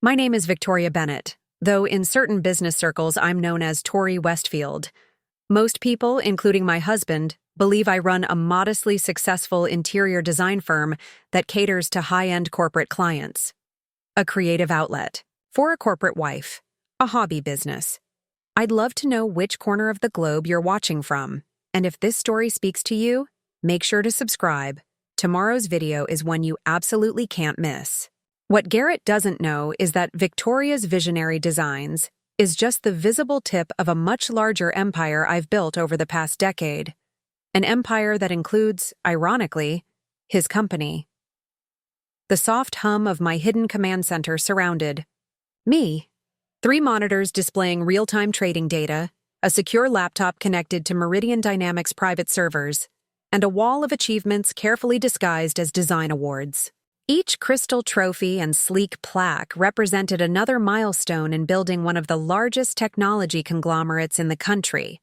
My name is Victoria Bennett, though in certain business circles I'm known as Tori Westfield. Most people, including my husband, believe I run a modestly successful interior design firm that caters to high-end corporate clients. A creative outlet. For a corporate wife. A hobby business. I'd love to know which corner of the globe you're watching from, and if this story speaks to you, make sure to subscribe. Tomorrow's video is one you absolutely can't miss. What Garrett doesn't know is that Victoria's visionary designs is just the visible tip of a much larger empire I've built over the past decade. An empire that includes, ironically, his company. The soft hum of my hidden command center surrounded me. 3 monitors displaying real-time trading data, a secure laptop connected to Meridian Dynamics private servers, and a wall of achievements carefully disguised as design awards. Each crystal trophy and sleek plaque represented another milestone in building one of the largest technology conglomerates in the country.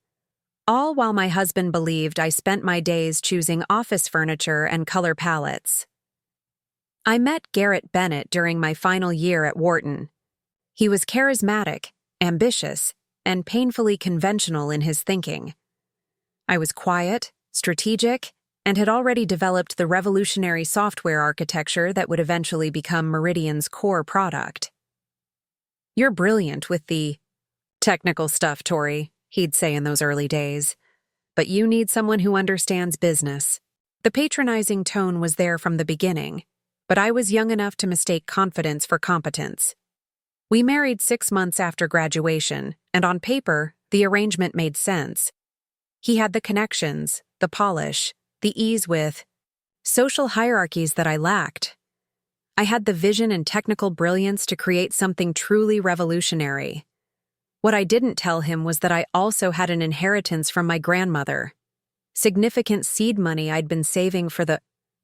All while my husband believed I spent my days choosing office furniture and color palettes. I met Garrett Bennett during my final year at Wharton. He was charismatic, ambitious, and painfully conventional in his thinking. I was quiet, strategic, and had already developed the revolutionary software architecture that would eventually become Meridian's core product. "You're brilliant with the technical stuff, Tori," he'd say in those early days. "But you need someone who understands business." The patronizing tone was there from the beginning, but I was young enough to mistake confidence for competence. We married 6 months after graduation, and on paper, the arrangement made sense. He had the connections, the polish, the ease with social hierarchies that I lacked. I had the vision and technical brilliance to create something truly revolutionary. What I didn't tell him was that I also had an inheritance from my grandmother. Significant seed money I'd been saving for the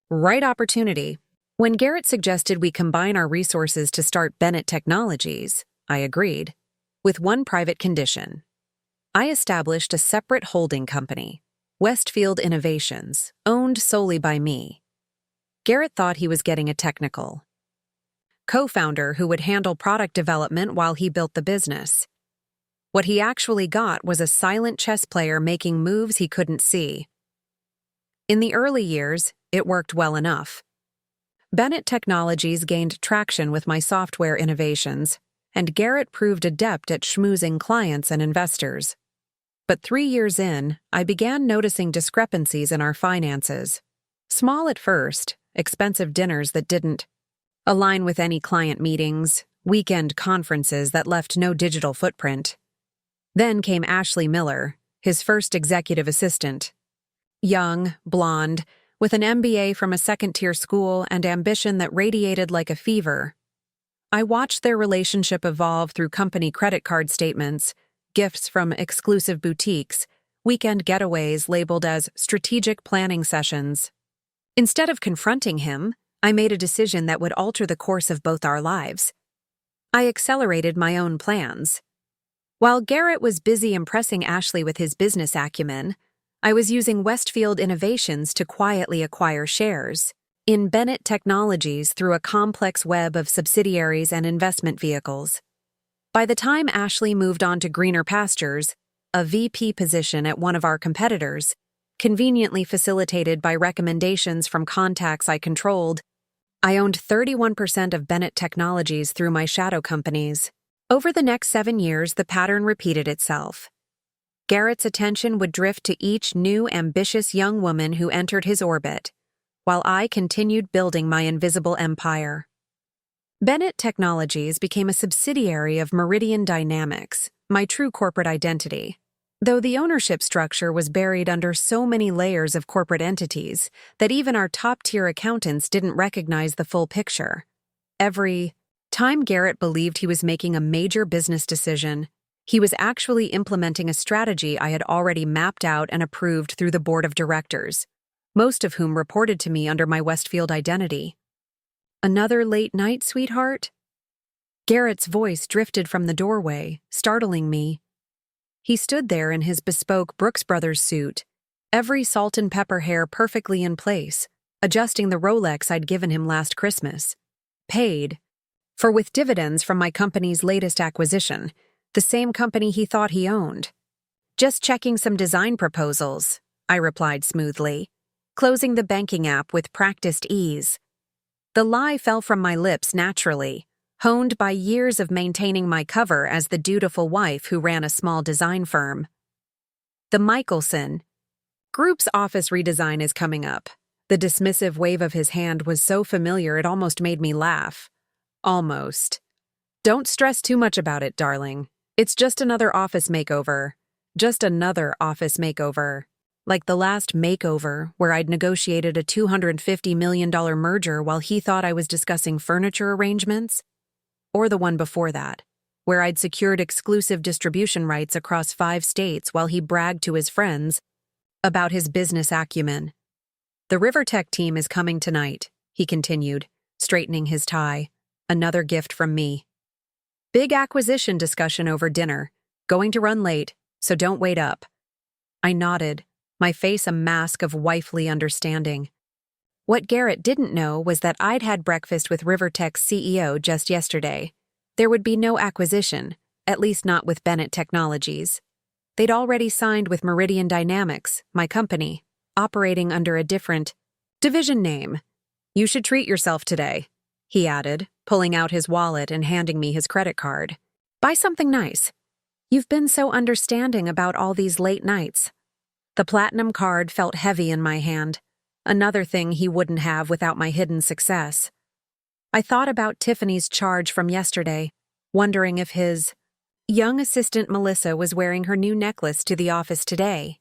right opportunity. When Garrett suggested we combine our resources to start Bennett Technologies, I agreed, with one private condition. I established a separate holding company, Westfield Innovations, owned solely by me. Garrett thought he was getting a technical co-founder who would handle product development while he built the business. What he actually got was a silent chess player making moves he couldn't see. In the early years, it worked well enough. Bennett Technologies gained traction with my software innovations, and Garrett proved adept at schmoozing clients and investors. But 3 years in, I began noticing discrepancies in our finances. Small at first, expensive dinners that didn't align with any client meetings, weekend conferences that left no digital footprint. Then came Ashley Miller, his first executive assistant. Young, blonde, with an MBA from a second-tier school and ambition that radiated like a fever. I watched their relationship evolve through company credit card statements, gifts from exclusive boutiques, weekend getaways labeled as strategic planning sessions. Instead of confronting him, I made a decision that would alter the course of both our lives. I accelerated my own plans. While Garrett was busy impressing Ashley with his business acumen, I was using Westfield Innovations to quietly acquire shares in Bennett Technologies through a complex web of subsidiaries and investment vehicles. By the time Ashley moved on to greener pastures, a VP position at one of our competitors, conveniently facilitated by recommendations from contacts I controlled, I owned 31% of Bennett Technologies through my shadow companies. Over the next 7 years, the pattern repeated itself. Garrett's attention would drift to each new, ambitious young woman who entered his orbit, while I continued building my invisible empire. Bennett Technologies became a subsidiary of Meridian Dynamics, my true corporate identity, though the ownership structure was buried under so many layers of corporate entities that even our top-tier accountants didn't recognize the full picture. Every time Garrett believed he was making a major business decision, he was actually implementing a strategy I had already mapped out and approved through the board of directors, most of whom reported to me under my Westfield identity. "Another late night, sweetheart?" Garrett's voice drifted from the doorway, startling me. He stood there in his bespoke Brooks Brothers suit, every salt and pepper hair perfectly in place, adjusting the Rolex I'd given him last Christmas. Paid for with dividends from my company's latest acquisition, the same company he thought he owned. Just checking some design proposals, I replied smoothly, closing the banking app with practiced ease. The lie fell from my lips naturally, honed by years of maintaining my cover as the dutiful wife who ran a small design firm. The Michelson Group's office redesign is coming up. The dismissive wave of his hand was so familiar it almost made me laugh. Almost. Don't stress too much about it, darling. It's just another office makeover. Just another office makeover. Like the last makeover where I'd negotiated a $250 million merger while he thought I was discussing furniture arrangements. Or the one before that, where I'd secured exclusive distribution rights across 5 states while he bragged to his friends about his business acumen. The Rivertech team is coming tonight, he continued, straightening his tie. Another gift from me. Big acquisition discussion over dinner. Going to run late, so don't wait up. I nodded, my face a mask of wifely understanding. What Garrett didn't know was that I'd had breakfast with Rivertech's CEO just yesterday. There would be no acquisition, at least not with Bennett Technologies. They'd already signed with Meridian Dynamics, my company, operating under a different division name. You should treat yourself today, he added, pulling out his wallet and handing me his credit card. Buy something nice. You've been so understanding about all these late nights. The platinum card felt heavy in my hand, another thing he wouldn't have without my hidden success. I thought about Tiffany's charge from yesterday, wondering if his young assistant Melissa was wearing her new necklace to the office today.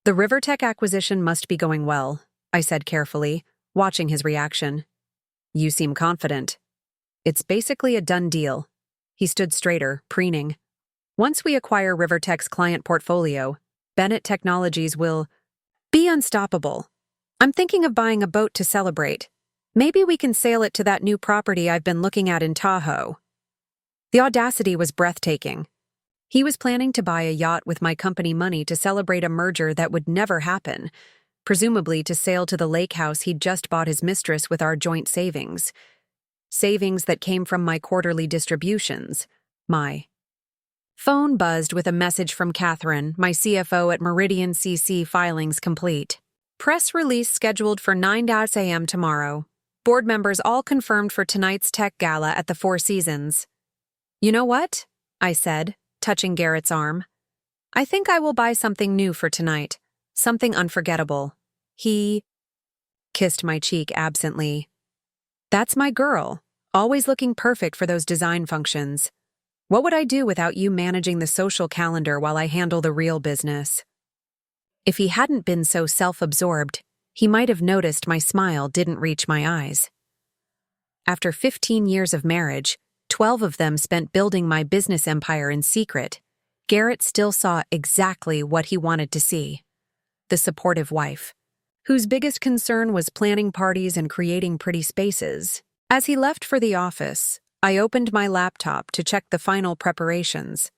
The Rivertech acquisition must be going well, I said carefully, watching his reaction. You seem confident. It's basically a done deal. He stood straighter, preening. Once we acquire Rivertech's client portfolio, Bennett Technologies will be unstoppable. I'm thinking of buying a boat to celebrate. Maybe we can sail it to that new property I've been looking at in Tahoe. The audacity was breathtaking. He was planning to buy a yacht with my company money to celebrate a merger that would never happen, presumably to sail to the lake house he'd just bought his mistress with our joint savings. Savings that came from my quarterly distributions. My phone buzzed with a message from Catherine, my CFO at Meridian CC filings complete. Press release scheduled for 9 a.m. tomorrow. Board members all confirmed for tonight's tech gala at the Four Seasons. You know what? I said, touching Garrett's arm. I think I will buy something new for tonight. Something unforgettable. He kissed my cheek absently. That's my girl, always looking perfect for those design functions. What would I do without you managing the social calendar while I handle the real business? If he hadn't been so self-absorbed, he might have noticed my smile didn't reach my eyes. After 15 years of marriage, 12 of them spent building my business empire in secret, Garrett still saw exactly what he wanted to see. The supportive wife, whose biggest concern was planning parties and creating pretty spaces. As he left for the office, I opened my laptop to check the final preparations.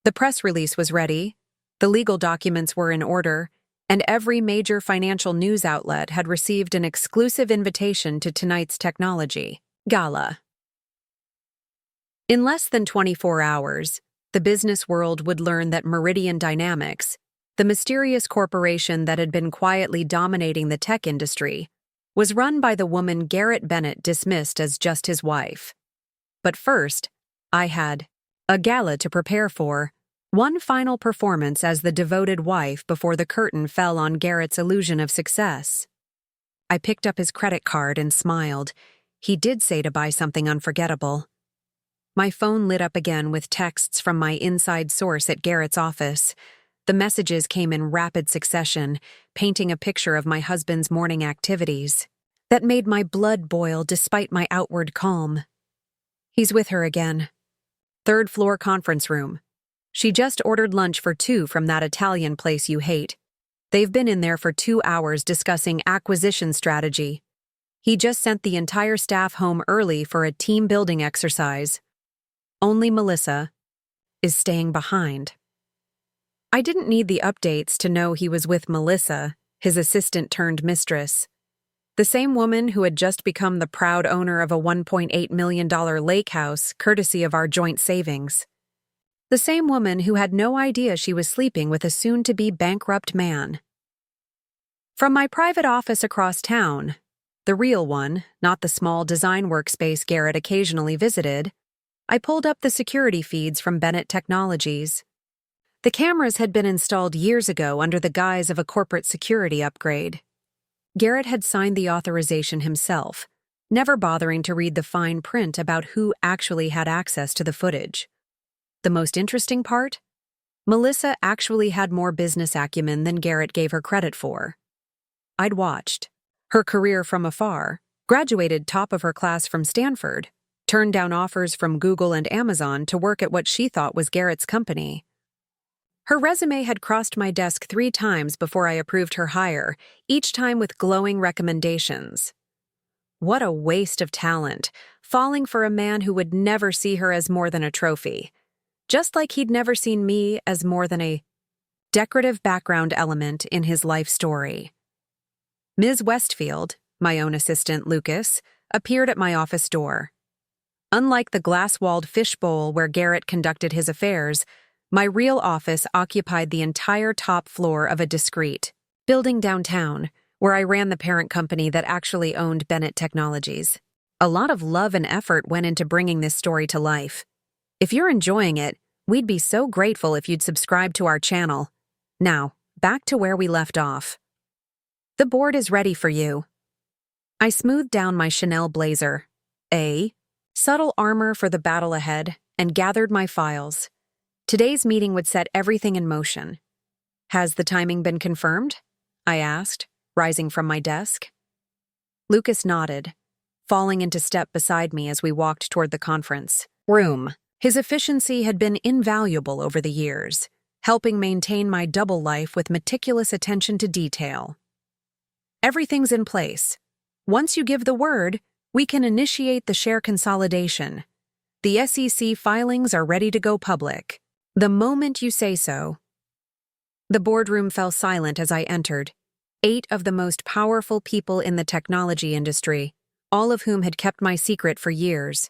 The press release was ready, the legal documents were in order, and every major financial news outlet had received an exclusive invitation to tonight's technology gala. In less than 24 hours, the business world would learn that Meridian Dynamics, the mysterious corporation that had been quietly dominating the tech industry, was run by the woman Garrett Bennett dismissed as just his wife. But first, I had a gala to prepare for, one final performance as the devoted wife before the curtain fell on Garrett's illusion of success. I picked up his credit card and smiled. He did say to buy something unforgettable. My phone lit up again with texts from my inside source at Garrett's office. The messages came in rapid succession, painting a picture of my husband's morning activities that made my blood boil despite my outward calm. He's with her again. 3rd floor conference room. She just ordered lunch for 2 from that Italian place you hate. They've been in there for 2 hours discussing acquisition strategy. He just sent the entire staff home early for a team-building exercise. Only Melissa is staying behind. I didn't need the updates to know he was with Melissa, his assistant-turned-mistress. The same woman who had just become the proud owner of a $1.8 million lake house, courtesy of our joint savings. The same woman who had no idea she was sleeping with a soon-to-be bankrupt man. From my private office across town, the real one, not the small design workspace Garrett occasionally visited, I pulled up the security feeds from Bennett Technologies. The cameras had been installed years ago under the guise of a corporate security upgrade. Garrett had signed the authorization himself, never bothering to read the fine print about who actually had access to the footage. The most interesting part? Melissa actually had more business acumen than Garrett gave her credit for. I'd watched her career from afar, graduated top of her class from Stanford, turned down offers from Google and Amazon to work at what she thought was Garrett's company. Her resume had crossed my desk 3 times before I approved her hire, each time with glowing recommendations. What a waste of talent, falling for a man who would never see her as more than a trophy, just like he'd never seen me as more than a decorative background element in his life story. Ms. Westfield, my own assistant Lucas, appeared at my office door. Unlike the glass-walled fishbowl where Garrett conducted his affairs, my real office occupied the entire top floor of a discreet building downtown, where I ran the parent company that actually owned Bennett Technologies. A lot of love and effort went into bringing this story to life. If you're enjoying it, we'd be so grateful if you'd subscribe to our channel. Now, back to where we left off. The board is ready for you. I smoothed down my Chanel blazer, subtle armor for the battle ahead, and gathered my files. Today's meeting would set everything in motion. Has the timing been confirmed? I asked, rising from my desk. Lucas nodded, falling into step beside me as we walked toward the conference room. His efficiency had been invaluable over the years, helping maintain my double life with meticulous attention to detail. Everything's in place. Once you give the word, we can initiate the share consolidation. The SEC filings are ready to go public. The moment you say so. The boardroom fell silent as I entered. 8 of the most powerful people in the technology industry, all of whom had kept my secret for years.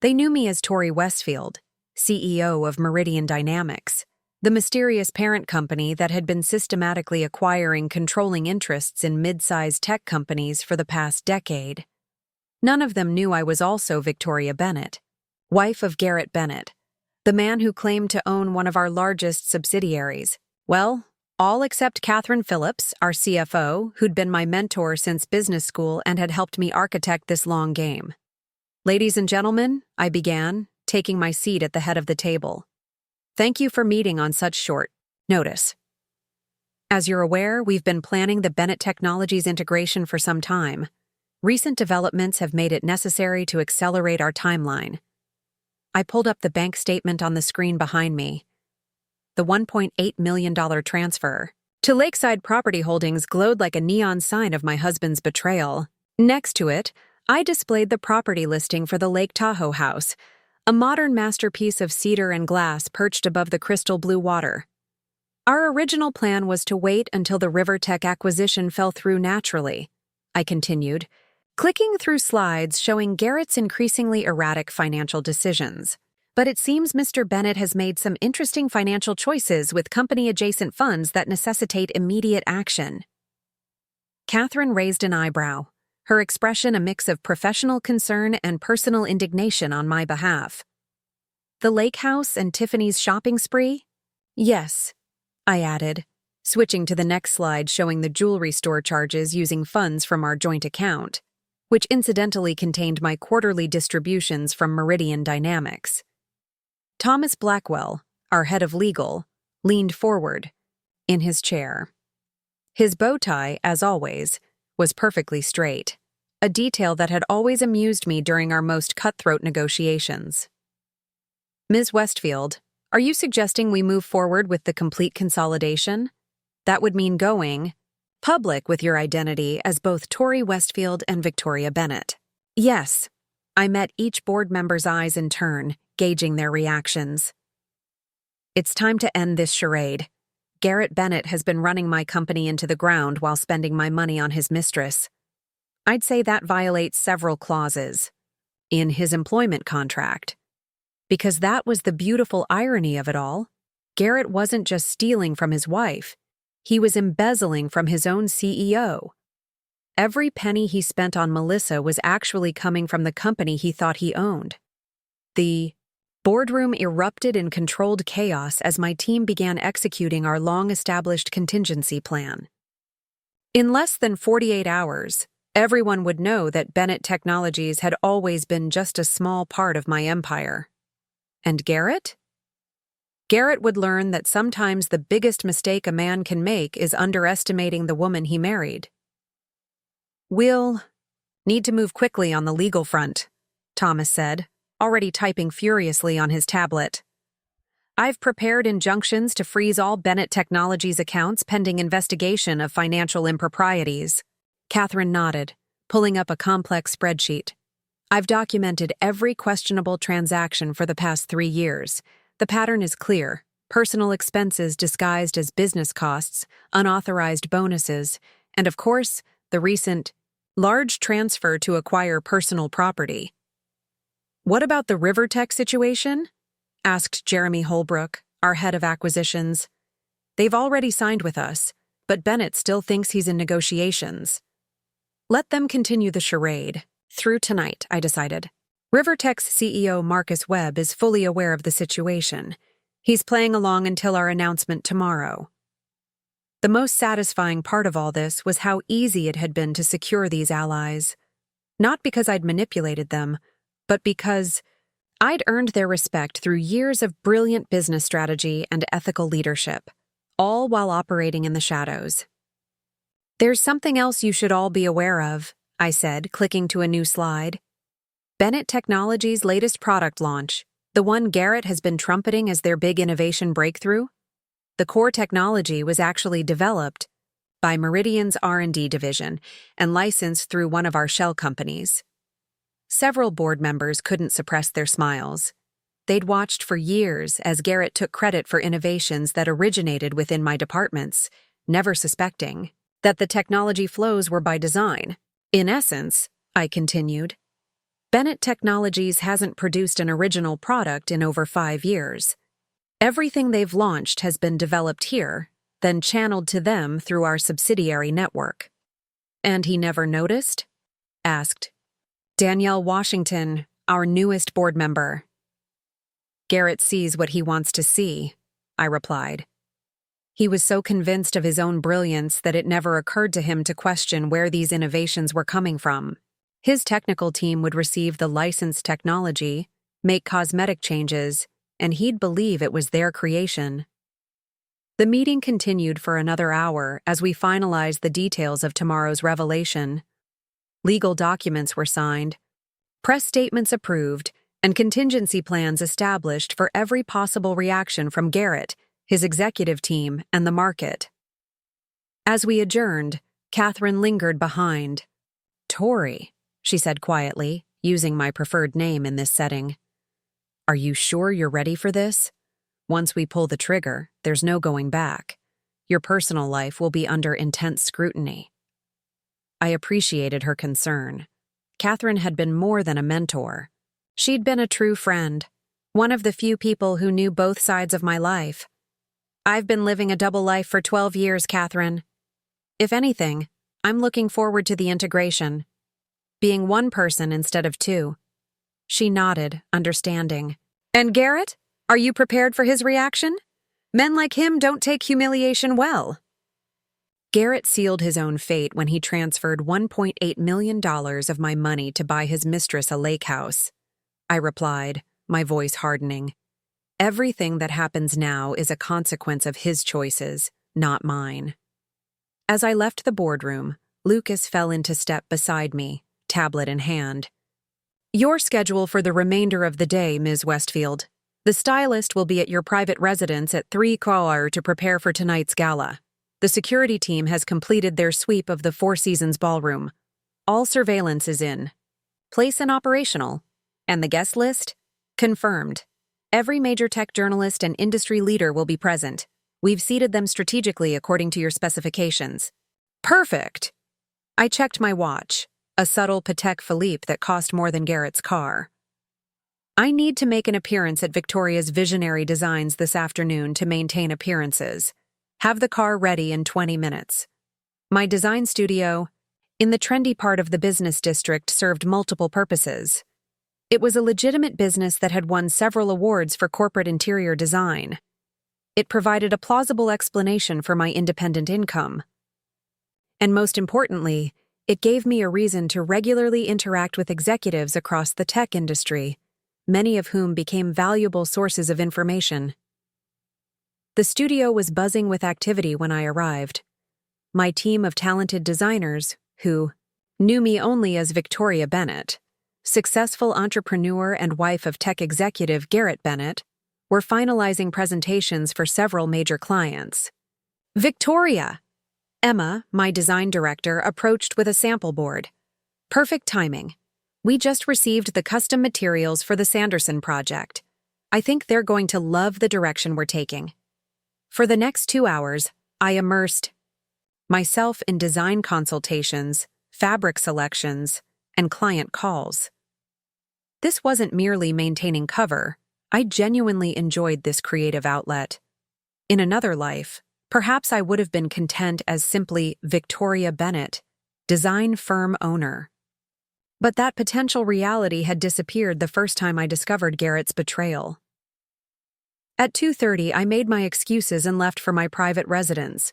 They knew me as Tori Westfield, CEO of Meridian Dynamics, the mysterious parent company that had been systematically acquiring controlling interests in mid-sized tech companies for the past decade. None of them knew I was also Victoria Bennett, wife of Garrett Bennett, the man who claimed to own one of our largest subsidiaries. Well, all except Catherine Phillips, our CFO, who'd been my mentor since business school and had helped me architect this long game. Ladies and gentlemen, I began, taking my seat at the head of the table. Thank you for meeting on such short notice. As you're aware, we've been planning the Bennett Technologies integration for some time. Recent developments have made it necessary to accelerate our timeline. I pulled up the bank statement on the screen behind me. The $1.8 million transfer to Lakeside Property Holdings glowed like a neon sign of my husband's betrayal. Next to it, I displayed the property listing for the Lake Tahoe house, a modern masterpiece of cedar and glass perched above the crystal blue water. Our original plan was to wait until the Rivertech acquisition fell through naturally, I continued, clicking through slides showing Garrett's increasingly erratic financial decisions. But it seems Mr. Bennett has made some interesting financial choices with company-adjacent funds that necessitate immediate action. Catherine raised an eyebrow, her expression a mix of professional concern and personal indignation on my behalf. The lake house and Tiffany's shopping spree? Yes, I added, switching to the next slide showing the jewelry store charges using funds from our joint account, which incidentally contained my quarterly distributions from Meridian Dynamics. Thomas Blackwell, our head of legal, leaned forward, in his chair. His bow tie, as always, was perfectly straight, a detail that had always amused me during our most cutthroat negotiations. Ms. Westfield, are you suggesting we move forward with the complete consolidation? That would mean going public with your identity as both Tori Westfield and Victoria Bennett. Yes. I met each board member's eyes in turn, gauging their reactions. It's time to end this charade. Garrett Bennett has been running my company into the ground while spending my money on his mistress. I'd say that violates several clauses in his employment contract. Because that was the beautiful irony of it all. Garrett wasn't just stealing from his wife, he was embezzling from his own CEO. Every penny he spent on Melissa was actually coming from the company he thought he owned. The boardroom erupted in controlled chaos as my team began executing our long-established contingency plan. In less than 48 hours, everyone would know that Bennett Technologies had always been just a small part of my empire. And Garrett? Garrett would learn that sometimes the biggest mistake a man can make is underestimating the woman he married. "We'll need to move quickly on the legal front," Thomas said, already typing furiously on his tablet. "I've prepared injunctions to freeze all Bennett Technologies accounts pending investigation of financial improprieties." Catherine nodded, pulling up a complex spreadsheet. "I've documented every questionable transaction for the past 3 years. The pattern is clear: personal expenses disguised as business costs, unauthorized bonuses, and of course, the recent large transfer to acquire personal property." "What about the Rivertech situation?" asked Jeremy Holbrook, our head of acquisitions. "They've already signed with us, but Bennett still thinks he's in negotiations." "Let them continue the charade. Through tonight," I decided. Rivertech's CEO Marcus Webb is fully aware of the situation. He's playing along until our announcement tomorrow. The most satisfying part of all this was how easy it had been to secure these allies. Not because I'd manipulated them, but because I'd earned their respect through years of brilliant business strategy and ethical leadership, all while operating in the shadows. "There's something else you should all be aware of," I said, clicking to a new slide. "Bennett Technologies' latest product launch, the one Garrett has been trumpeting as their big innovation breakthrough. The core technology was actually developed by Meridian's R&D division and licensed through one of our shell companies." Several board members couldn't suppress their smiles. They'd watched for years as Garrett took credit for innovations that originated within my departments, never suspecting that the technology flows were by design. "In essence," I continued, "Bennett Technologies hasn't produced an original product in over 5 years. Everything they've launched has been developed here, then channeled to them through our subsidiary network." "And he never noticed?" asked Danielle Washington, our newest board member. "Garrett sees what he wants to see," I replied. He was so convinced of his own brilliance that it never occurred to him to question where these innovations were coming from. His technical team would receive the licensed technology, make cosmetic changes, and he'd believe it was their creation. The meeting continued for another hour as we finalized the details of tomorrow's revelation. Legal documents were signed, press statements approved, and contingency plans established for every possible reaction from Garrett, his executive team, and the market. As we adjourned, Catherine lingered behind. "Tori," she said quietly, using my preferred name in this setting. "Are you sure you're ready for this? Once we pull the trigger, there's no going back. Your personal life will be under intense scrutiny." I appreciated her concern. Catherine had been more than a mentor. She'd been a true friend, one of the few people who knew both sides of my life. "I've been living a double life for 12 years, Catherine. If anything, I'm looking forward to the integration. Being one person instead of two." She nodded, understanding. "And Garrett? Are you prepared for his reaction? Men like him don't take humiliation well." Garrett sealed his own fate when he transferred $1.8 million of my money to buy his mistress a lake house. I replied, my voice hardening. "Everything that happens now is a consequence of his choices, not mine." As I left the boardroom, Lucas fell into step beside me, tablet in hand. "Your schedule for the remainder of the day, Ms. Westfield. The stylist will be at your private residence at 3:00 to prepare for tonight's gala. The security team has completed their sweep of the Four Seasons ballroom. All surveillance is in place and operational. And the guest list? Confirmed. Every major tech journalist and industry leader will be present. We've seated them strategically according to your specifications." "Perfect!" I checked my watch. a subtle Patek Philippe that cost more than Garrett's car. I need to make an appearance at Victoria's Visionary Designs this afternoon to maintain appearances. Have the car ready in 20 minutes. My design studio, in the trendy part of the business district, served multiple purposes. It was a legitimate business that had won several awards for corporate interior design. It provided a plausible explanation for my independent income. And most importantly, it gave me a reason to regularly interact with executives across the tech industry, many of whom became valuable sources of information. The studio was buzzing with activity when I arrived. My team of talented designers, who knew me only as Victoria Bennett, successful entrepreneur and wife of tech executive Garrett Bennett, were finalizing presentations for several major clients. Victoria! Emma, my design director, approached with a sample board. Perfect timing. We just received the custom materials for the Sanderson project. I think they're going to love the direction we're taking. For the next 2 hours, I immersed myself in design consultations, fabric selections, and client calls. This wasn't merely maintaining cover. I genuinely enjoyed this creative outlet. In another life, perhaps I would have been content as simply Victoria Bennett, design firm owner. But that potential reality had disappeared the first time I discovered Garrett's betrayal. At 2:30, I made my excuses and left for my private residence,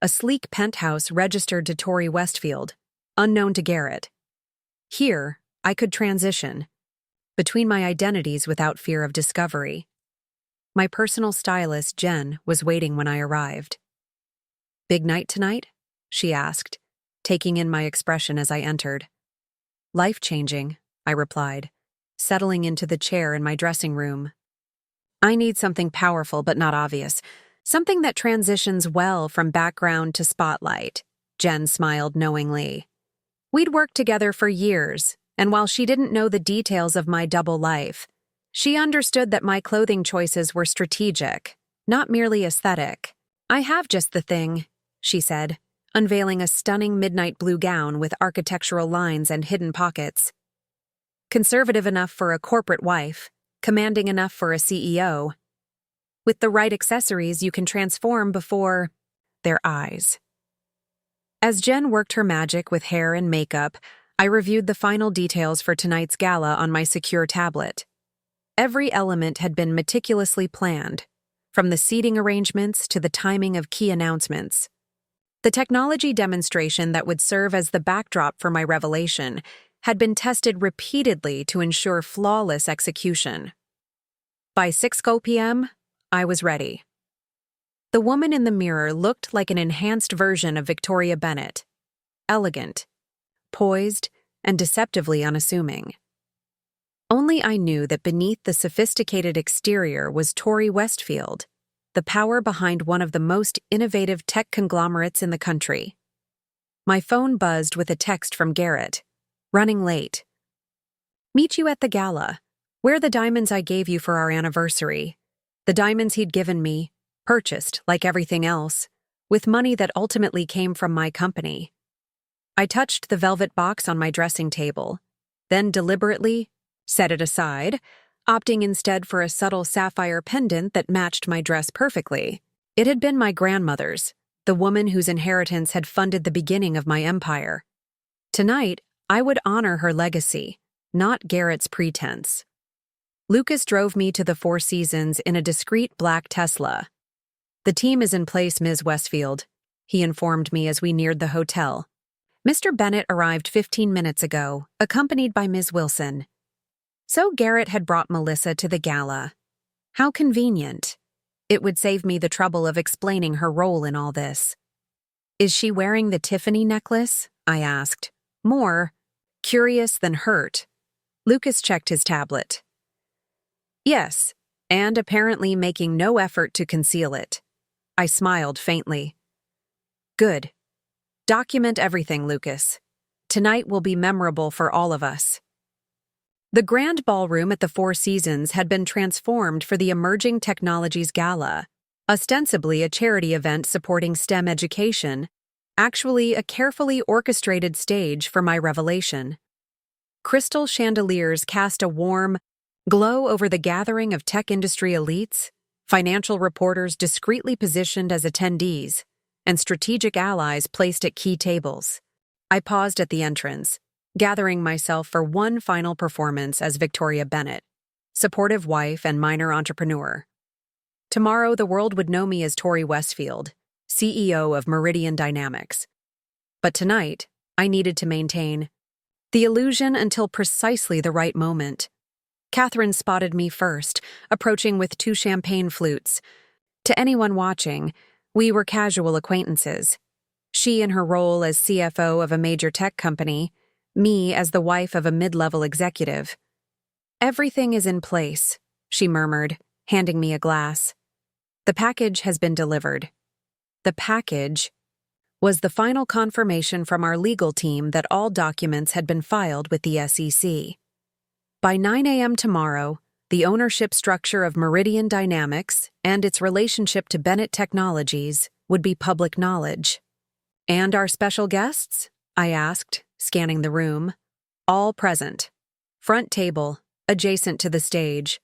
a sleek penthouse registered to Tory Westfield, unknown to Garrett. Here, I could transition between my identities without fear of discovery. My personal stylist, Jen, was waiting when I arrived. "Big night tonight?" she asked, taking in my expression as I entered. "Life-changing," I replied, settling into the chair in my dressing room. "I need something powerful but not obvious, something that transitions well from background to spotlight," Jen smiled knowingly. We'd worked together for years, and while she didn't know the details of my double life, she understood that my clothing choices were strategic, not merely aesthetic. "I have just the thing," she said, unveiling a stunning midnight blue gown with architectural lines and hidden pockets. Conservative enough for a corporate wife, commanding enough for a CEO. With the right accessories, you can transform before their eyes. As Jen worked her magic with hair and makeup, I reviewed the final details for tonight's gala on my secure tablet. Every element had been meticulously planned, from the seating arrangements to the timing of key announcements. The technology demonstration that would serve as the backdrop for my revelation had been tested repeatedly to ensure flawless execution. By 6 p.m., I was ready. The woman in the mirror looked like an enhanced version of Victoria Bennett, elegant, poised, and deceptively unassuming. Only I knew that beneath the sophisticated exterior was Tory Westfield, the power behind one of the most innovative tech conglomerates in the country. My phone buzzed with a text from Garrett. "Running late. Meet you at the gala. Wear the diamonds I gave you for our anniversary." The diamonds he'd given me, purchased, like everything else, with money that ultimately came from my company. I touched the velvet box on my dressing table, then deliberately set it aside, opting instead for a subtle sapphire pendant that matched my dress perfectly. It had been my grandmother's, the woman whose inheritance had funded the beginning of my empire. Tonight, I would honor her legacy, not Garrett's pretense. Lucas drove me to the Four Seasons in a discreet black Tesla. "The team is in place, Ms. Westfield," he informed me as we neared the hotel. "Mr. Bennett arrived 15 minutes ago, accompanied by Ms. Wilson." So Garrett had brought Melissa to the gala. How convenient. It would save me the trouble of explaining her role in all this. "Is she wearing the Tiffany necklace?" I asked, more curious than hurt. Lucas checked his tablet. "Yes, and apparently making no effort to conceal it." I smiled faintly. "Good. Document everything, Lucas. Tonight will be memorable for all of us." The grand ballroom at the Four Seasons had been transformed for the Emerging Technologies Gala, ostensibly a charity event supporting STEM education. actually a carefully orchestrated stage for my revelation. Crystal chandeliers cast a warm glow over the gathering of tech industry elites, financial reporters discreetly positioned as attendees, and strategic allies placed at key tables. I paused at the entrance, gathering myself for one final performance as Victoria Bennett, supportive wife and minor entrepreneur. Tomorrow, the world would know me as Tori Westfield, CEO of Meridian Dynamics. But tonight, I needed to maintain the illusion until precisely the right moment. Catherine spotted me first, approaching with 2 champagne flutes. To anyone watching, we were casual acquaintances. She in her role as CFO of a major tech company, me as the wife of a mid-level executive. "Everything is in place," she murmured, handing me a glass. "The package has been delivered." The package was the final confirmation from our legal team that all documents had been filed with the SEC. By 9 a.m. tomorrow, the ownership structure of Meridian Dynamics and its relationship to Bennett Technologies would be public knowledge. "And our special guests?" I asked, scanning the room. "All present. Front table, adjacent to the stage."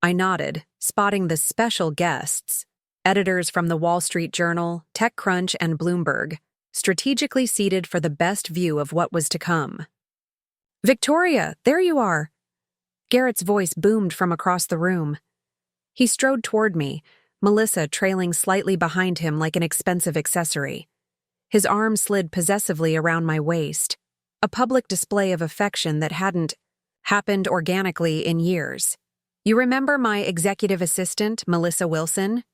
I nodded, spotting the special guests, editors from the Wall Street Journal, TechCrunch, and Bloomberg, strategically seated for the best view of what was to come. "Victoria, there you are!" Garrett's voice boomed from across the room. He strode toward me, Melissa trailing slightly behind him like an expensive accessory. His arm slid possessively around my waist, a public display of affection that hadn't happened organically in years. "You remember my executive assistant, Melissa Wilson?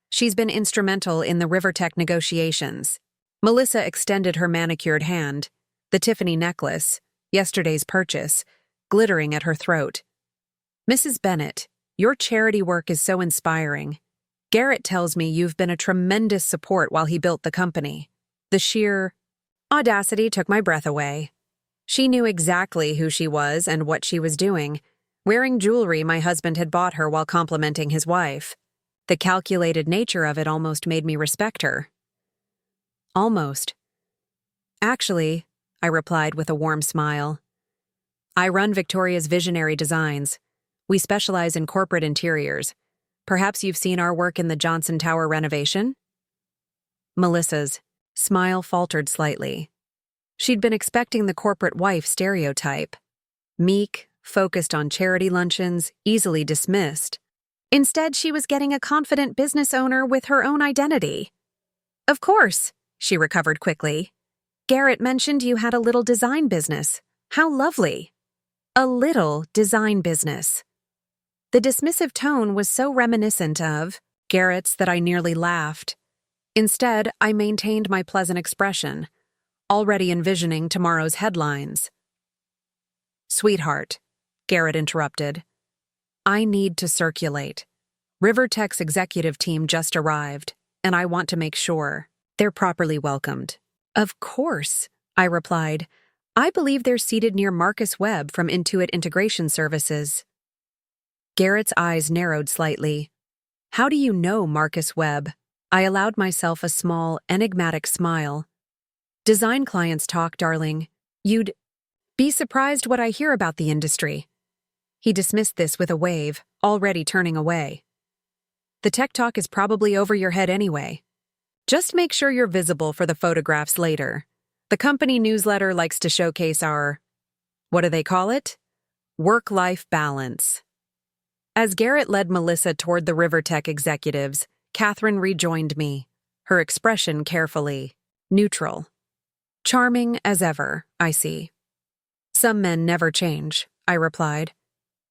She's been instrumental in the Rivertech negotiations." Melissa extended her manicured hand, the Tiffany necklace, yesterday's purchase, glittering at her throat. "Mrs. Bennett, your charity work is so inspiring. Garrett tells me you've been a tremendous support while he built the company." The sheer audacity took my breath away. She knew exactly who she was and what she was doing, wearing jewelry my husband had bought her while complimenting his wife. The calculated nature of it almost made me respect her. "Almost." "Actually," I replied with a warm smile, "I run Victoria's Visionary Designs. We specialize in corporate interiors. Perhaps you've seen our work in the Johnson Tower renovation?" Melissa's smile faltered slightly. She'd been expecting the corporate wife stereotype. Meek, focused on charity luncheons, easily dismissed. Instead, she was getting a confident business owner with her own identity. "Of course," she recovered quickly. "Garrett mentioned you had a little design business. How lovely." A little design business. The dismissive tone was so reminiscent of Garrett's that I nearly laughed. Instead, I maintained my pleasant expression, already envisioning tomorrow's headlines. "Sweetheart," Garrett interrupted, "I need to circulate. Rivertech's executive team just arrived, and I want to make sure they're properly welcomed." "Of course," I replied. "I believe they're seated near Marcus Webb from Intuit Integration Services." Garrett's eyes narrowed slightly. "How do you know Marcus Webb?" I allowed myself a small, enigmatic smile. "Design clients talk, darling. You'd be surprised what I hear about the industry." He dismissed this with a wave, already turning away. "The tech talk is probably over your head anyway. Just make sure you're visible for the photographs later. The company newsletter likes to showcase our, what do they call it? Work-life balance." As Garrett led Melissa toward the Rivertech executives, Catherine rejoined me, her expression carefully neutral. "Charming as ever, I see." "Some men never change," I replied.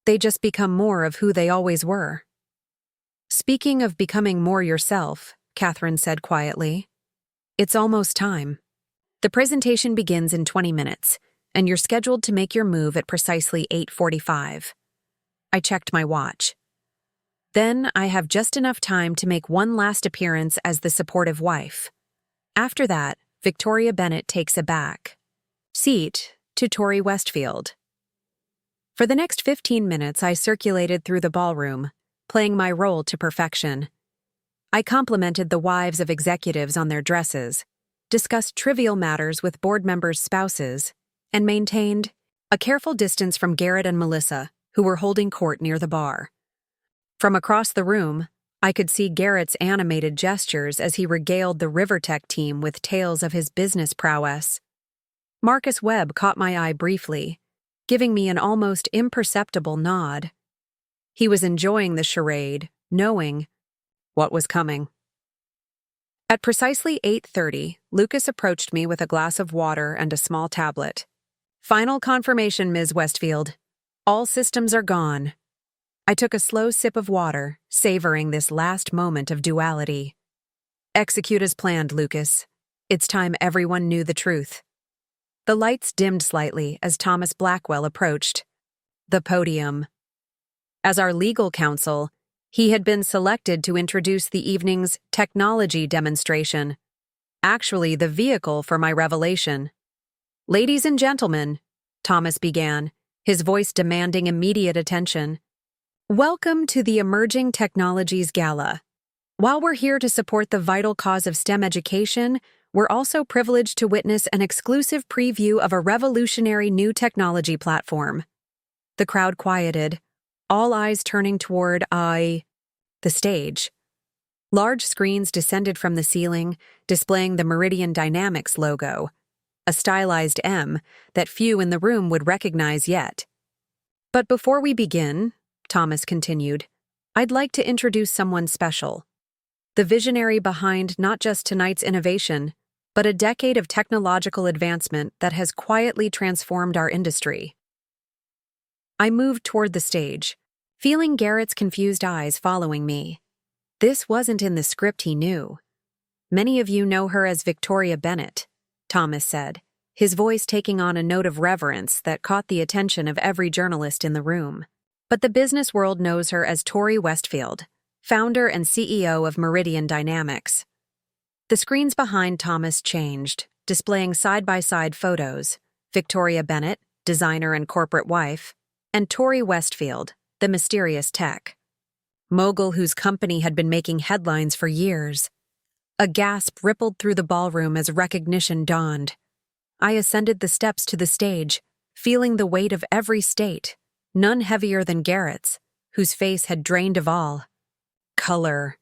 "They just become more of who they always were." "Speaking of becoming more yourself," Catherine said quietly, "it's almost time. The presentation begins in 20 minutes, and you're scheduled to make your move at precisely 8:45. I checked my watch. Then I have just enough time to make one last appearance as the supportive wife. After that, Victoria Bennett takes a back seat to Tori Westfield. For the next 15 minutes, I circulated through the ballroom, playing my role to perfection. I complimented the wives of executives on their dresses, discussed trivial matters with board members' spouses, and maintained a careful distance from Garrett and Melissa, who were holding court near the bar. From across the room, I could see Garrett's animated gestures as he regaled the Rivertech team with tales of his business prowess. Marcus Webb caught my eye briefly, giving me an almost imperceptible nod. He was enjoying the charade, knowing what was coming. At precisely 8:30, Lucas approached me with a glass of water and a small tablet. "Final confirmation, Ms. Westfield. All systems are gone." I took a slow sip of water, savoring this last moment of duality. "Execute as planned, Lucas. It's time everyone knew the truth." The lights dimmed slightly as Thomas Blackwell approached the podium. As our legal counsel, he had been selected to introduce the evening's technology demonstration, actually the vehicle for my revelation. "Ladies and gentlemen," Thomas began, his voice demanding immediate attention, "welcome to the Emerging Technologies Gala. While we're here to support the vital cause of STEM education, we're also privileged to witness an exclusive preview of a revolutionary new technology platform." The crowd quieted, all eyes turning toward the stage. Large screens descended from the ceiling, displaying the Meridian Dynamics logo, a stylized M that few in the room would recognize yet. "But before we begin," Thomas continued, "I'd like to introduce someone special. The visionary behind not just tonight's innovation, but a decade of technological advancement that has quietly transformed our industry." I moved toward the stage, feeling Garrett's confused eyes following me. This wasn't in the script he knew. "Many of you know her as Victoria Bennett," Thomas said, his voice taking on a note of reverence that caught the attention of every journalist in the room. "But the business world knows her as Tori Westfield, founder and CEO of Meridian Dynamics." The screens behind Thomas changed, displaying side-by-side photos: Victoria Bennett, designer and corporate wife, and Tori Westfield, the mysterious tech mogul whose company had been making headlines for years. A gasp rippled through the ballroom as recognition dawned. I ascended the steps to the stage, feeling the weight of every state, none heavier than Garrett's, whose face had drained of all color.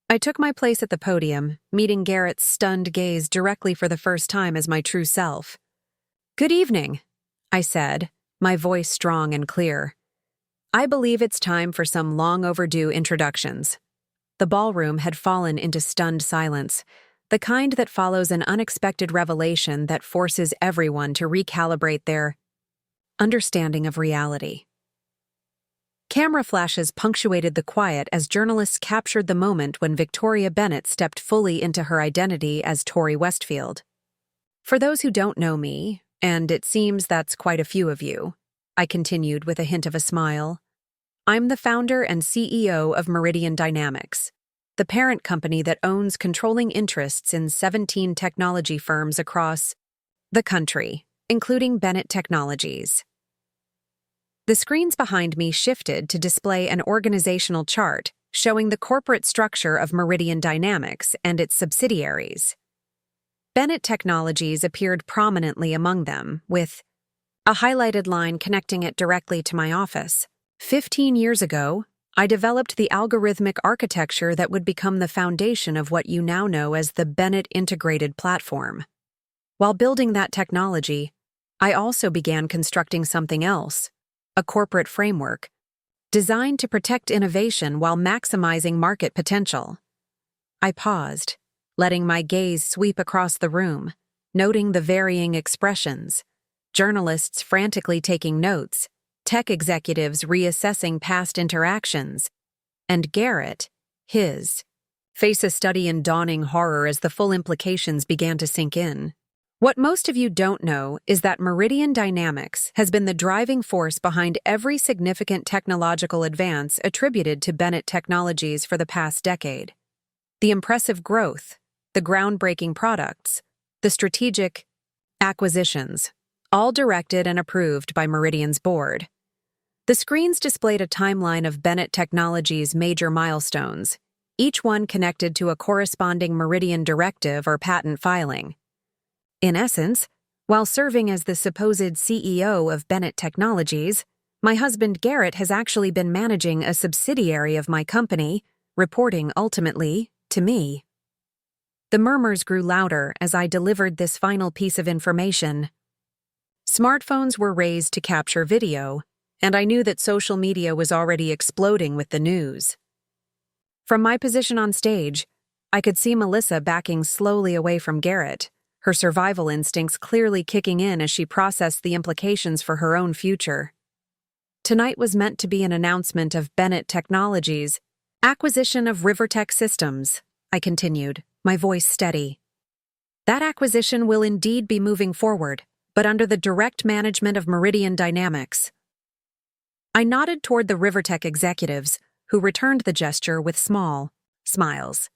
I took my place at the podium, meeting Garrett's stunned gaze directly for the first time as my true self. "Good evening," I said, my voice strong and clear. "I believe it's time for some long-overdue introductions." The ballroom had fallen into stunned silence, the kind that follows an unexpected revelation that forces everyone to recalibrate their understanding of reality. Camera flashes punctuated the quiet as journalists captured the moment when Victoria Bennett stepped fully into her identity as Tori Westfield. "For those who don't know me, and it seems that's quite a few of you," I continued with a hint of a smile, "I'm the founder and CEO of Meridian Dynamics, the parent company that owns controlling interests in 17 technology firms across the country, including Bennett Technologies." The screens behind me shifted to display an organizational chart showing the corporate structure of Meridian Dynamics and its subsidiaries. Bennett Technologies appeared prominently among them, with a highlighted line connecting it directly to my office. 15 years ago, I developed the algorithmic architecture that would become the foundation of what you now know as the Bennett Integrated Platform. While building that technology, I also began constructing something else, a corporate framework, designed to protect innovation while maximizing market potential. I paused, letting my gaze sweep across the room, noting the varying expressions: journalists frantically taking notes, tech executives reassessing past interactions, and Garrett, his face a study in dawning horror as the full implications began to sink in. What most of you don't know is that Meridian Dynamics has been the driving force behind every significant technological advance attributed to Bennett Technologies for the past decade. The impressive growth, the groundbreaking products, the strategic acquisitions, all directed and approved by Meridian's board. The screens displayed a timeline of Bennett Technologies' major milestones, each one connected to a corresponding Meridian directive or patent filing. In essence, while serving as the supposed CEO of Bennett Technologies, my husband Garrett has actually been managing a subsidiary of my company, reporting ultimately to me. The murmurs grew louder as I delivered this final piece of information. Smartphones were raised to capture video, and I knew that social media was already exploding with the news. From my position on stage, I could see Melissa backing slowly away from Garrett, her survival instincts clearly kicking in as she processed the implications for her own future. Tonight was meant to be an announcement of Bennett Technologies' acquisition of Rivertech Systems, I continued, my voice steady. That acquisition will indeed be moving forward, but under the direct management of Meridian Dynamics. I nodded toward the Rivertech executives, who returned the gesture with small smiles.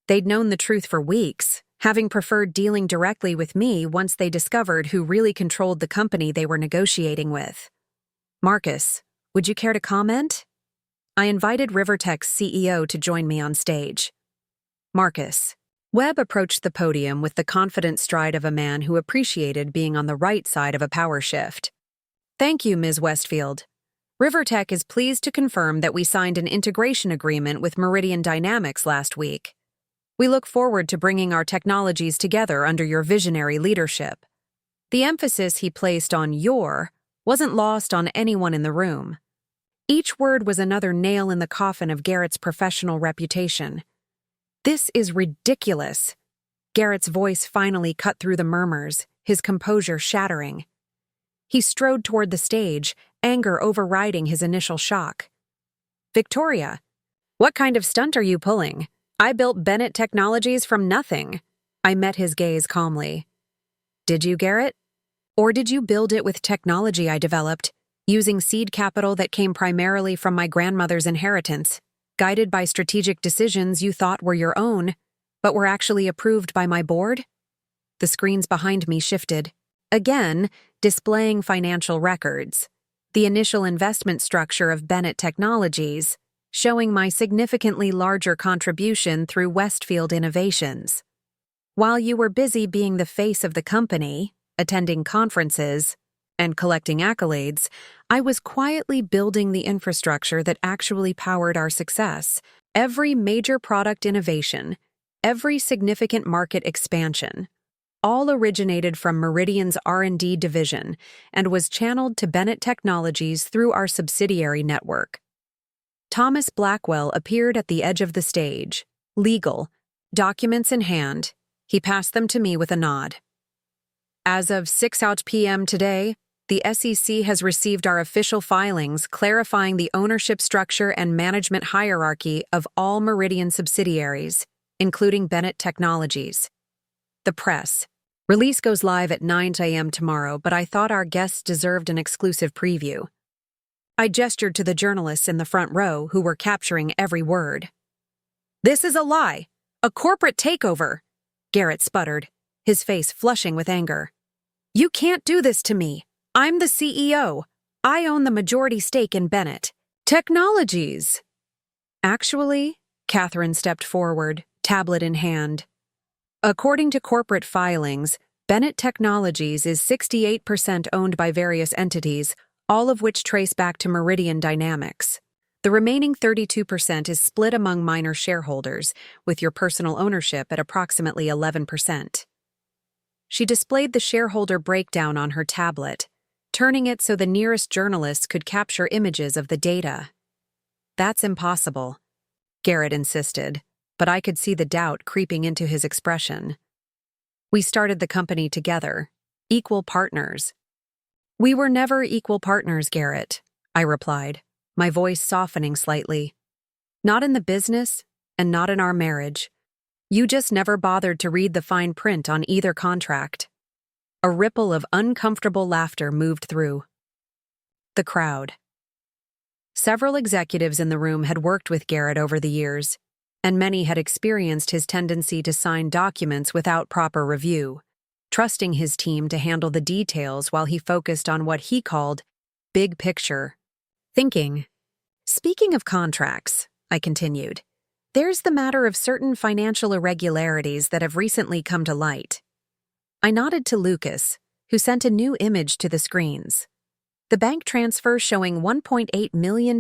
They'd known the truth for weeks, having preferred dealing directly with me once they discovered who really controlled the company they were negotiating with. Marcus, would you care to comment? I invited Rivertech's CEO to join me on stage. Marcus. Webb approached the podium with the confident stride of a man who appreciated being on the right side of a power shift. Thank you, Ms. Westfield. Rivertech is pleased to confirm that we signed an integration agreement with Meridian Dynamics last week. We look forward to bringing our technologies together under your visionary leadership. The emphasis he placed on your wasn't lost on anyone in the room. Each word was another nail in the coffin of Garrett's professional reputation. This is ridiculous. Garrett's voice finally cut through the murmurs, his composure shattering. He strode toward the stage, anger overriding his initial shock. Victoria, what kind of stunt are you pulling? I built Bennett Technologies from nothing. I met his gaze calmly. Did you, Garrett? Or did you build it with technology I developed, using seed capital that came primarily from my grandmother's inheritance, guided by strategic decisions you thought were your own, but were actually approved by my board? The screens behind me shifted, again displaying financial records, the initial investment structure of Bennett Technologies, showing my significantly larger contribution through Westfield Innovations. While you were busy being the face of the company, attending conferences, and collecting accolades, I was quietly building the infrastructure that actually powered our success. Every major product innovation, every significant market expansion, all originated from Meridian's R&D division and was channeled to Bennett Technologies through our subsidiary network. Thomas Blackwell appeared at the edge of the stage, legal, documents in hand. He passed them to me with a nod. As of 6 p.m. today, the SEC has received our official filings clarifying the ownership structure and management hierarchy of all Meridian subsidiaries, including Bennett Technologies. The press. Release goes live at 9 a.m. tomorrow, but I thought our guests deserved an exclusive preview. I gestured to the journalists in the front row who were capturing every word. This is a lie! A corporate takeover! Garrett sputtered, his face flushing with anger. You can't do this to me! I'm the CEO. I own the majority stake in Bennett Technologies. Actually, Catherine stepped forward, tablet in hand. According to corporate filings, Bennett Technologies is 68% owned by various entities, all of which trace back to Meridian Dynamics. The remaining 32% is split among minor shareholders, with your personal ownership at approximately 11%. She displayed the shareholder breakdown on her tablet, turning it so the nearest journalists could capture images of the data. That's impossible, Garrett insisted, but I could see the doubt creeping into his expression. We started the company together, equal partners. We were never equal partners, Garrett, I replied, my voice softening slightly. Not in the business, and not in our marriage. You just never bothered to read the fine print on either contract. A ripple of uncomfortable laughter moved through the crowd. Several executives in the room had worked with Garrett over the years, and many had experienced his tendency to sign documents without proper review, trusting his team to handle the details while he focused on what he called big picture thinking. Speaking of contracts, I continued, There's the matter of certain financial irregularities that have recently come to light. I nodded to Lucas, who sent a new image to the screens. The bank transfer showing $1.8 million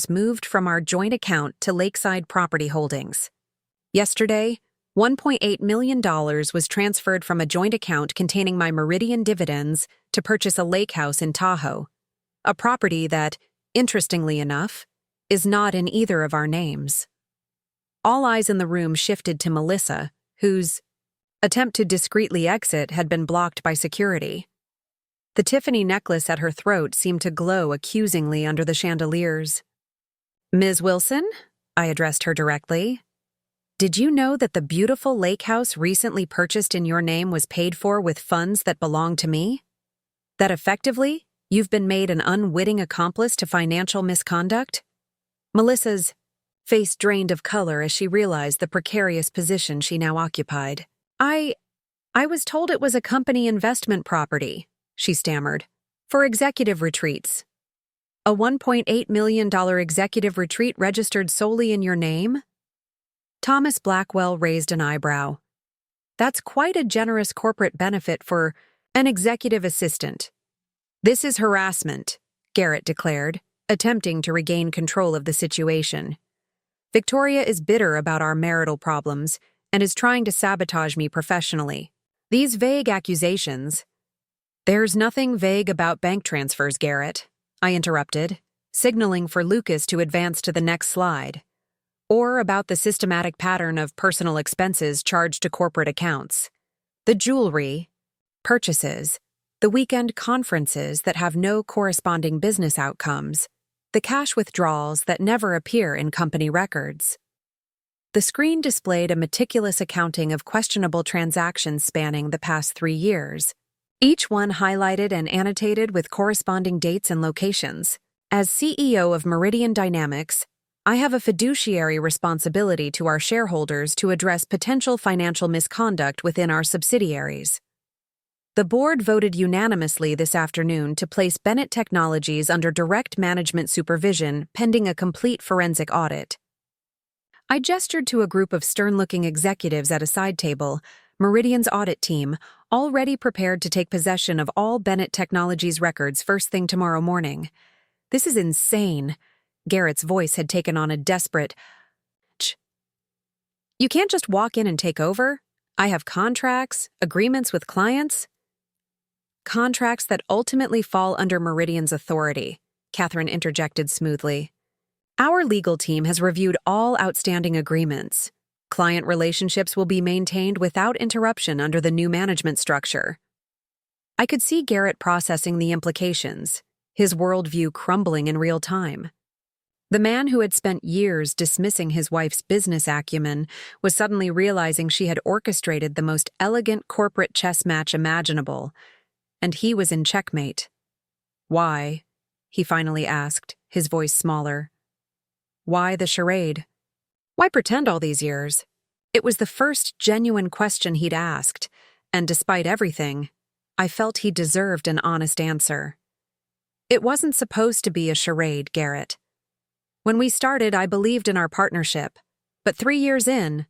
moved from our joint account to Lakeside Property Holdings. Yesterday, $1.8 million was transferred from a joint account containing my Meridian dividends to purchase a lake house in Tahoe, a property that, interestingly enough, is not in either of our names. All eyes in the room shifted to Melissa, whose attempt to discreetly exit had been blocked by security. The Tiffany necklace at her throat seemed to glow accusingly under the chandeliers. "Ms. Wilson," I addressed her directly, "did you know that the beautiful lake house recently purchased in your name was paid for with funds that belong to me? That effectively, you've been made an unwitting accomplice to financial misconduct?" Melissa's face drained of color as she realized the precarious position she now occupied. I was told it was a company investment property," she stammered, "for executive retreats. A $1.8 million executive retreat registered solely in your name?" Thomas Blackwell raised an eyebrow. "That's quite a generous corporate benefit for an executive assistant." "This is harassment," Garrett declared, attempting to regain control of the situation. "Victoria is bitter about our marital problems and is trying to sabotage me professionally. These vague accusations—" "There's nothing vague about bank transfers, Garrett," I interrupted, signaling for Lucas to advance to the next slide. "Or about the systematic pattern of personal expenses charged to corporate accounts. The jewelry, purchases, the weekend conferences that have no corresponding business outcomes, the cash withdrawals that never appear in company records." The screen displayed a meticulous accounting of questionable transactions spanning the past 3 years, each one highlighted and annotated with corresponding dates and locations. As CEO of Meridian Dynamics, I have a fiduciary responsibility to our shareholders to address potential financial misconduct within our subsidiaries. The board voted unanimously this afternoon to place Bennett Technologies under direct management supervision pending a complete forensic audit. I gestured to a group of stern-looking executives at a side table, Meridian's audit team, already prepared to take possession of all Bennett Technologies records first thing tomorrow morning. "This is insane." Garrett's voice had taken on a desperate pitch. "You can't just walk in and take over. I have contracts, agreements with clients." "Contracts that ultimately fall under Meridian's authority," Catherine interjected smoothly. "Our legal team has reviewed all outstanding agreements. Client relationships will be maintained without interruption under the new management structure." I could see Garrett processing the implications, his worldview crumbling in real time. The man who had spent years dismissing his wife's business acumen was suddenly realizing she had orchestrated the most elegant corporate chess match imaginable, and he was in checkmate. "Why?" he finally asked, his voice smaller. "Why the charade? Why pretend all these years?" It was the first genuine question he'd asked, and despite everything, I felt he deserved an honest answer. "It wasn't supposed to be a charade, Garrett. When we started, I believed in our partnership, but 3 years in,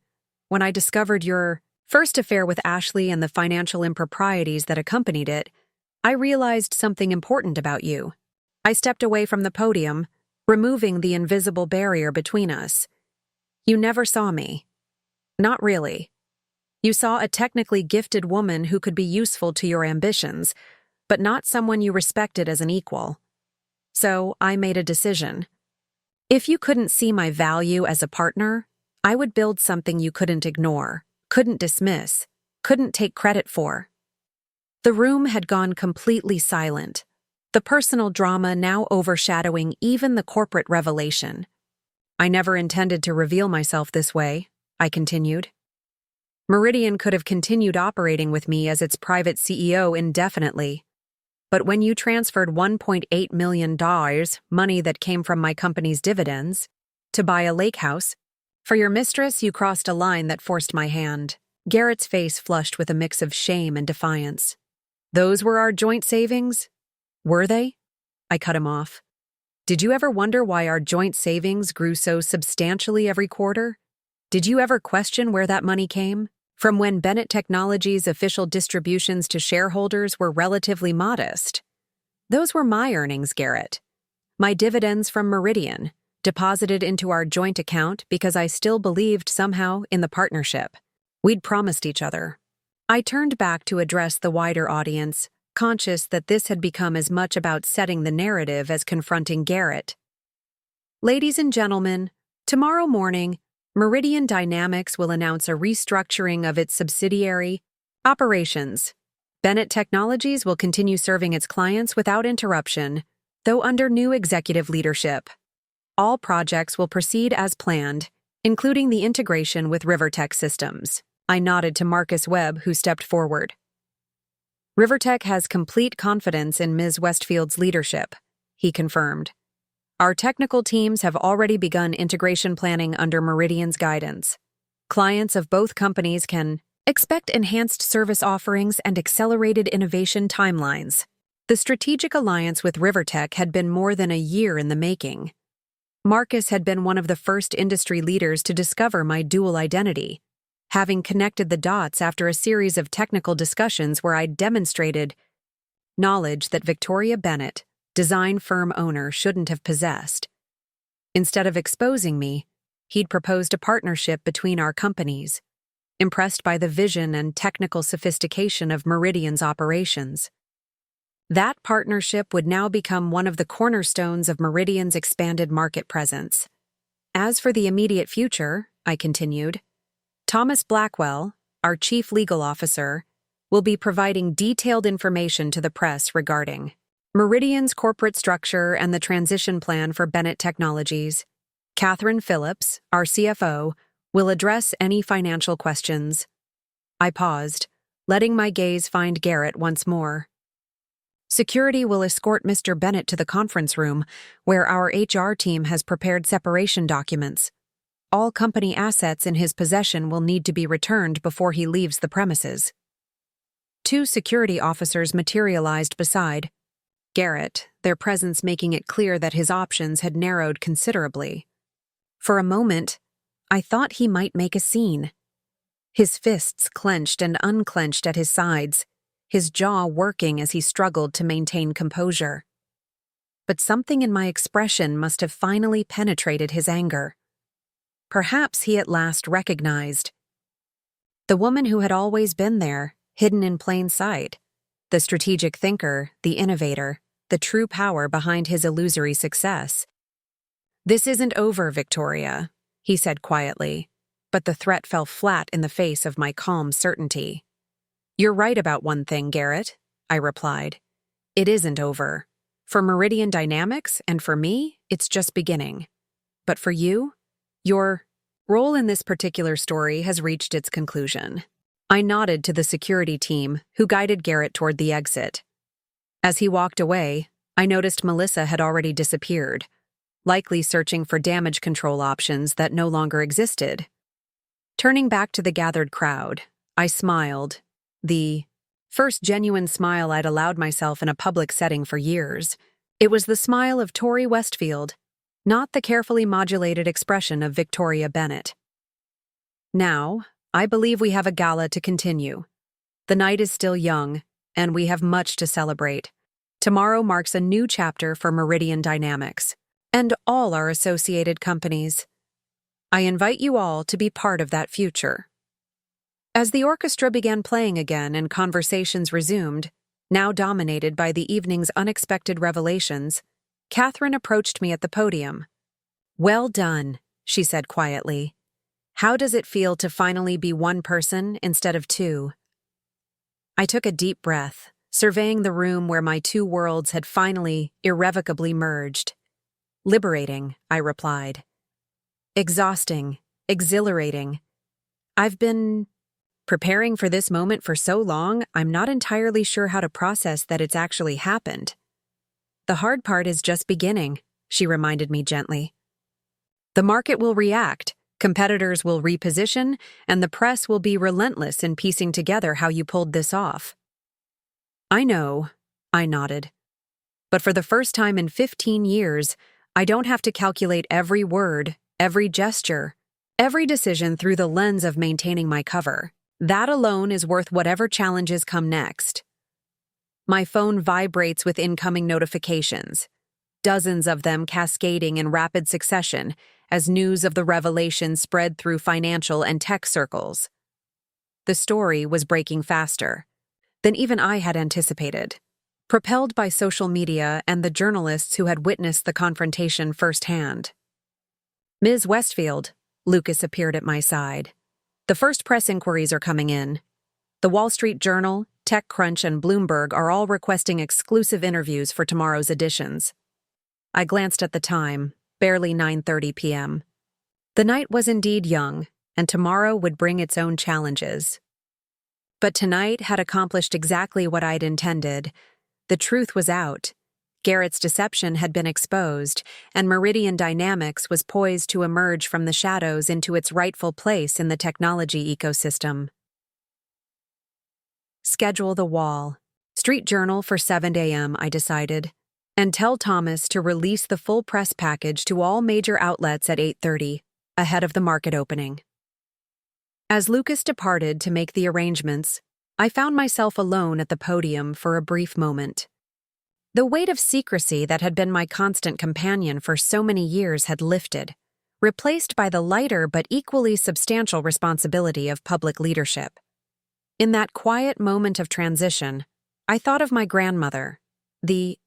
when I discovered your first affair with Ashley and the financial improprieties that accompanied it, I realized something important about you. I stepped away from the podium, removing the invisible barrier between us. You never saw me. Not really. You saw a technically gifted woman who could be useful to your ambitions, but not someone you respected as an equal. So I made a decision. If you couldn't see my value as a partner, I would build something you couldn't ignore, couldn't dismiss, couldn't take credit for." The room had gone completely silent, the personal drama now overshadowing even the corporate revelation. "I never intended to reveal myself this way," I continued. "Meridian could have continued operating with me as its private CEO indefinitely. But when you transferred $1.8 million, money that came from my company's dividends, to buy a lake house, for your mistress you crossed a line that forced my hand." Garrett's face flushed with a mix of shame and defiance. "Those were our joint savings? Were they?" I cut him off. "Did you ever wonder why our joint savings grew so substantially every quarter? Did you ever question where that money came? From when Bennett Technologies' official distributions to shareholders were relatively modest. Those were my earnings, Garrett. My dividends from Meridian, deposited into our joint account because I still believed somehow in the partnership. We'd promised each other. I turned back to address the wider audience, conscious that this had become as much about setting the narrative as confronting Garrett. Ladies and gentlemen, tomorrow morning, Meridian Dynamics will announce a restructuring of its subsidiary operations. Bennett Technologies will continue serving its clients without interruption, though under new executive leadership. All projects will proceed as planned, including the integration with Rivertech Systems. I nodded to Marcus Webb, who stepped forward. Rivertech has complete confidence in Ms. Westfield's leadership, he confirmed. Our technical teams have already begun integration planning under Meridian's guidance. Clients of both companies can expect enhanced service offerings and accelerated innovation timelines. The strategic alliance with Rivertech had been more than a year in the making. Marcus had been one of the first industry leaders to discover my dual identity, having connected the dots after a series of technical discussions where I demonstrated knowledge that Victoria Bennett, design firm owner, shouldn't have possessed. Instead of exposing me, he'd proposed a partnership between our companies, impressed by the vision and technical sophistication of Meridian's operations. That partnership would now become one of the cornerstones of Meridian's expanded market presence. As for the immediate future, I continued, Thomas Blackwell, our chief legal officer, will be providing detailed information to the press regarding Meridian's corporate structure and the transition plan for Bennett Technologies. Catherine Phillips, our CFO, will address any financial questions. I paused, letting my gaze find Garrett once more. Security will escort Mr. Bennett to the conference room, where our HR team has prepared separation documents. All company assets in his possession will need to be returned before he leaves the premises. 2 security officers materialized beside Garrett, their presence making it clear that his options had narrowed considerably. For a moment, I thought he might make a scene. His fists clenched and unclenched at his sides, his jaw working as he struggled to maintain composure. But something in my expression must have finally penetrated his anger. Perhaps he at last recognized the woman who had always been there, hidden in plain sight, the strategic thinker, the innovator, the true power behind his illusory success. "This isn't over, Victoria," he said quietly, but the threat fell flat in the face of my calm certainty. "You're right about one thing, Garrett," I replied. "It isn't over. For Meridian Dynamics and for me, it's just beginning. But for you, your role in this particular story has reached its conclusion." I nodded to the security team, who guided Garrett toward the exit. As he walked away, I noticed Melissa had already disappeared, likely searching for damage control options that no longer existed. Turning back to the gathered crowd, I smiled, the first genuine smile I'd allowed myself in a public setting for years. It was the smile of Tori Westfield, not the carefully modulated expression of Victoria Bennett. Now, I believe we have a gala to continue. The night is still young, and we have much to celebrate. Tomorrow marks a new chapter for Meridian Dynamics, and all our associated companies. I invite you all to be part of that future. As the orchestra began playing again and conversations resumed, now dominated by the evening's unexpected revelations, Catherine approached me at the podium. "Well done," she said quietly. "How does it feel to finally be one person instead of 2? I took a deep breath, surveying the room where my 2 worlds had finally, irrevocably merged. "Liberating," I replied. "Exhausting, exhilarating. I've been preparing for this moment for so long, I'm not entirely sure how to process that it's actually happened." "The hard part is just beginning," she reminded me gently. "The market will react, competitors will reposition, and the press will be relentless in piecing together how you pulled this off." "I know," I nodded. "But for the first time in 15 years, I don't have to calculate every word, every gesture. Every decision through the lens of maintaining my cover. That alone is worth whatever challenges come next. My phone vibrates with incoming notifications, dozens of them cascading in rapid succession as news of the revelation spread through financial and tech circles. The story was breaking faster than even I had anticipated, propelled by social media and the journalists who had witnessed the confrontation firsthand. "Ms. Westfield," Lucas appeared at my side. "The first press inquiries are coming in. The Wall Street Journal, TechCrunch, and Bloomberg are all requesting exclusive interviews for tomorrow's editions." I glanced at the time, barely 9:30 p.m. The night was indeed young, and tomorrow would bring its own challenges. But tonight had accomplished exactly what I'd intended. The truth was out. Garrett's deception had been exposed, and Meridian Dynamics was poised to emerge from the shadows into its rightful place in the technology ecosystem. Schedule the wall. Street Journal for 7 a.m., I decided. And tell Thomas to release the full press package to all major outlets at 8:30, ahead of the market opening. As Lucas departed to make the arrangements, I found myself alone at the podium for a brief moment. The weight of secrecy that had been my constant companion for so many years had lifted, replaced by the lighter but equally substantial responsibility of public leadership. In that quiet moment of transition, I thought of my grandmother, the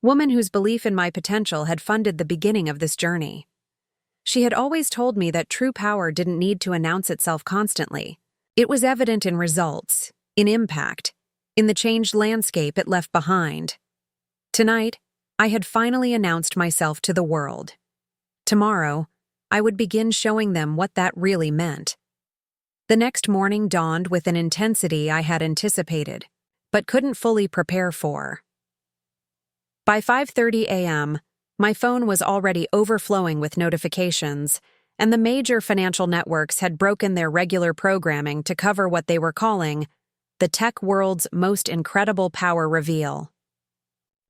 woman whose belief in my potential had funded the beginning of this journey. She had always told me that true power didn't need to announce itself constantly. It was evident in results, in impact, in the changed landscape it left behind. Tonight, I had finally announced myself to the world. Tomorrow, I would begin showing them what that really meant. The next morning dawned with an intensity I had anticipated, but couldn't fully prepare for. By 5:30 a.m., my phone was already overflowing with notifications, and the major financial networks had broken their regular programming to cover what they were calling the tech world's most incredible power reveal.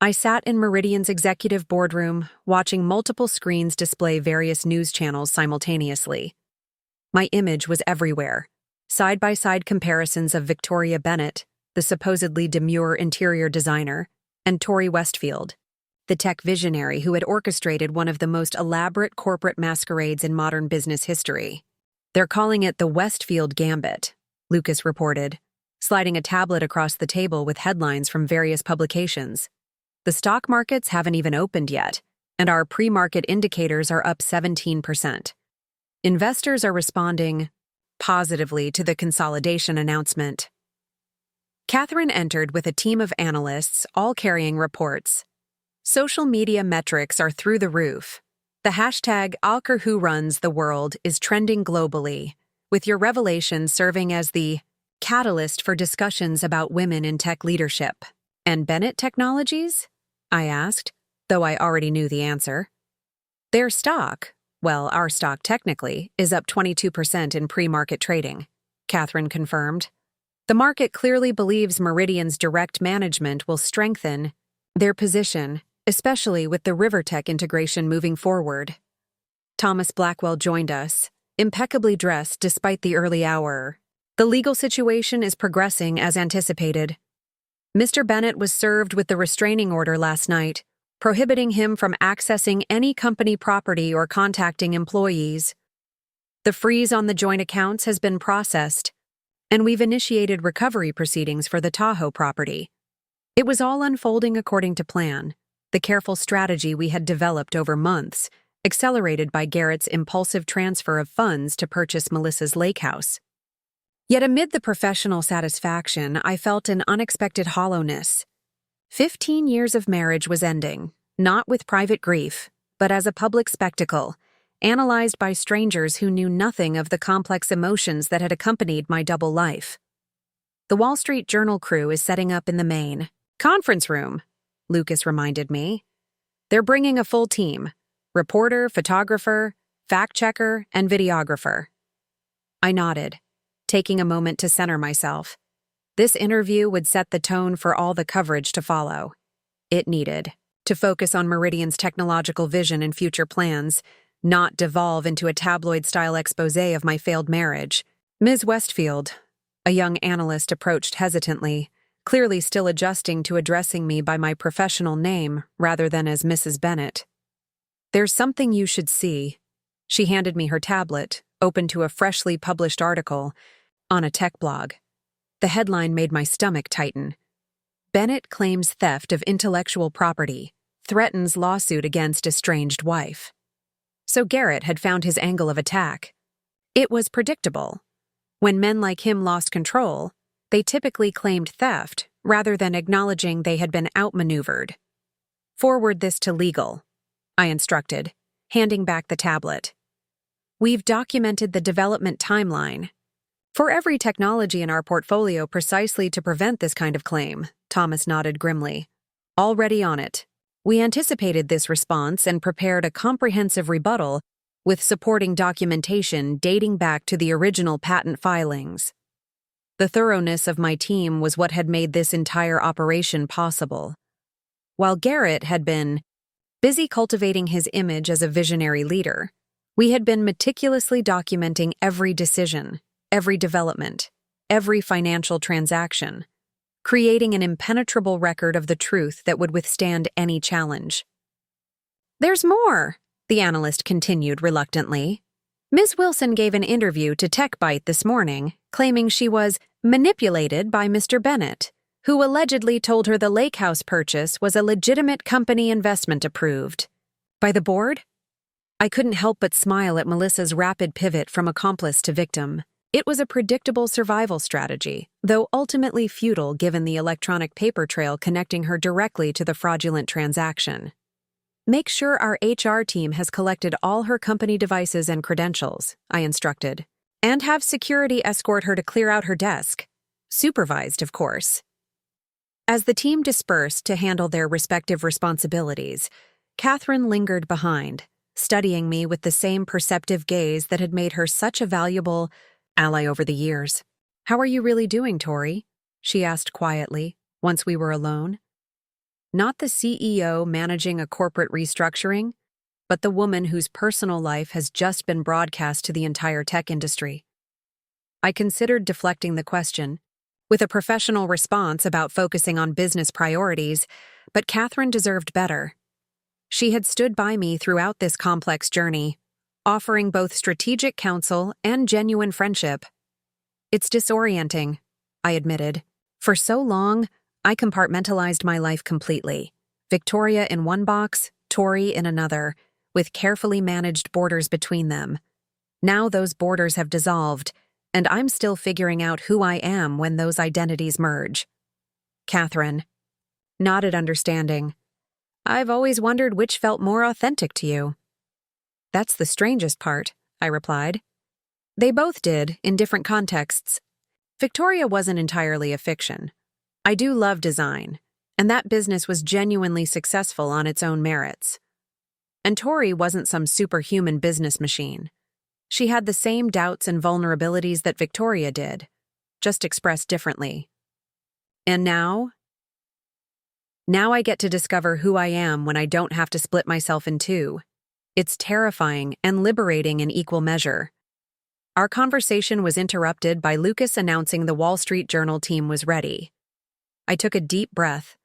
I sat in Meridian's executive boardroom, watching multiple screens display various news channels simultaneously. My image was everywhere, side-by-side comparisons of Victoria Bennett, the supposedly demure interior designer, and Tori Westfield, the tech visionary who had orchestrated one of the most elaborate corporate masquerades in modern business history. "They're calling it the Westfield Gambit," Lucas reported, sliding a tablet across the table with headlines from various publications. "The stock markets haven't even opened yet, and our pre-market indicators are up 17%. Investors are responding positively to the consolidation announcement." Catherine entered with a team of analysts, all carrying reports. Social media metrics are through the roof. The hashtag #AlkerWhoRunsTheWorld is trending globally, with your revelation serving as the catalyst for discussions about women in tech leadership. "And Bennett Technologies?" I asked, though I already knew the answer. "Their stock, well, our stock technically, is up 22% in pre-market trading," Catherine confirmed. "The market clearly believes Meridian's direct management will strengthen their position, especially with the RiverTech integration moving forward." Thomas Blackwell joined us, impeccably dressed despite the early hour. "The legal situation is progressing as anticipated. Mr. Bennett was served with the restraining order last night, prohibiting him from accessing any company property or contacting employees. The freeze on the joint accounts has been processed, and we've initiated recovery proceedings for the Tahoe property." It was all unfolding according to plan, the careful strategy we had developed over months, accelerated by Garrett's impulsive transfer of funds to purchase Melissa's lake house. Yet amid the professional satisfaction, I felt an unexpected hollowness. 15 years of marriage was ending, not with private grief, but as a public spectacle, analyzed by strangers who knew nothing of the complex emotions that had accompanied my double life. "The Wall Street Journal crew is setting up in the main conference room," Lucas reminded me. "They're bringing a full team: reporter, photographer, fact-checker, and videographer." I nodded, taking a moment to center myself. This interview would set the tone for all the coverage to follow. It needed to focus on Meridian's technological vision and future plans, not devolve into a tabloid-style exposé of my failed marriage. Ms. Westfield, a young analyst approached hesitantly, clearly still adjusting to addressing me by my professional name rather than as Mrs. Bennet. There's something you should see. She handed me her tablet, open to a freshly published article on a tech blog. The headline made my stomach tighten. Bennett claims theft of intellectual property, threatens lawsuit against estranged wife. So Garrett had found his angle of attack. It was predictable. When men like him lost control, they typically claimed theft rather than acknowledging they had been outmaneuvered. Forward this to legal, I instructed, handing back the tablet. We've documented the development timeline. For every technology in our portfolio precisely to prevent this kind of claim, Thomas nodded grimly. Already on it. We anticipated this response and prepared a comprehensive rebuttal with supporting documentation dating back to the original patent filings. The thoroughness of my team was what had made this entire operation possible. While Garrett had been busy cultivating his image as a visionary leader, we had been meticulously documenting every decision, every development, every financial transaction, creating an impenetrable record of the truth that would withstand any challenge. There's more, the analyst continued reluctantly. Ms. Wilson gave an interview to TechBite this morning, claiming she was manipulated by Mr. Bennett, who allegedly told her the lake house purchase was a legitimate company investment approved. By the board? I couldn't help but smile at Melissa's rapid pivot from accomplice to victim. It was a predictable survival strategy, though ultimately futile given the electronic paper trail connecting her directly to the fraudulent transaction. Make sure our HR team has collected all her company devices and credentials, I instructed, and have security escort her to clear out her desk. Supervised, of course. As the team dispersed to handle their respective responsibilities, Catherine lingered behind, studying me with the same perceptive gaze that had made her such a valuable ally over the years. How are you really doing, Tori? She asked quietly, once we were alone. Not the CEO managing a corporate restructuring, but the woman whose personal life has just been broadcast to the entire tech industry. I considered deflecting the question, with a professional response about focusing on business priorities, but Catherine deserved better. She had stood by me throughout this complex journey, offering both strategic counsel and genuine friendship. It's disorienting, I admitted. For so long, I compartmentalized my life completely. Victoria in one box, Tori in another, with carefully managed borders between them. Now those borders have dissolved, and I'm still figuring out who I am when those identities merge. Catherine nodded understanding. I've always wondered which felt more authentic to you. That's the strangest part, I replied. They both did, in different contexts. Victoria wasn't entirely a fiction. I do love design, and that business was genuinely successful on its own merits. And Tori wasn't some superhuman business machine. She had the same doubts and vulnerabilities that Victoria did, just expressed differently. And now? Now I get to discover who I am when I don't have to split myself in two. It's terrifying and liberating in equal measure. Our conversation was interrupted by Lucas announcing the Wall Street Journal team was ready. I took a deep breath,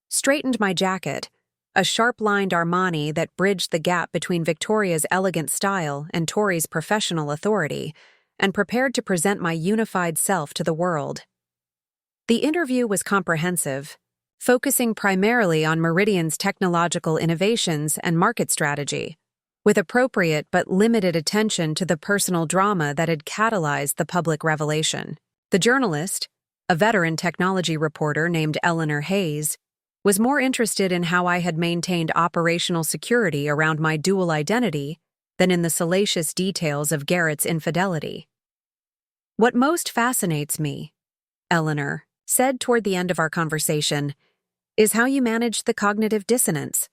straightened my jacket, a sharp-lined Armani that bridged the gap between Victoria's elegant style and Tori's professional authority, and prepared to present my unified self to the world. The interview was comprehensive, focusing primarily on Meridian's technological innovations and market strategy, with appropriate but limited attention to the personal drama that had catalyzed the public revelation. The journalist, a veteran technology reporter named Eleanor Hayes, was more interested in how I had maintained operational security around my dual identity than in the salacious details of Garrett's infidelity. What most fascinates me, Eleanor said toward the end of our conversation, is how you managed the cognitive dissonance.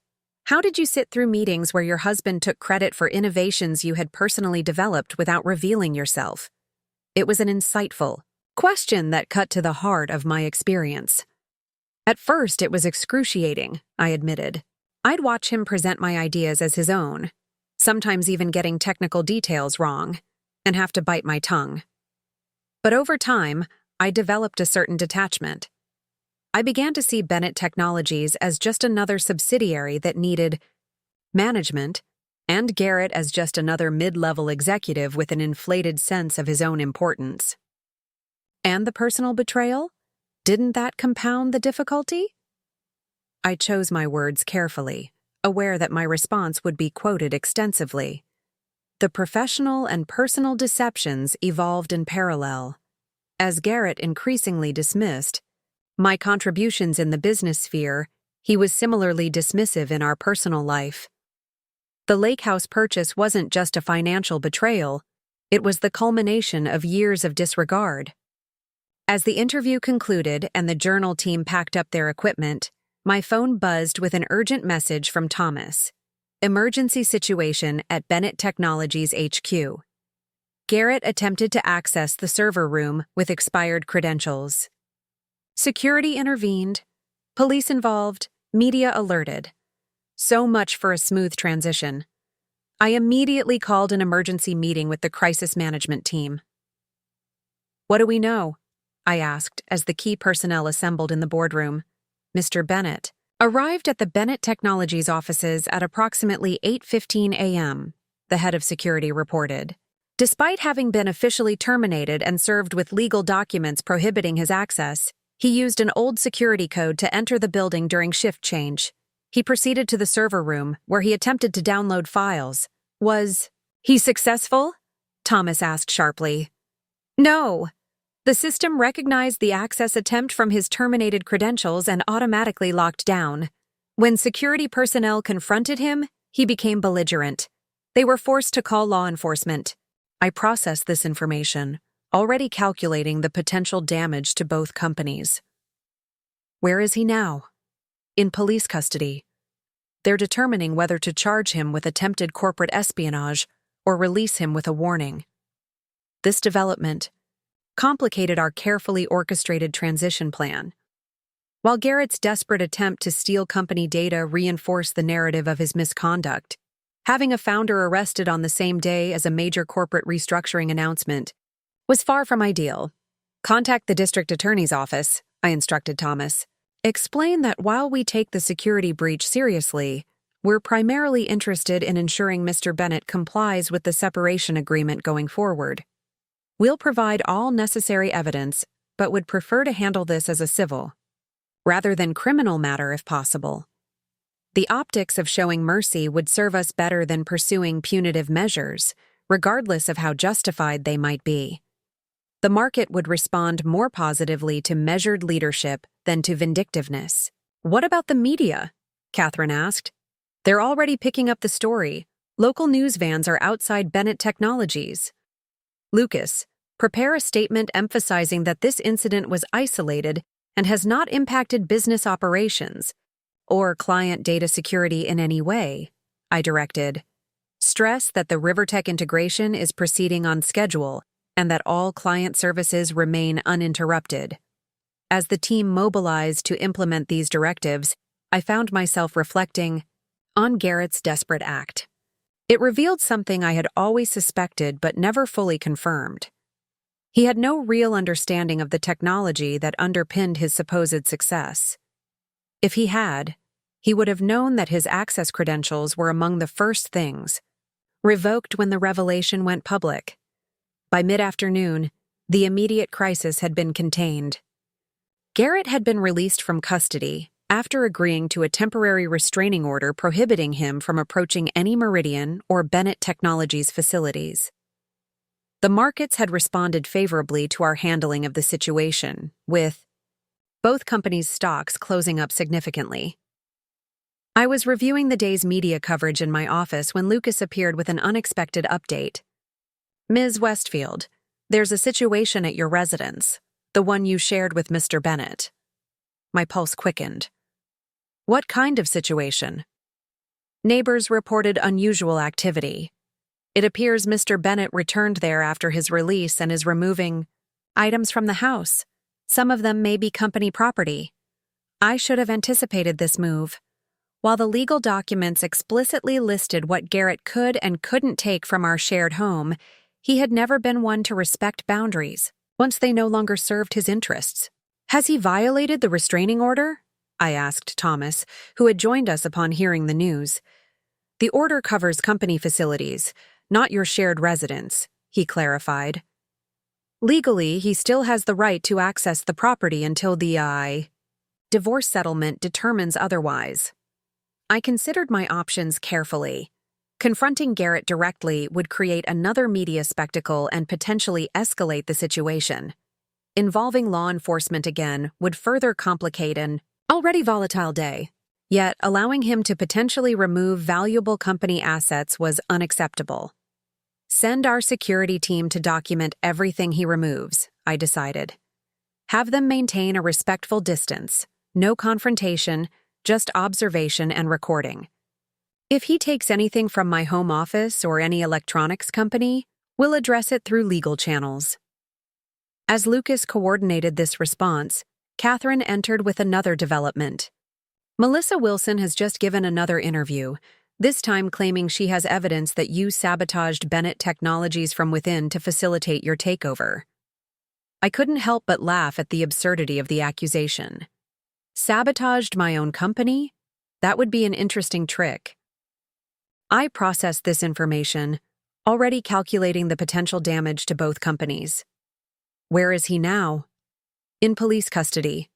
How did you sit through meetings where your husband took credit for innovations you had personally developed without revealing yourself? It was an insightful question that cut to the heart of my experience. At first, it was excruciating, I admitted. I'd watch him present my ideas as his own, sometimes even getting technical details wrong, and have to bite my tongue. But over time, I developed a certain detachment. I began to see Bennett Technologies as just another subsidiary that needed management, and Garrett as just another mid-level executive with an inflated sense of his own importance. And the personal betrayal? Didn't that compound the difficulty? I chose my words carefully, aware that my response would be quoted extensively. The professional and personal deceptions evolved in parallel. As Garrett increasingly dismissed my contributions in the business sphere, he was similarly dismissive in our personal life. The lake house purchase wasn't just a financial betrayal, it was the culmination of years of disregard. As the interview concluded and the journal team packed up their equipment, my phone buzzed with an urgent message from Thomas. Emergency situation at Bennett Technologies HQ. Garrett attempted to access the server room with expired credentials. Security intervened, police involved, media alerted. So much for a smooth transition. I immediately called an emergency meeting with the crisis management team. "What do we know?" I asked as the key personnel assembled in the boardroom. Mr. Bennett arrived at the Bennett Technologies offices at approximately 8:15 a.m., the head of security reported. Despite having been officially terminated and served with legal documents prohibiting his access, he used an old security code to enter the building during shift change. He proceeded to the server room, where he attempted to download files. Was he successful? Thomas asked sharply. No. The system recognized the access attempt from his terminated credentials and automatically locked down. When security personnel confronted him, he became belligerent. They were forced to call law enforcement. I processed this information, already calculating the potential damage to both companies. Where is he now? In police custody. They're determining whether to charge him with attempted corporate espionage or release him with a warning. This development complicated our carefully orchestrated transition plan. While Garrett's desperate attempt to steal company data reinforced the narrative of his misconduct, having a founder arrested on the same day as a major corporate restructuring announcement was far from ideal. Contact the district attorney's office, I instructed Thomas. Explain that while we take the security breach seriously, we're primarily interested in ensuring Mr. Bennett complies with the separation agreement going forward. We'll provide all necessary evidence, but would prefer to handle this as a civil, rather than criminal matter if possible. The optics of showing mercy would serve us better than pursuing punitive measures, regardless of how justified they might be. The market would respond more positively to measured leadership than to vindictiveness. What about the media? Catherine asked. They're already picking up the story. Local news vans are outside Bennett Technologies. Lucas, prepare a statement emphasizing that this incident was isolated and has not impacted business operations or client data security in any way, I directed. Stress that the Rivertech integration is proceeding on schedule and that all client services remain uninterrupted. As the team mobilized to implement these directives, I found myself reflecting on Garrett's desperate act. It revealed something I had always suspected but never fully confirmed. He had no real understanding of the technology that underpinned his supposed success. If he had, he would have known that his access credentials were among the first things revoked when the revelation went public. By mid-afternoon, the immediate crisis had been contained. Garrett had been released from custody after agreeing to a temporary restraining order prohibiting him from approaching any Meridian or Bennett Technologies facilities. The markets had responded favorably to our handling of the situation, with both companies' stocks closing up significantly. I was reviewing the day's media coverage in my office when Lucas appeared with an unexpected update. Ms. Westfield, there's a situation at your residence, the one you shared with Mr. Bennett. My pulse quickened. What kind of situation? Neighbors reported unusual activity. It appears Mr. Bennett returned there after his release and is removing items from the house. Some of them may be company property. I should have anticipated this move. While the legal documents explicitly listed what Garrett could and couldn't take from our shared home, he had never been one to respect boundaries once they no longer served his interests. Has he violated the restraining order? I asked Thomas, who had joined us upon hearing the news. The order covers company facilities, not your shared residence, he clarified. Legally, he still has the right to access the property until the divorce settlement determines otherwise. I considered my options carefully. Confronting Garrett directly would create another media spectacle and potentially escalate the situation. Involving law enforcement again would further complicate an already volatile day. Yet, allowing him to potentially remove valuable company assets was unacceptable. Send our security team to document everything he removes, I decided. Have them maintain a respectful distance, no confrontation, just observation and recording. If he takes anything from my home office or any electronics company, we'll address it through legal channels. As Lucas coordinated this response, Catherine entered with another development. Melissa Wilson has just given another interview, this time claiming she has evidence that you sabotaged Bennett Technologies from within to facilitate your takeover. I couldn't help but laugh at the absurdity of the accusation. Sabotaged my own company? That would be an interesting trick. I processed this information, already calculating the potential damage to both companies. Where is he now? In police custody.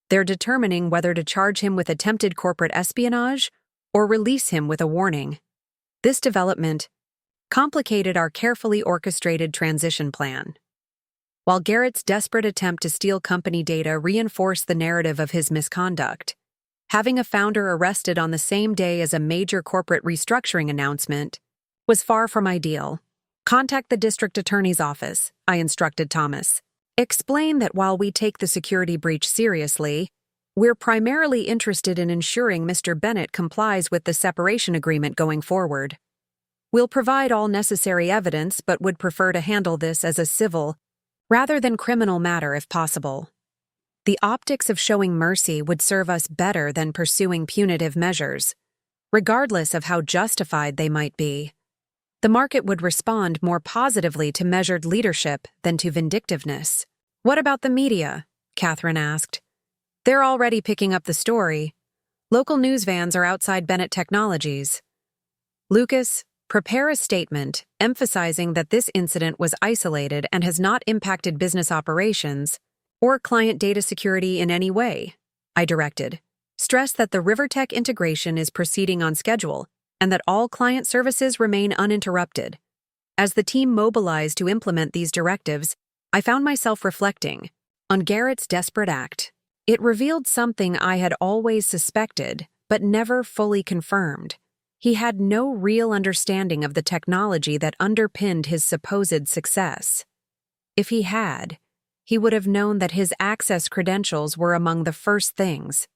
They're determining whether to charge him with attempted corporate espionage or release him with a warning. This development complicated our carefully orchestrated transition plan. While Garrett's desperate attempt to steal company data reinforced the narrative of his misconduct, having a founder arrested on the same day as a major corporate restructuring announcement was far from ideal. Contact the district attorney's office, I instructed Thomas. Explain that while we take the security breach seriously, we're primarily interested in ensuring Mr. Bennett complies with the separation agreement going forward. We'll provide all necessary evidence but would prefer to handle this as a civil, rather than criminal matter if possible. The optics of showing mercy would serve us better than pursuing punitive measures, regardless of how justified they might be. The market would respond more positively to measured leadership than to vindictiveness. What about the media? Catherine asked. They're already picking up the story. Local news vans are outside Bennett Technologies. Lucas, prepare a statement emphasizing that this incident was isolated and has not impacted business operations or client data security in any way, I directed. Stress that the RiverTech integration is proceeding on schedule and that all client services remain uninterrupted. As the team mobilized to implement these directives, I found myself reflecting on Garrett's desperate act. It revealed something I had always suspected, but never fully confirmed. He had no real understanding of the technology that underpinned his supposed success. If he had, he would have known that his access credentials were among the first things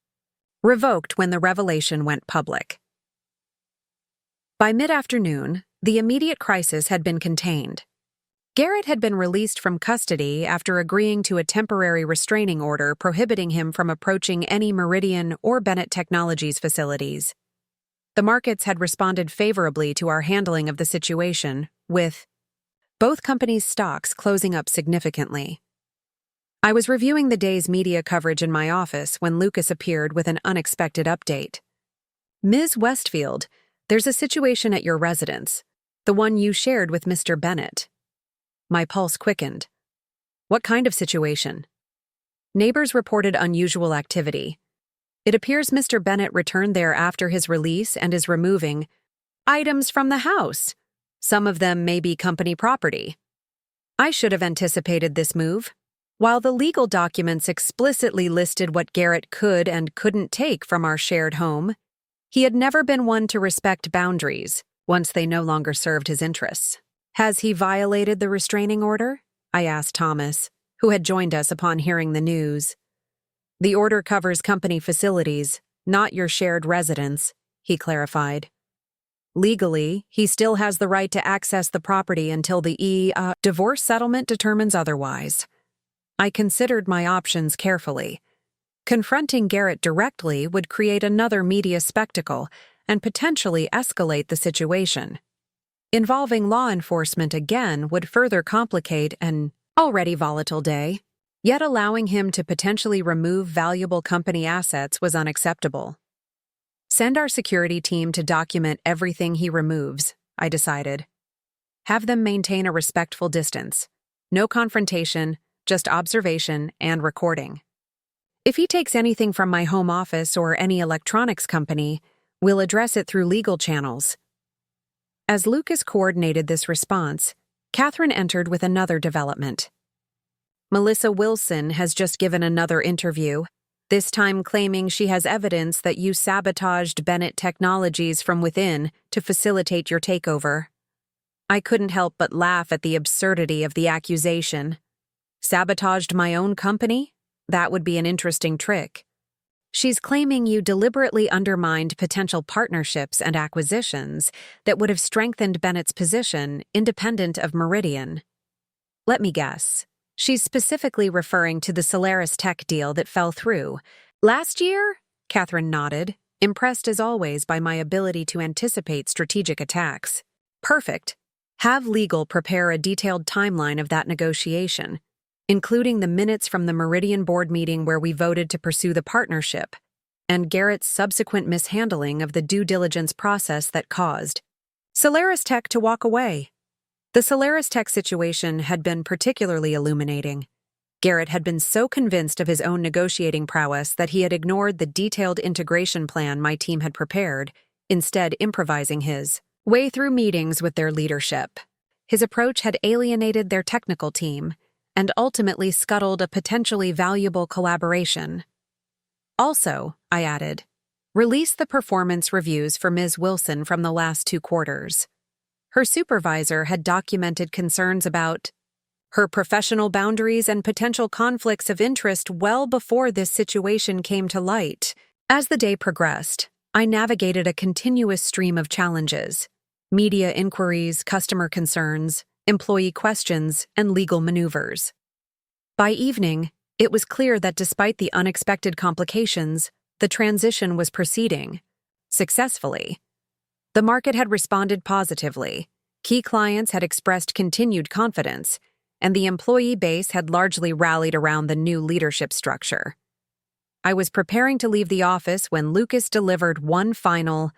revoked when the revelation went public. By mid-afternoon, the immediate crisis had been contained. Garrett had been released from custody after agreeing to a temporary restraining order prohibiting him from approaching any Meridian or Bennett Technologies facilities. The markets had responded favorably to our handling of the situation, with both companies' stocks closing up significantly. I was reviewing the day's media coverage in my office when Lucas appeared with an unexpected update. Ms. Westfield, there's a situation at your residence, the one you shared with Mr. Bennett. My pulse quickened. What kind of situation? Neighbors reported unusual activity. It appears Mr. Bennett returned there after his release and is removing items from the house. Some of them may be company property. I should have anticipated this move. While the legal documents explicitly listed what Garrett could and couldn't take from our shared home, he had never been one to respect boundaries once they no longer served his interests. Has he violated the restraining order? I asked Thomas, who had joined us upon hearing the news. The order covers company facilities, not your shared residence, he clarified. Legally, he still has the right to access the property until the divorce settlement determines otherwise. I considered my options carefully. Confronting Garrett directly would create another media spectacle and potentially escalate the situation. Involving law enforcement again would further complicate an already volatile day, yet allowing him to potentially remove valuable company assets was unacceptable. Send our security team to document everything he removes, I decided. Have them maintain a respectful distance. No confrontation, just observation and recording. If he takes anything from my home office or any electronics company, we'll address it through legal channels. As Lucas coordinated this response, Catherine entered with another development. Melissa Wilson has just given another interview, this time claiming she has evidence that you sabotaged Bennett Technologies from within to facilitate your takeover. I couldn't help but laugh at the absurdity of the accusation. Sabotaged my own company? That would be an interesting trick. She's claiming you deliberately undermined potential partnerships and acquisitions that would have strengthened Bennett's position independent of Meridian. Let me guess. She's specifically referring to the Solaris Tech deal that fell through. Last year? Catherine nodded, impressed as always by my ability to anticipate strategic attacks. Perfect. Have legal prepare a detailed timeline of that negotiation, including the minutes from the Meridian board meeting where we voted to pursue the partnership, and Garrett's subsequent mishandling of the due diligence process that caused Solaris Tech to walk away. The Solaris Tech situation had been particularly illuminating. Garrett had been so convinced of his own negotiating prowess that he had ignored the detailed integration plan my team had prepared, instead improvising his way through meetings with their leadership. His approach had alienated their technical team and ultimately scuttled a potentially valuable collaboration. Also, I added, release the performance reviews for Ms. Wilson from the last 2 quarters. Her supervisor had documented concerns about her professional boundaries and potential conflicts of interest well before this situation came to light. As the day progressed, I navigated a continuous stream of challenges: media inquiries, customer concerns, employee questions, and legal maneuvers. By evening, it was clear that despite the unexpected complications, the transition was proceeding successfully. The market had responded positively, key clients had expressed continued confidence, and the employee base had largely rallied around the new leadership structure. I was preparing to leave the office when Lucas delivered one final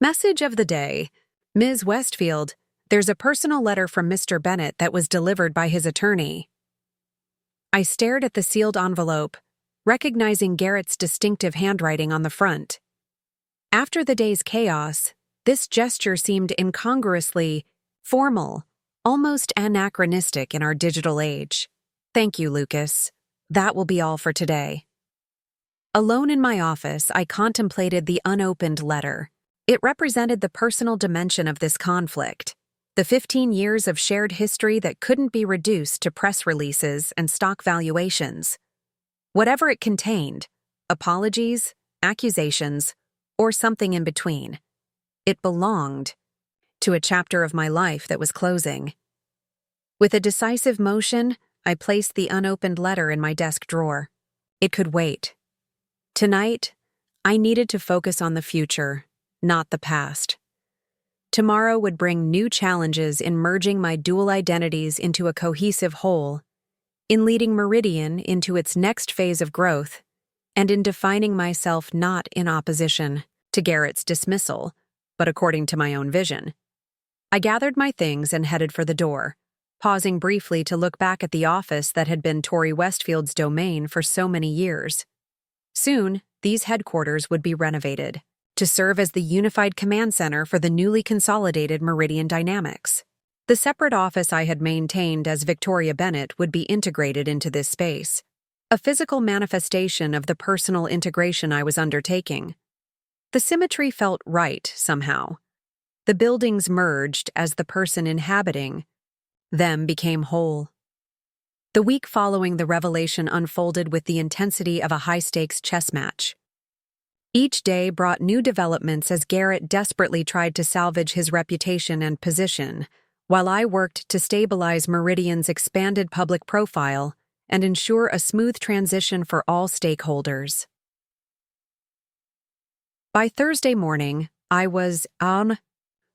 message of the day. Ms. Westfield, there's a personal letter from Mr. Bennett that was delivered by his attorney. I stared at the sealed envelope, recognizing Garrett's distinctive handwriting on the front. After the day's chaos, this gesture seemed incongruously formal, almost anachronistic in our digital age. Thank you, Lucas. That will be all for today. Alone in my office, I contemplated the unopened letter. It represented the personal dimension of this conflict, the 15 years of shared history that couldn't be reduced to press releases and stock valuations. Whatever it contained, apologies, accusations, or something in between, it belonged to a chapter of my life that was closing. With a decisive motion, I placed the unopened letter in my desk drawer. It could wait. Tonight, I needed to focus on the future, not the past. Tomorrow would bring new challenges in merging my dual identities into a cohesive whole, in leading Meridian into its next phase of growth, and in defining myself not in opposition to Garrett's dismissal, but according to my own vision. I gathered my things and headed for the door, pausing briefly to look back at the office that had been Tori Westfield's domain for so many years. Soon, these headquarters would be renovated to serve as the unified command center for the newly consolidated Meridian Dynamics. The separate office I had maintained as Victoria Bennett would be integrated into this space, a physical manifestation of the personal integration I was undertaking. The symmetry felt right, somehow. The buildings merged as the person inhabiting them became whole. The week following the revelation unfolded with the intensity of a high-stakes chess match. Each day brought new developments as Garrett desperately tried to salvage his reputation and position, while I worked to stabilize Meridian's expanded public profile and ensure a smooth transition for all stakeholders. By Thursday morning, I was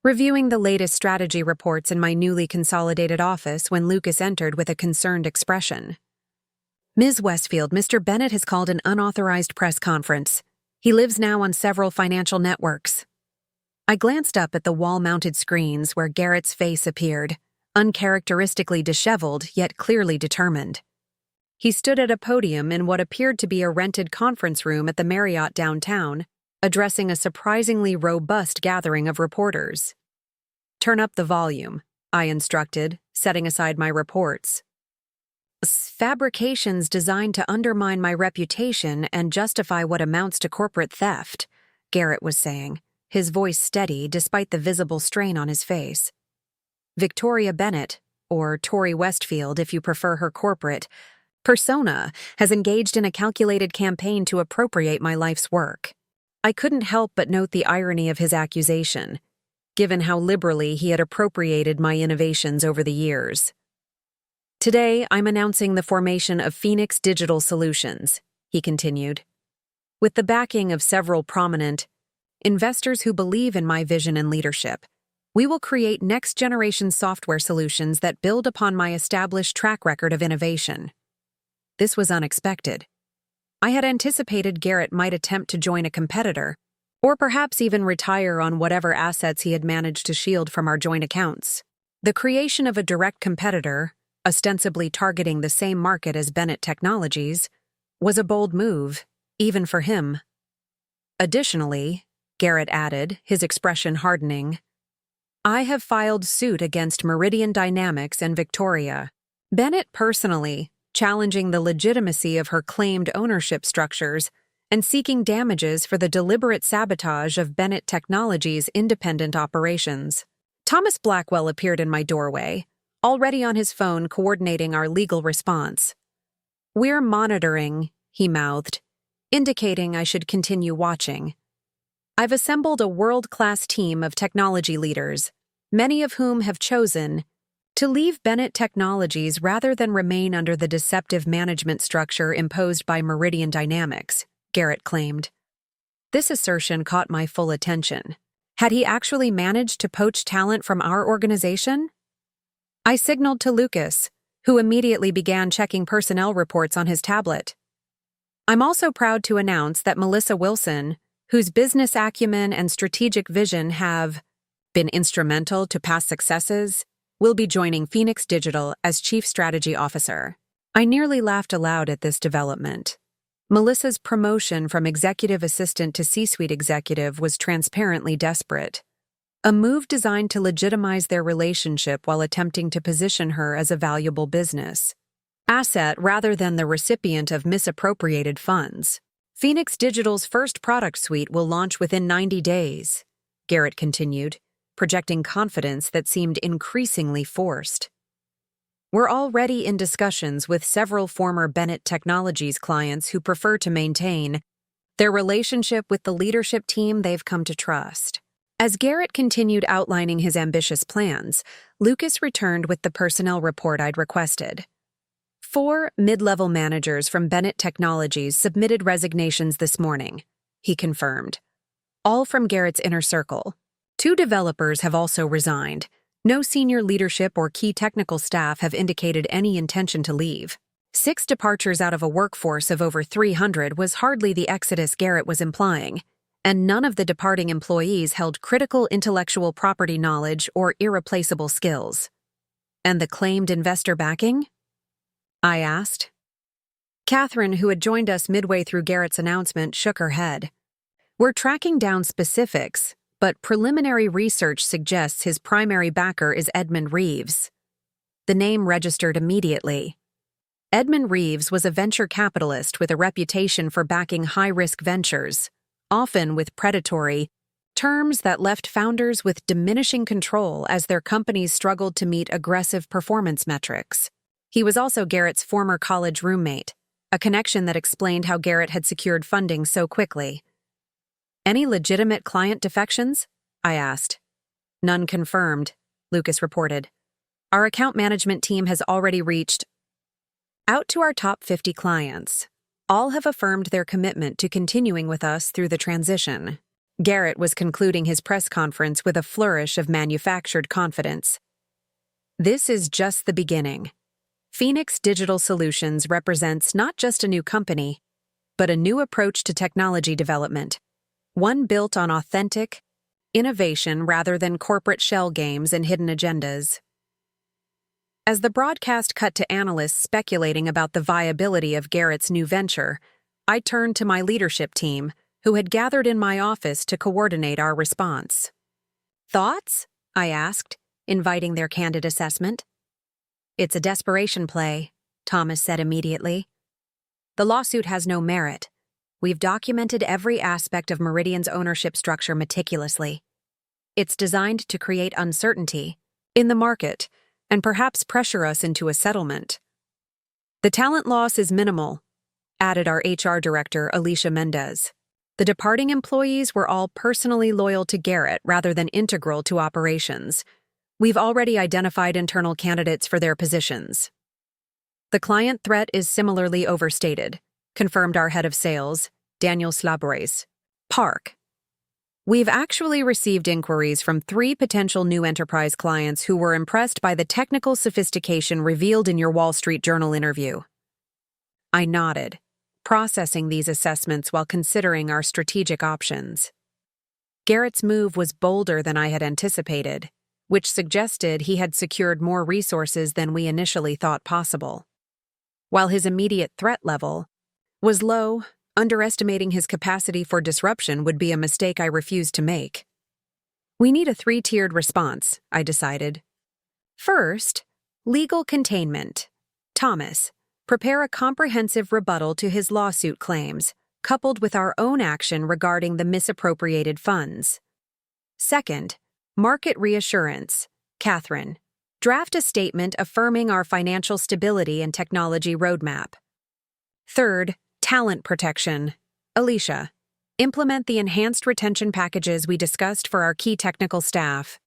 reviewing the latest strategy reports in my newly consolidated office when Lucas entered with a concerned expression. "Ms. Westfield, Mr. Bennett has called an unauthorized press conference. He lives now on several financial networks." I glanced up at the wall-mounted screens where Garrett's face appeared, uncharacteristically disheveled yet clearly determined. He stood at a podium in what appeared to be a rented conference room at the Marriott downtown, addressing a surprisingly robust gathering of reporters. "Turn up the volume," I instructed, setting aside my reports. "Fabrications designed to undermine my reputation and justify what amounts to corporate theft," Garrett was saying, his voice steady despite the visible strain on his face. "Victoria Bennett, or Tori Westfield if you prefer her corporate persona, has engaged in a calculated campaign to appropriate my life's work." I couldn't help but note the irony of his accusation, given how liberally he had appropriated my innovations over the years. "Today, I'm announcing the formation of Phoenix Digital Solutions," he continued. "With the backing of several prominent investors who believe in my vision and leadership, we will create next-generation software solutions that build upon my established track record of innovation." This was unexpected. I had anticipated Garrett might attempt to join a competitor, or perhaps even retire on whatever assets he had managed to shield from our joint accounts. The creation of a direct competitor, ostensibly targeting the same market as Bennett Technologies, was a bold move, even for him. "Additionally," Garrett added, his expression hardening, "I have filed suit against Meridian Dynamics and Victoria. Bennett personally, challenging the legitimacy of her claimed ownership structures and seeking damages for the deliberate sabotage of Bennett Technologies' independent operations." Thomas Blackwell appeared in my doorway, already on his phone coordinating our legal response. "We're monitoring," he mouthed, indicating I should continue watching. "I've assembled a world-class team of technology leaders, many of whom have chosen to leave Bennett Technologies rather than remain under the deceptive management structure imposed by Meridian Dynamics," Garrett claimed. This assertion caught my full attention. Had he actually managed to poach talent from our organization? I signaled to Lucas, who immediately began checking personnel reports on his tablet. "I'm also proud to announce that Melissa Wilson, whose business acumen and strategic vision have been instrumental to past successes, will be joining Phoenix Digital as Chief Strategy Officer." I nearly laughed aloud at this development. Melissa's promotion from executive assistant to C-suite executive was transparently desperate. A move designed to legitimize their relationship while attempting to position her as a valuable business asset rather than the recipient of misappropriated funds. "Phoenix Digital's first product suite will launch within 90 days, Garrett continued, projecting confidence that seemed increasingly forced. "We're already in discussions with several former Bennett Technologies clients who prefer to maintain their relationship with the leadership team they've come to trust." As Garrett continued outlining his ambitious plans, Lucas returned with the personnel report I'd requested. 4 mid-level managers from Bennett Technologies submitted resignations this morning, he confirmed. All from Garrett's inner circle. 2 developers have also resigned. No senior leadership or key technical staff have indicated any intention to leave. 6 departures out of a workforce of over 300 was hardly the exodus Garrett was implying, and none of the departing employees held critical intellectual property knowledge or irreplaceable skills. "And the claimed investor backing?" I asked. Catherine, who had joined us midway through Garrett's announcement, shook her head. "We're tracking down specifics, but preliminary research suggests his primary backer is Edmund Reeves." The name registered immediately. Edmund Reeves was a venture capitalist with a reputation for backing high-risk ventures, often with predatory terms that left founders with diminishing control as their companies struggled to meet aggressive performance metrics. He was also Garrett's former college roommate, a connection that explained how Garrett had secured funding so quickly. "Any legitimate client defections?" I asked. "None confirmed," Lucas reported. "Our account management team has already reached Out to our top 50 clients. All have affirmed their commitment to continuing with us through the transition. Garrett was concluding his press conference with a flourish of manufactured confidence. This is just the beginning. Phoenix Digital Solutions represents not just a new company, but a new approach to technology development, one built on authentic innovation rather than corporate shell games and hidden agendas. As the broadcast cut to analysts speculating about the viability of Garrett's new venture, I turned to my leadership team, who had gathered in my office to coordinate our response. "Thoughts?" I asked, inviting their candid assessment. "It's a desperation play," Thomas said immediately. "The lawsuit has no merit. We've documented every aspect of Meridian's ownership structure meticulously. It's designed to create uncertainty in the market and perhaps pressure us into a settlement." "The talent loss is minimal," added our HR director, Alicia Mendez. "The departing employees were all personally loyal to Garrett rather than integral to operations. We've already identified internal candidates for their positions." "The client threat is similarly overstated," confirmed our head of sales, Daniel Slabres. Park. "We've actually received inquiries from 3 potential new enterprise clients who were impressed by the technical sophistication revealed in your Wall Street Journal interview." I nodded, processing these assessments while considering our strategic options. Garrett's move was bolder than I had anticipated, which suggested he had secured more resources than we initially thought possible. While his immediate threat level was low, underestimating his capacity for disruption would be a mistake I refused to make. "We need a 3-tiered response," I decided. "First, legal containment. Thomas, prepare a comprehensive rebuttal to his lawsuit claims, coupled with our own action regarding the misappropriated funds. Second, market reassurance. Catherine, draft a statement affirming our financial stability and technology roadmap. Third, talent protection. Alicia, implement the enhanced retention packages we discussed for our key technical staff."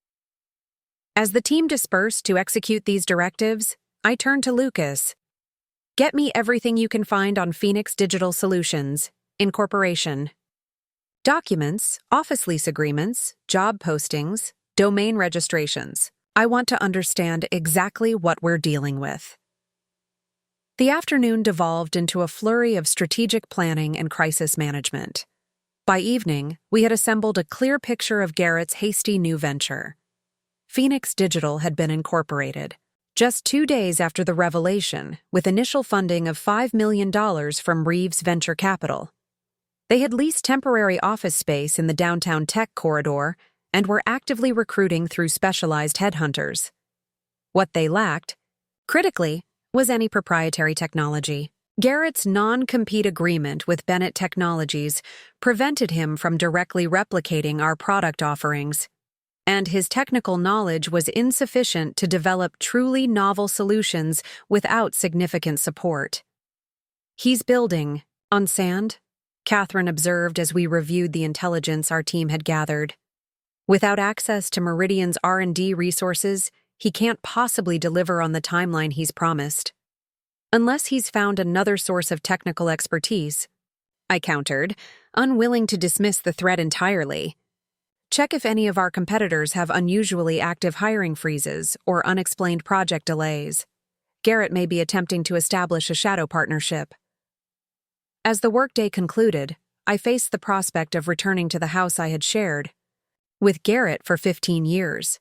As the team dispersed to execute these directives, I turned to Lucas. "Get me everything you can find on Phoenix Digital Solutions, Incorporation. Documents, office lease agreements, job postings, domain registrations. I want to understand exactly what we're dealing with." The afternoon devolved into a flurry of strategic planning and crisis management. By evening, we had assembled a clear picture of Garrett's hasty new venture. Phoenix Digital had been incorporated just 2 days after the revelation, with initial funding of $5 million from Reeves Venture Capital. They had leased temporary office space in the downtown tech corridor and were actively recruiting through specialized headhunters. What they lacked, critically, was any proprietary technology. Garrett's non-compete agreement with Bennett Technologies prevented him from directly replicating our product offerings, and his technical knowledge was insufficient to develop truly novel solutions without significant support. "He's building on sand," Catherine observed as we reviewed the intelligence our team had gathered. "Without access to Meridian's R&D resources, he can't possibly deliver on the timeline he's promised. Unless he's found another source of technical expertise," I countered, unwilling to dismiss the threat entirely. "Check if any of our competitors have unusually active hiring freezes or unexplained project delays. Garrett may be attempting to establish a shadow partnership." As the workday concluded, I faced the prospect of returning to the house I had shared with Garrett for 15 years.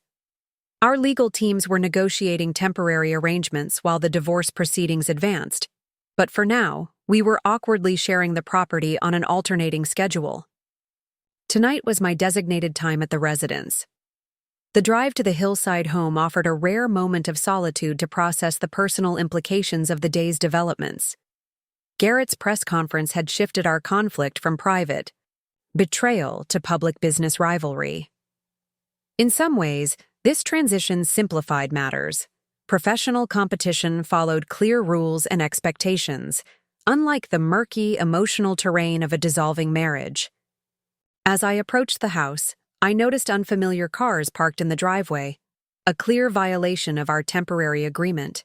Our legal teams were negotiating temporary arrangements while the divorce proceedings advanced, but for now, we were awkwardly sharing the property on an alternating schedule. Tonight was my designated time at the residence. The drive to the hillside home offered a rare moment of solitude to process the personal implications of the day's developments. Garrett's press conference had shifted our conflict from private betrayal to public business rivalry. In some ways, this transition simplified matters. Professional competition followed clear rules and expectations, unlike the murky, emotional terrain of a dissolving marriage. As I approached the house, I noticed unfamiliar cars parked in the driveway, a clear violation of our temporary agreement.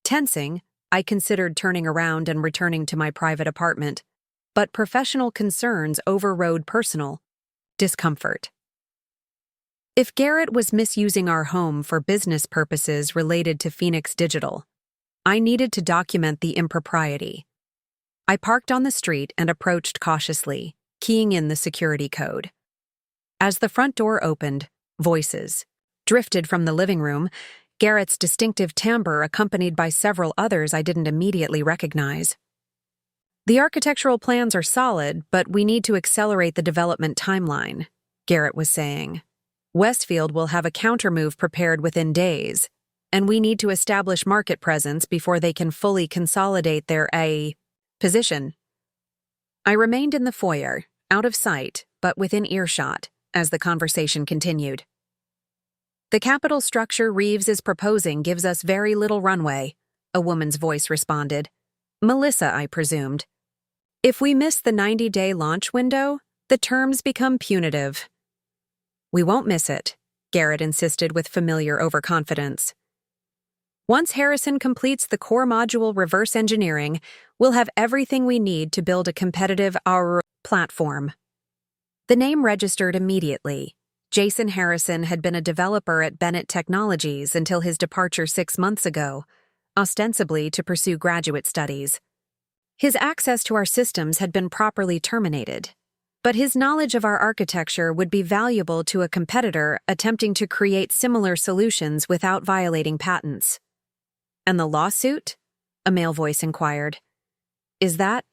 Tensing, I considered turning around and returning to my private apartment, but professional concerns overrode personal discomfort. If Garrett was misusing our home for business purposes related to Phoenix Digital, I needed to document the impropriety. I parked on the street and approached cautiously, keying in the security code. As the front door opened, voices drifted from the living room, Garrett's distinctive timbre accompanied by several others I didn't immediately recognize. "The architectural plans are solid, but we need to accelerate the development timeline," Garrett was saying. "Westfield will have a countermove prepared within days, and we need to establish market presence before they can fully consolidate their position." I remained in the foyer, out of sight, but within earshot, as the conversation continued. "The capital structure Reeves is proposing gives us very little runway," a woman's voice responded. Melissa, I presumed. "If we miss the 90-day launch window, the terms become punitive." "We won't miss it," Garrett insisted with familiar overconfidence. "Once Harrison completes the core module reverse engineering, we'll have everything we need to build a competitive platform." The name registered immediately. Jason Harrison had been a developer at Bennett Technologies until his departure 6 months ago, ostensibly to pursue graduate studies. His access to our systems had been properly terminated, but his knowledge of our architecture would be valuable to a competitor attempting to create similar solutions without violating patents. "And the lawsuit?" a male voice inquired. "Is that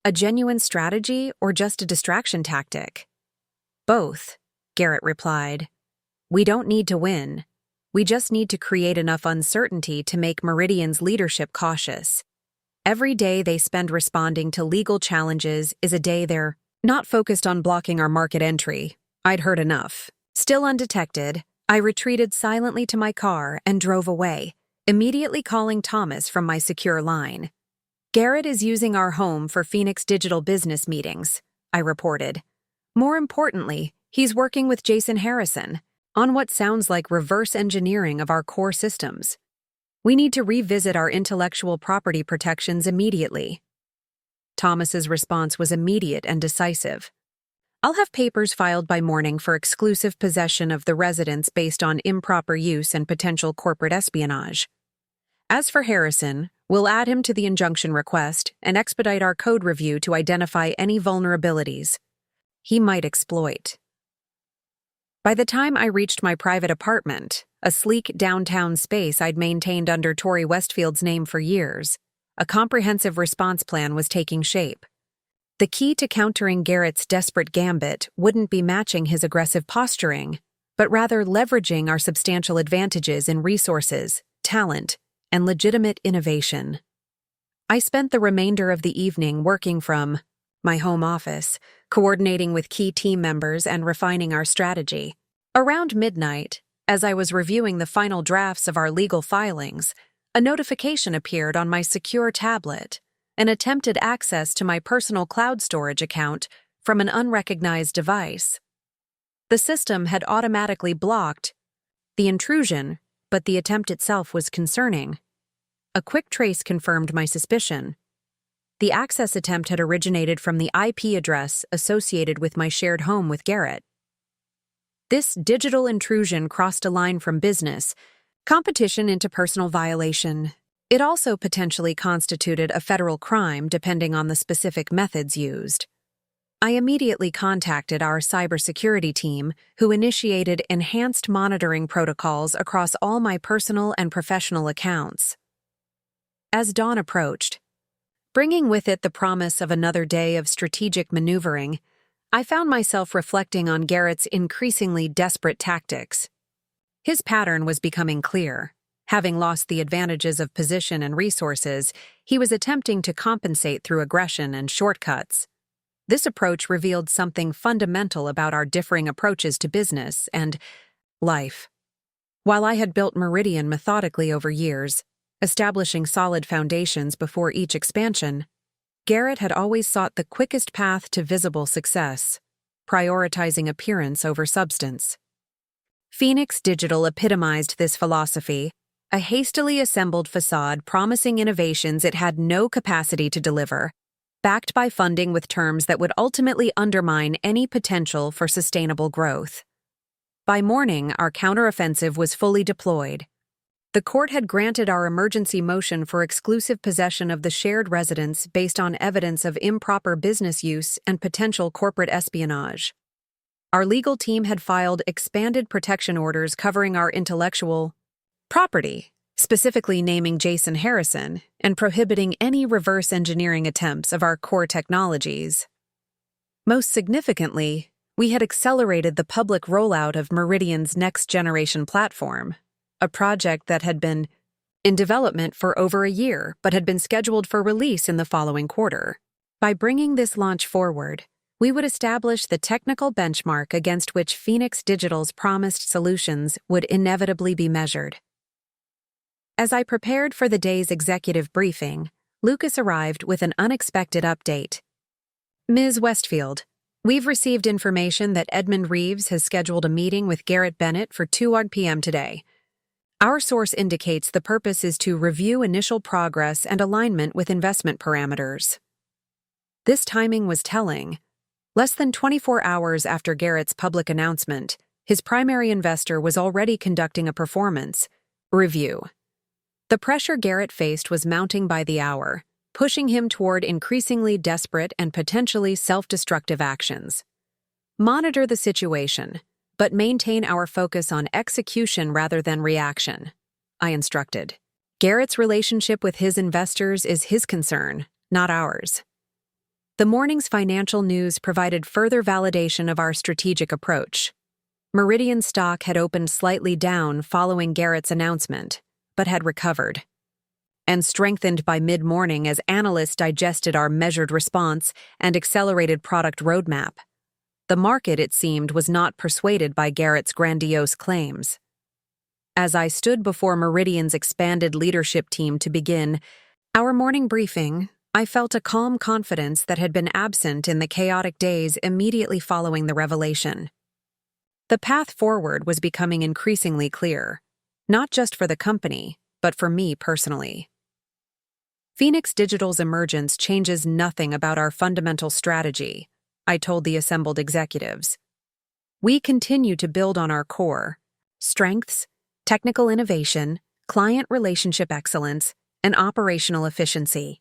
a genuine strategy or just a distraction tactic?" "Both," Garrett replied. "We don't need to win. We just need to create enough uncertainty to make Meridian's leadership cautious. Every day they spend responding to legal challenges is a day they're not focused on blocking our market entry." I'd heard enough. Still undetected, I retreated silently to my car and drove away, immediately calling Thomas from my secure line. "Garrett is using our home for Phoenix Digital business meetings," I reported. "More importantly, he's working with Jason Harrison on what sounds like reverse engineering of our core systems. We need to revisit our intellectual property protections immediately." Thomas's response was immediate and decisive. "I'll have papers filed by morning for exclusive possession of the residence based on improper use and potential corporate espionage. As for Harrison, we'll add him to the injunction request and expedite our code review to identify any vulnerabilities he might exploit." By the time I reached my private apartment, a sleek downtown space I'd maintained under Tori Westfield's name for years, a comprehensive response plan was taking shape. The key to countering Garrett's desperate gambit wouldn't be matching his aggressive posturing, but rather leveraging our substantial advantages in resources, talent, and legitimate innovation. I spent the remainder of the evening working from my home office, coordinating with key team members and refining our strategy. Around midnight, as I was reviewing the final drafts of our legal filings, a notification appeared on my secure tablet, an attempted access to my personal cloud storage account from an unrecognized device. The system had automatically blocked the intrusion, but the attempt itself was concerning. A quick trace confirmed my suspicion. The access attempt had originated from the IP address associated with my shared home with Garrett. This digital intrusion crossed a line from business competition into personal violation. It also potentially constituted a federal crime depending on the specific methods used. I immediately contacted our cybersecurity team, who initiated enhanced monitoring protocols across all my personal and professional accounts. As dawn approached, bringing with it the promise of another day of strategic maneuvering, I found myself reflecting on Garrett's increasingly desperate tactics. His pattern was becoming clear. Having lost the advantages of position and resources, he was attempting to compensate through aggression and shortcuts. This approach revealed something fundamental about our differing approaches to business and life. While I had built Meridian methodically over years, establishing solid foundations before each expansion, Garrett had always sought the quickest path to visible success, prioritizing appearance over substance. Phoenix Digital epitomized this philosophy, a hastily assembled facade promising innovations it had no capacity to deliver, backed by funding with terms that would ultimately undermine any potential for sustainable growth. By morning, our counteroffensive was fully deployed. The court had granted our emergency motion for exclusive possession of the shared residence based on evidence of improper business use and potential corporate espionage. Our legal team had filed expanded protection orders covering our intellectual property, specifically naming Jason Harrison and prohibiting any reverse engineering attempts of our core technologies. Most significantly, we had accelerated the public rollout of Meridian's next-generation platform, a project that had been in development for over a year but had been scheduled for release in the following quarter. By bringing this launch forward, we would establish the technical benchmark against which Phoenix Digital's promised solutions would inevitably be measured. As I prepared for the day's executive briefing, Lucas arrived with an unexpected update. Ms. Westfield, we've received information that Edmund Reeves has scheduled a meeting with Garrett Bennett for 2 p.m. today. Our source indicates the purpose is to review initial progress and alignment with investment parameters. This timing was telling. Less than 24 hours after Garrett's public announcement, his primary investor was already conducting a performance review. The pressure Garrett faced was mounting by the hour, pushing him toward increasingly desperate and potentially self-destructive actions. Monitor the situation, but maintain our focus on execution rather than reaction, I instructed. Garrett's relationship with his investors is his concern, not ours. The morning's financial news provided further validation of our strategic approach. Meridian stock had opened slightly down following Garrett's announcement, but had recovered, and strengthened by mid-morning as analysts digested our measured response and accelerated product roadmap. The market, it seemed, was not persuaded by Garrett's grandiose claims. As I stood before Meridian's expanded leadership team to begin our morning briefing, I felt a calm confidence that had been absent in the chaotic days immediately following the revelation. The path forward was becoming increasingly clear, not just for the company, but for me personally. Phoenix Digital's emergence changes nothing about our fundamental strategy, I told the assembled executives. We continue to build on our core strengths, technical innovation, client relationship excellence, and operational efficiency.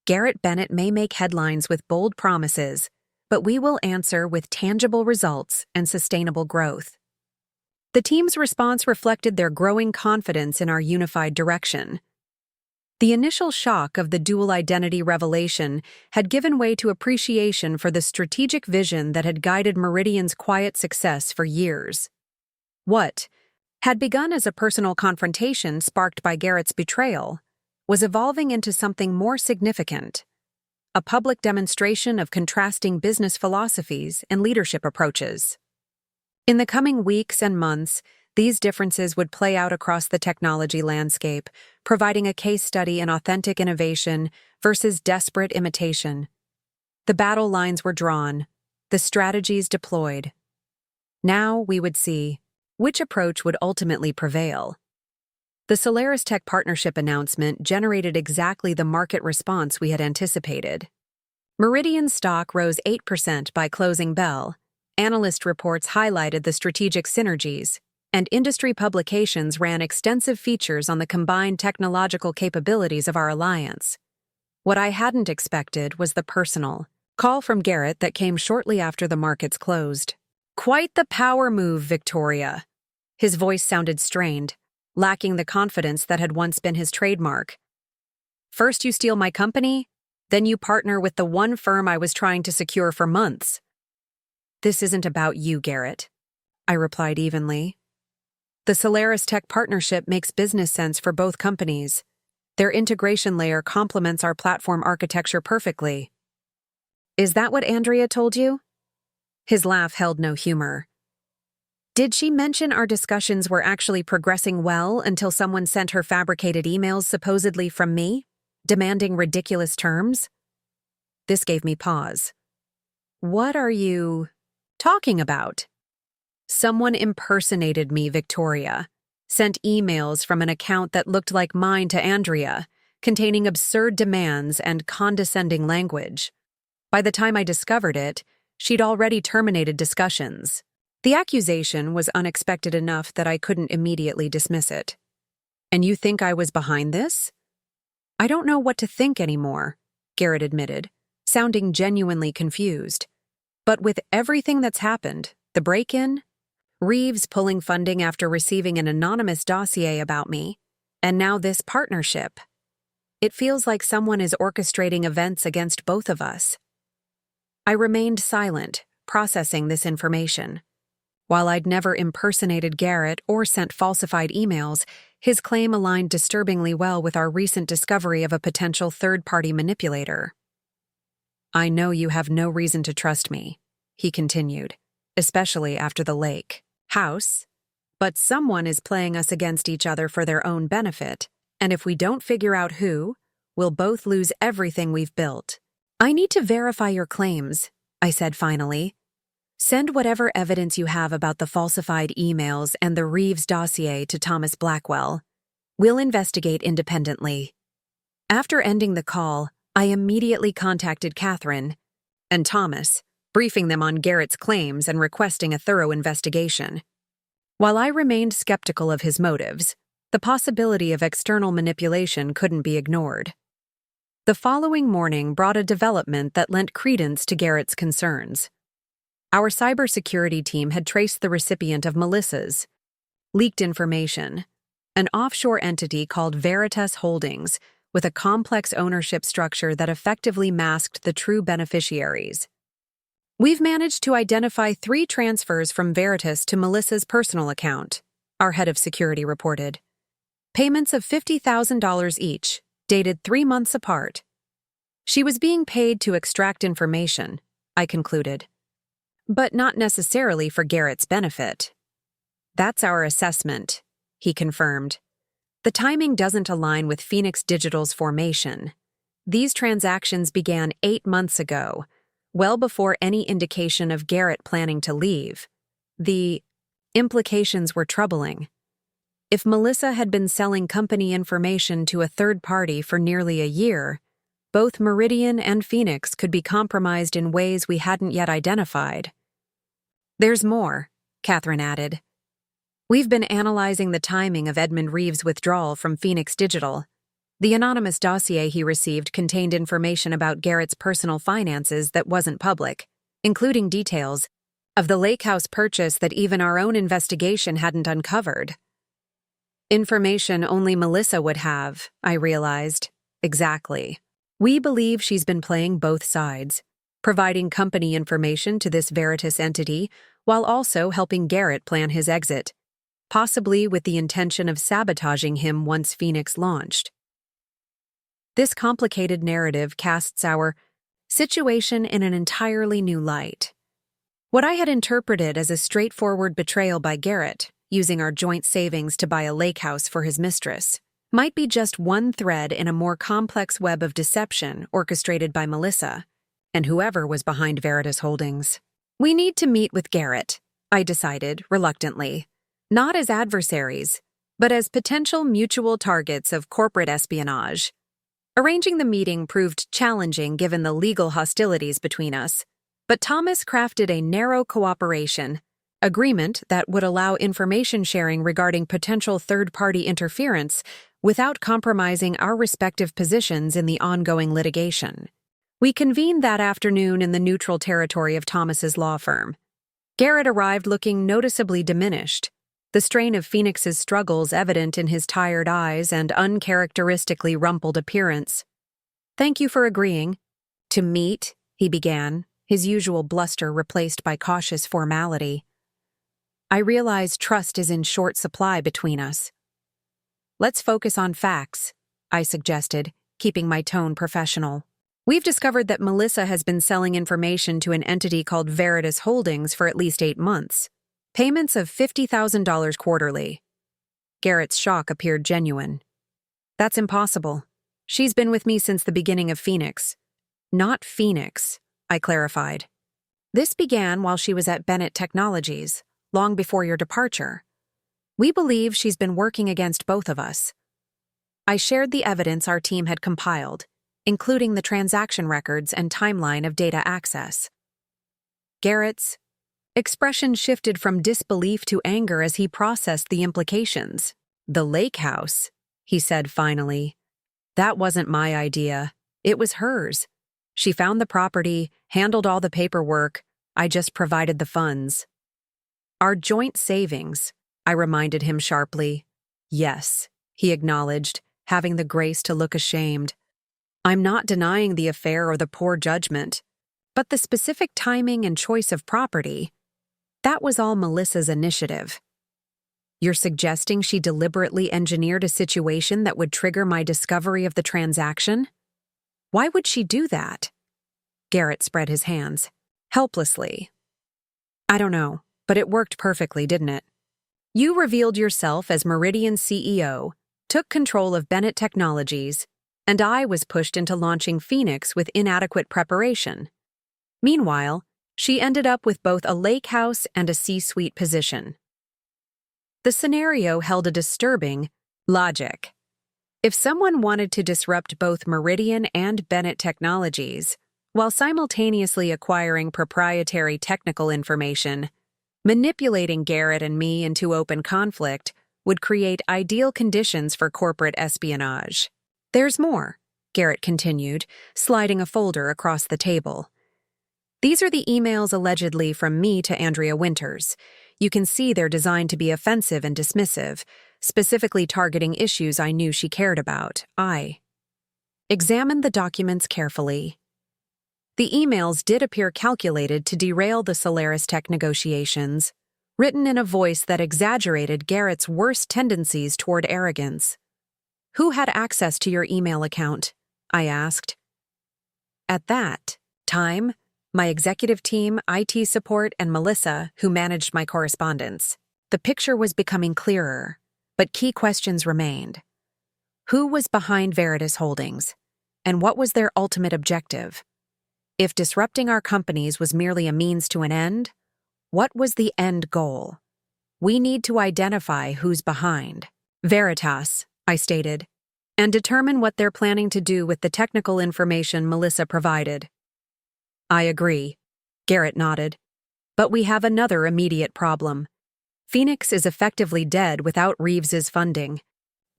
Garrett Bennett may make headlines with bold promises, but we will answer with tangible results and sustainable growth. The team's response reflected their growing confidence in our unified direction. The initial shock of the dual identity revelation had given way to appreciation for the strategic vision that had guided Meridian's quiet success for years. What had begun as a personal confrontation sparked by Garrett's betrayal was evolving into something more significant, a public demonstration of contrasting business philosophies and leadership approaches. In the coming weeks and months, these differences would play out across the technology landscape, providing a case study in authentic innovation versus desperate imitation. The battle lines were drawn, the strategies deployed. Now we would see which approach would ultimately prevail. The Solaris Tech partnership announcement generated exactly the market response we had anticipated. Meridian stock rose 8% by closing bell. Analyst reports highlighted the strategic synergies, and industry publications ran extensive features on the combined technological capabilities of our alliance. What I hadn't expected was the personal call from Garrett that came shortly after the markets closed. Quite the power move, Victoria. His voice sounded strained, lacking the confidence that had once been his trademark. First you steal my company, then you partner with the one firm I was trying to secure for months. This isn't about you, Garrett, I replied evenly. The Solaris Tech partnership makes business sense for both companies. Their integration layer complements our platform architecture perfectly. Is that what Andrea told you? His laugh held no humor. Did she mention our discussions were actually progressing well until someone sent her fabricated emails supposedly from me, demanding ridiculous terms? This gave me pause. What are you talking about? Someone impersonated me, Victoria. sent emails from an account that looked like mine to Andrea, containing absurd demands and condescending language. By the time I discovered it, she'd already terminated discussions. The accusation was unexpected enough that I couldn't immediately dismiss it. "And you think I was behind this?" "I don't know what to think anymore," Garrett admitted, sounding genuinely confused. "But with everything that's happened, the break-in, Reeves pulling funding after receiving an anonymous dossier about me, and now this partnership, it feels like someone is orchestrating events against both of us." I remained silent, processing this information. While I'd never impersonated Garrett or sent falsified emails, his claim aligned disturbingly well with our recent discovery of a potential third-party manipulator. "I know you have no reason to trust me," he continued, "especially after the lake house. But someone is playing us against each other for their own benefit, and if we don't figure out who, we'll both lose everything we've built." "I need to verify your claims," I said finally. "Send whatever evidence you have about the falsified emails and the Reeves dossier to Thomas Blackwell. We'll investigate independently." After ending the call, I immediately contacted Catherine and Thomas, briefing them on Garrett's claims and requesting a thorough investigation. While I remained skeptical of his motives, the possibility of external manipulation couldn't be ignored. The following morning brought a development that lent credence to Garrett's concerns. Our cybersecurity team had traced the recipient of Melissa's leaked information, an offshore entity called Veritas Holdings, with a complex ownership structure that effectively masked the true beneficiaries. "We've managed to identify 3 transfers from Veritas to Melissa's personal account," our head of security reported. "Payments of $50,000 each, dated 3 months apart. She was being paid to extract information," I concluded. "But not necessarily for Garrett's benefit." "That's our assessment," he confirmed. "The timing doesn't align with Phoenix Digital's formation. These transactions began 8 months ago, well before any indication of Garrett planning to leave. The implications were troubling. If Melissa had been selling company information to a third party for nearly a year, both Meridian and Phoenix could be compromised in ways we hadn't yet identified." "There's more," Catherine added. "We've been analyzing the timing of Edmund Reeves' withdrawal from Phoenix Digital. The anonymous dossier he received contained information about Garrett's personal finances that wasn't public, including details of the lake house purchase that even our own investigation hadn't uncovered. Information only Melissa would have," I realized. "Exactly. We believe she's been playing both sides, providing company information to this Veritas entity while also helping Garrett plan his exit, possibly with the intention of sabotaging him once Phoenix launched." This complicated narrative casts our situation in an entirely new light. What I had interpreted as a straightforward betrayal by Garrett, using our joint savings to buy a lake house for his mistress, might be just one thread in a more complex web of deception orchestrated by Melissa and whoever was behind Veritas Holdings. "We need to meet with Garrett," I decided, reluctantly, "not as adversaries, but as potential mutual targets of corporate espionage." Arranging the meeting proved challenging given the legal hostilities between us, but Thomas crafted a narrow cooperation agreement that would allow information sharing regarding potential third-party interference without compromising our respective positions in the ongoing litigation. We convened that afternoon in the neutral territory of Thomas's law firm. Garrett arrived looking noticeably diminished, the strain of Phoenix's struggles evident in his tired eyes and uncharacteristically rumpled appearance. "Thank you for agreeing to meet," he began, his usual bluster replaced by cautious formality. "I realize trust is in short supply between us." "Let's focus on facts," I suggested, keeping my tone professional. "We've discovered that Melissa has been selling information to an entity called Veritas Holdings for at least 8 months. Payments of $50,000 quarterly." Garrett's shock appeared genuine. "That's impossible. She's been with me since the beginning of Phoenix." "Not Phoenix," I clarified. "This began while she was at Bennett Technologies, long before your departure." We believe she's been working against both of us. I shared the evidence our team had compiled, including the transaction records and timeline of data access. Garrett's expression shifted from disbelief to anger as he processed the implications. "The lake house," he said finally. "That wasn't my idea. It was hers. She found the property, handled all the paperwork. I just provided the funds." "Our joint savings," I reminded him sharply. "Yes," he acknowledged, having the grace to look ashamed. "I'm not denying the affair or the poor judgment, but the specific timing and choice of property, that was all Melissa's initiative." "You're suggesting she deliberately engineered a situation that would trigger my discovery of the transaction? Why would she do that?" Garrett spread his hands, helplessly. "I don't know, but it worked perfectly, didn't it? You revealed yourself as Meridian's CEO, took control of Bennett Technologies, and I was pushed into launching Phoenix with inadequate preparation. Meanwhile, she ended up with both a lake house and a C-suite position." The scenario held a disturbing logic. If someone wanted to disrupt both Meridian and Bennett Technologies, while simultaneously acquiring proprietary technical information, manipulating Garrett and me into open conflict would create ideal conditions for corporate espionage. "There's more," Garrett continued, sliding a folder across the table. "These are the emails allegedly from me to Andrea Winters. You can see they're designed to be offensive and dismissive, specifically targeting issues I knew she cared about." I examined the documents carefully. The emails did appear calculated to derail the Solaris Tech negotiations, written in a voice that exaggerated Garrett's worst tendencies toward arrogance. "Who had access to your email account?" I asked. At that time, my executive team, IT support, and Melissa, who managed my correspondence. The picture was becoming clearer, but key questions remained. Who was behind Veritas Holdings, and what was their ultimate objective? If disrupting our companies was merely a means to an end, what was the end goal? We need to identify who's behind. Veritas, I stated, and determine what they're planning to do with the technical information Melissa provided. I agree, Garrett nodded. But we have another immediate problem. Phoenix is effectively dead without Reeves's funding.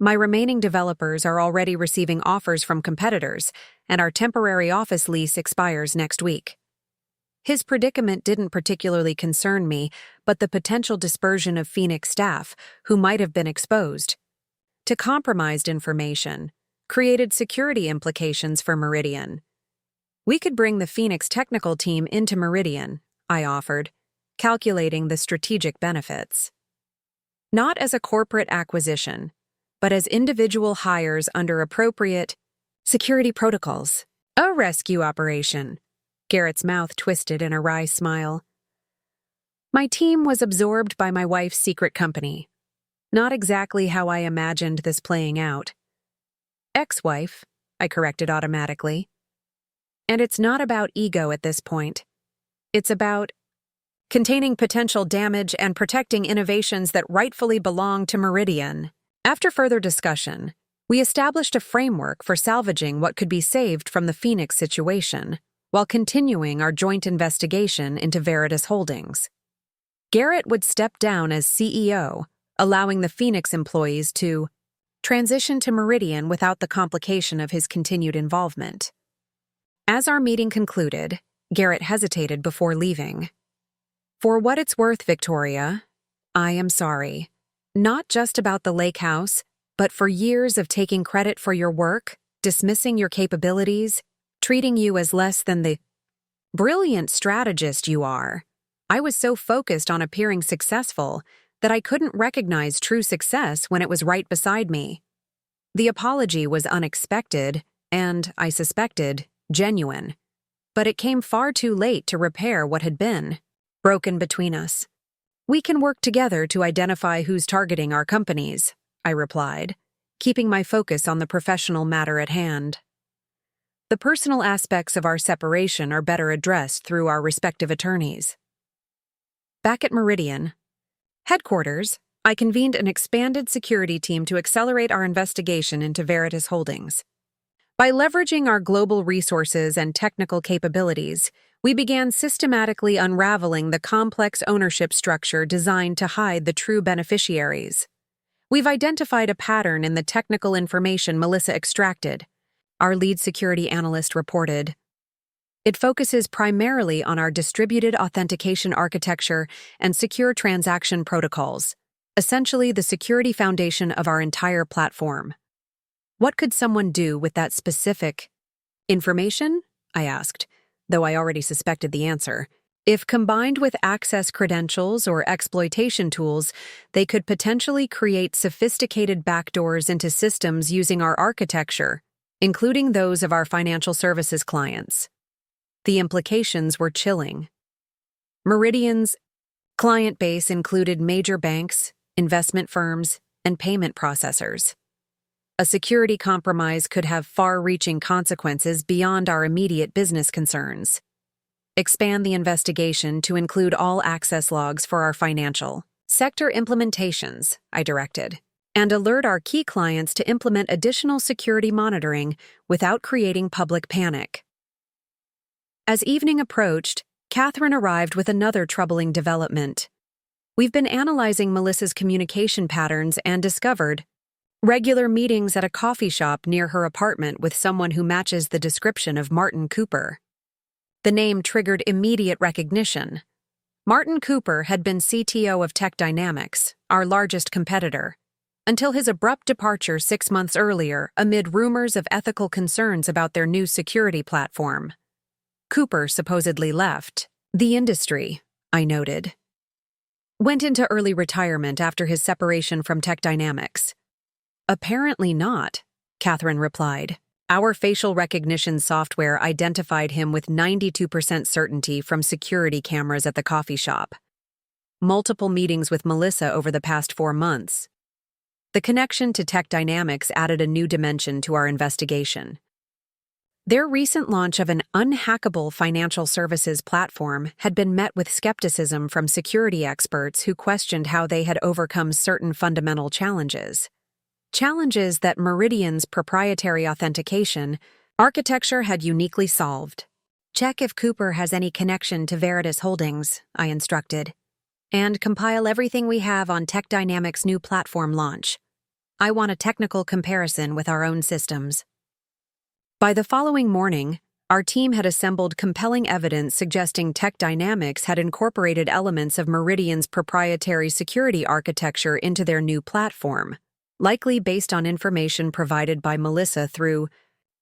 My remaining developers are already receiving offers from competitors, and our temporary office lease expires next week. His predicament didn't particularly concern me, but the potential dispersion of Phoenix staff, who might have been exposed to compromised information, created security implications for Meridian. We could bring the Phoenix technical team into Meridian, I offered, calculating the strategic benefits. Not as a corporate acquisition, but as individual hires under appropriate security protocols. A rescue operation. Garrett's mouth twisted in a wry smile. My team was absorbed by my wife's secret company. Not exactly how I imagined this playing out. Ex-wife, I corrected automatically. And it's not about ego at this point. It's about containing potential damage and protecting innovations that rightfully belong to Meridian. After further discussion, we established a framework for salvaging what could be saved from the Phoenix situation, while continuing our joint investigation into Veritas Holdings. Garrett would step down as CEO, allowing the Phoenix employees to transition to Meridian without the complication of his continued involvement. As our meeting concluded, Garrett hesitated before leaving. For what it's worth, Victoria, I am sorry. Not just about the lake house, but for years of taking credit for your work, dismissing your capabilities, treating you as less than the brilliant strategist you are. I was so focused on appearing successful that I couldn't recognize true success when it was right beside me. The apology was unexpected and, I suspected, genuine. But it came far too late to repair what had been broken between us. We can work together to identify who's targeting our companies, I replied, keeping my focus on the professional matter at hand. The personal aspects of our separation are better addressed through our respective attorneys. Back at Meridian headquarters, I convened an expanded security team to accelerate our investigation into Veritas Holdings. By leveraging our global resources and technical capabilities, we began systematically unraveling the complex ownership structure designed to hide the true beneficiaries. We've identified a pattern in the technical information Melissa extracted, our lead security analyst reported. It focuses primarily on our distributed authentication architecture and secure transaction protocols, essentially the security foundation of our entire platform. What could someone do with that specific information? I asked, though I already suspected the answer. If combined with access credentials or exploitation tools, they could potentially create sophisticated backdoors into systems using our architecture, including those of our financial services clients. The implications were chilling. Meridian's client base included major banks, investment firms, and payment processors. A security compromise could have far-reaching consequences beyond our immediate business concerns. Expand the investigation to include all access logs for our financial sector implementations, I directed, and alert our key clients to implement additional security monitoring without creating public panic. As evening approached, Catherine arrived with another troubling development. We've been analyzing Melissa's communication patterns and discovered regular meetings at a coffee shop near her apartment with someone who matches the description of Martin Cooper. The name triggered immediate recognition. Martin Cooper had been CTO of Tech Dynamics, our largest competitor, until his abrupt departure 6 months earlier amid rumors of ethical concerns about their new security platform. Cooper supposedly left the industry, I noted. Went into early retirement after his separation from Tech Dynamics. Apparently not, Catherine replied. Our facial recognition software identified him with 92% certainty from security cameras at the coffee shop. Multiple meetings with Melissa over the past 4 months. The connection to Tech Dynamics added a new dimension to our investigation. Their recent launch of an unhackable financial services platform had been met with skepticism from security experts who questioned how they had overcome certain fundamental challenges. Challenges that Meridian's proprietary authentication architecture had uniquely solved. Check if Cooper has any connection to Veritas Holdings, I instructed, and compile everything we have on Tech Dynamics' new platform launch. I want a technical comparison with our own systems. By the following morning, our team had assembled compelling evidence suggesting Tech Dynamics had incorporated elements of Meridian's proprietary security architecture into their new platform, likely based on information provided by Melissa through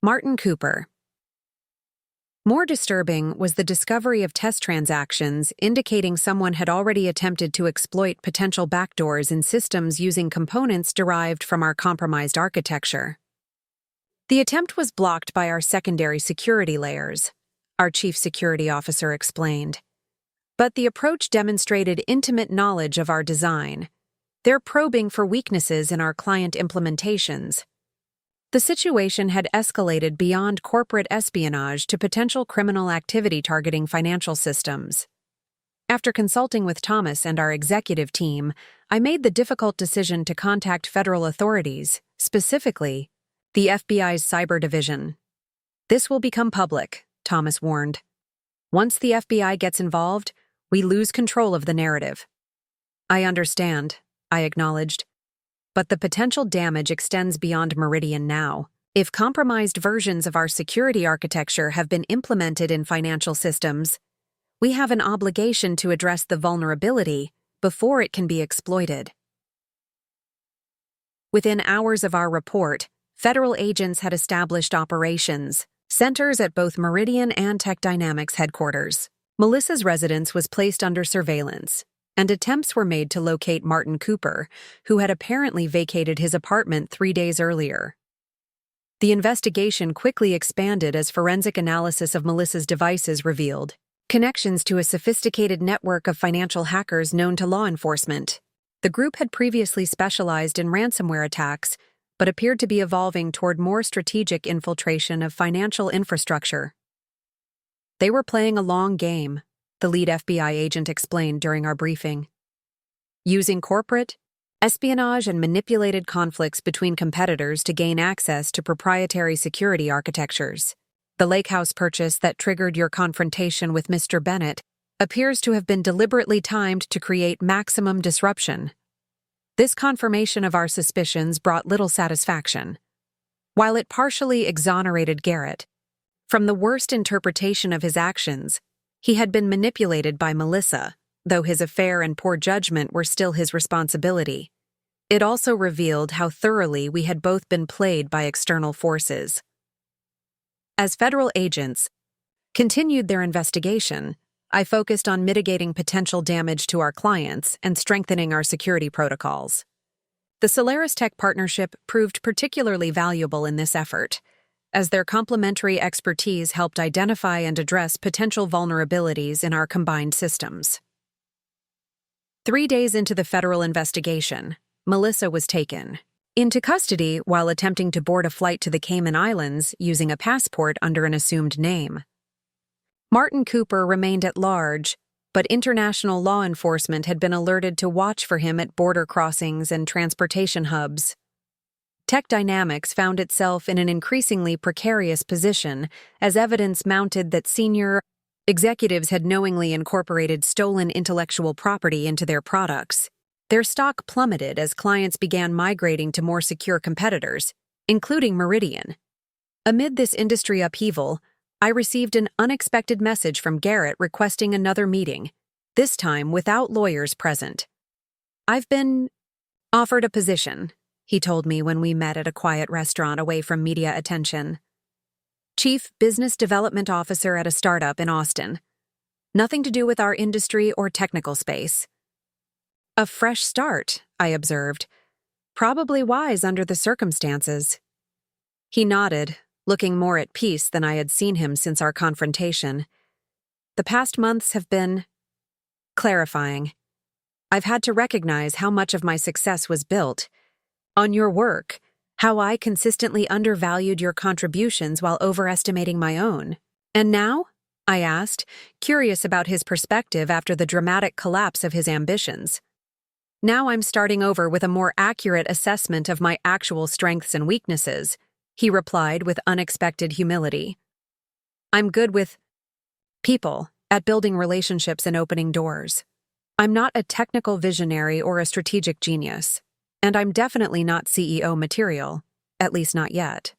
Martin Cooper. More disturbing was the discovery of test transactions indicating someone had already attempted to exploit potential backdoors in systems using components derived from our compromised architecture. The attempt was blocked by our secondary security layers, our chief security officer explained. But the approach demonstrated intimate knowledge of our design. They're probing for weaknesses in our client implementations. The situation had escalated beyond corporate espionage to potential criminal activity targeting financial systems. After consulting with Thomas and our executive team, I made the difficult decision to contact federal authorities, specifically the FBI's Cyber Division. This will become public, Thomas warned. Once the FBI gets involved, we lose control of the narrative. I understand, I acknowledged. But the potential damage extends beyond Meridian now. If compromised versions of our security architecture have been implemented in financial systems, we have an obligation to address the vulnerability before it can be exploited. Within hours of our report, federal agents had established operations centers at both Meridian and Tech Dynamics headquarters. Melissa's residence was placed under surveillance, and attempts were made to locate Martin Cooper, who had apparently vacated his apartment 3 days earlier. The investigation quickly expanded as forensic analysis of Melissa's devices revealed connections to a sophisticated network of financial hackers known to law enforcement. The group had previously specialized in ransomware attacks, but appeared to be evolving toward more strategic infiltration of financial infrastructure. They were playing a long game, the lead FBI agent explained during our briefing. Using corporate, espionage and manipulated conflicts between competitors to gain access to proprietary security architectures. The lake house purchase that triggered your confrontation with Mr. Bennett appears to have been deliberately timed to create maximum disruption. This confirmation of our suspicions brought little satisfaction. While it partially exonerated Garrett from the worst interpretation of his actions, he had been manipulated by Melissa, though his affair and poor judgment were still his responsibility. It also revealed how thoroughly we had both been played by external forces. As federal agents continued their investigation, I focused on mitigating potential damage to our clients and strengthening our security protocols. The Solaris Tech partnership proved particularly valuable in this effort, as their complementary expertise helped identify and address potential vulnerabilities in our combined systems. 3 days into the federal investigation, Melissa was taken into custody while attempting to board a flight to the Cayman Islands using a passport under an assumed name. Martin Cooper remained at large, but international law enforcement had been alerted to watch for him at border crossings and transportation hubs. Tech Dynamics found itself in an increasingly precarious position as evidence mounted that senior executives had knowingly incorporated stolen intellectual property into their products. Their stock plummeted as clients began migrating to more secure competitors, including Meridian. Amid this industry upheaval, I received an unexpected message from Garrett requesting another meeting, this time without lawyers present. "I've been offered a position," he told me when we met at a quiet restaurant away from media attention. "Chief Business Development Officer at a startup in Austin. Nothing to do with our industry or technical space." "A fresh start," I observed. "Probably wise under the circumstances." He nodded, looking more at peace than I had seen him since our confrontation. "The past months have been clarifying. I've had to recognize how much of my success was built on your work, how I consistently undervalued your contributions while overestimating my own. And now?" I asked, curious about his perspective after the dramatic collapse of his ambitions. "Now I'm starting over with a more accurate assessment of my actual strengths and weaknesses," he replied with unexpected humility. "I'm good with people, at building relationships and opening doors. I'm not a technical visionary or a strategic genius, and I'm definitely not CEO material, at least not yet."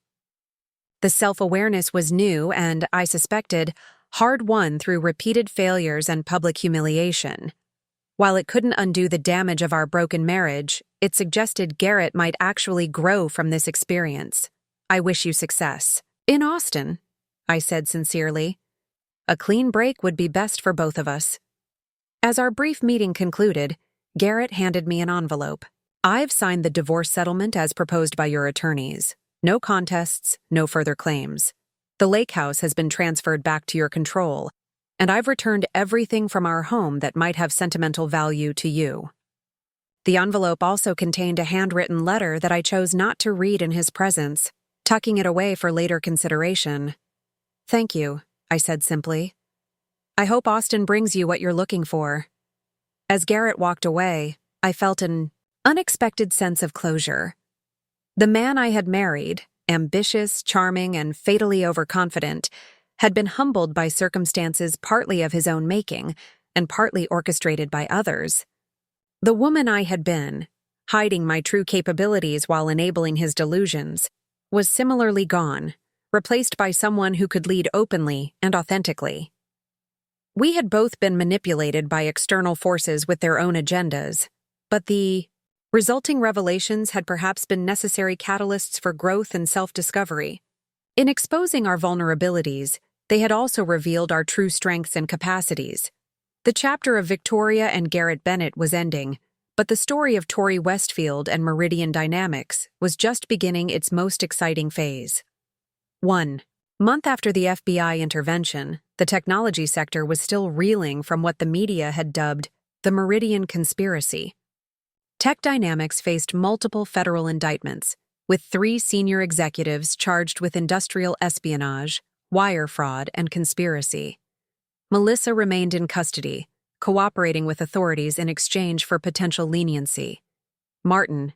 The self-awareness was new and, I suspected, hard-won through repeated failures and public humiliation. While it couldn't undo the damage of our broken marriage, it suggested Garrett might actually grow from this experience. "I wish you success." "In Austin," I said sincerely. "A clean break would be best for both of us." As our brief meeting concluded, Garrett handed me an envelope. "I've signed the divorce settlement as proposed by your attorneys. No contests, no further claims. The lake house has been transferred back to your control, and I've returned everything from our home that might have sentimental value to you." The envelope also contained a handwritten letter that I chose not to read in his presence, tucking it away for later consideration. "Thank you," I said simply. "I hope Austin brings you what you're looking for." As Garrett walked away, I felt an unexpected sense of closure. The man I had married, ambitious, charming, and fatally overconfident, had been humbled by circumstances partly of his own making and partly orchestrated by others. The woman I had been, hiding my true capabilities while enabling his delusions, was similarly gone, replaced by someone who could lead openly and authentically. We had both been manipulated by external forces with their own agendas, but the resulting revelations had perhaps been necessary catalysts for growth and self-discovery. In exposing our vulnerabilities, they had also revealed our true strengths and capacities. The chapter of Victoria and Garrett Bennett was ending, but the story of Tori Westfield and Meridian Dynamics was just beginning its most exciting phase. 1 month after the FBI intervention, the technology sector was still reeling from what the media had dubbed the Meridian conspiracy. Tech Dynamics faced multiple federal indictments, with 3 senior executives charged with industrial espionage, wire fraud, and conspiracy. Melissa remained in custody, cooperating with authorities in exchange for potential leniency. Martin.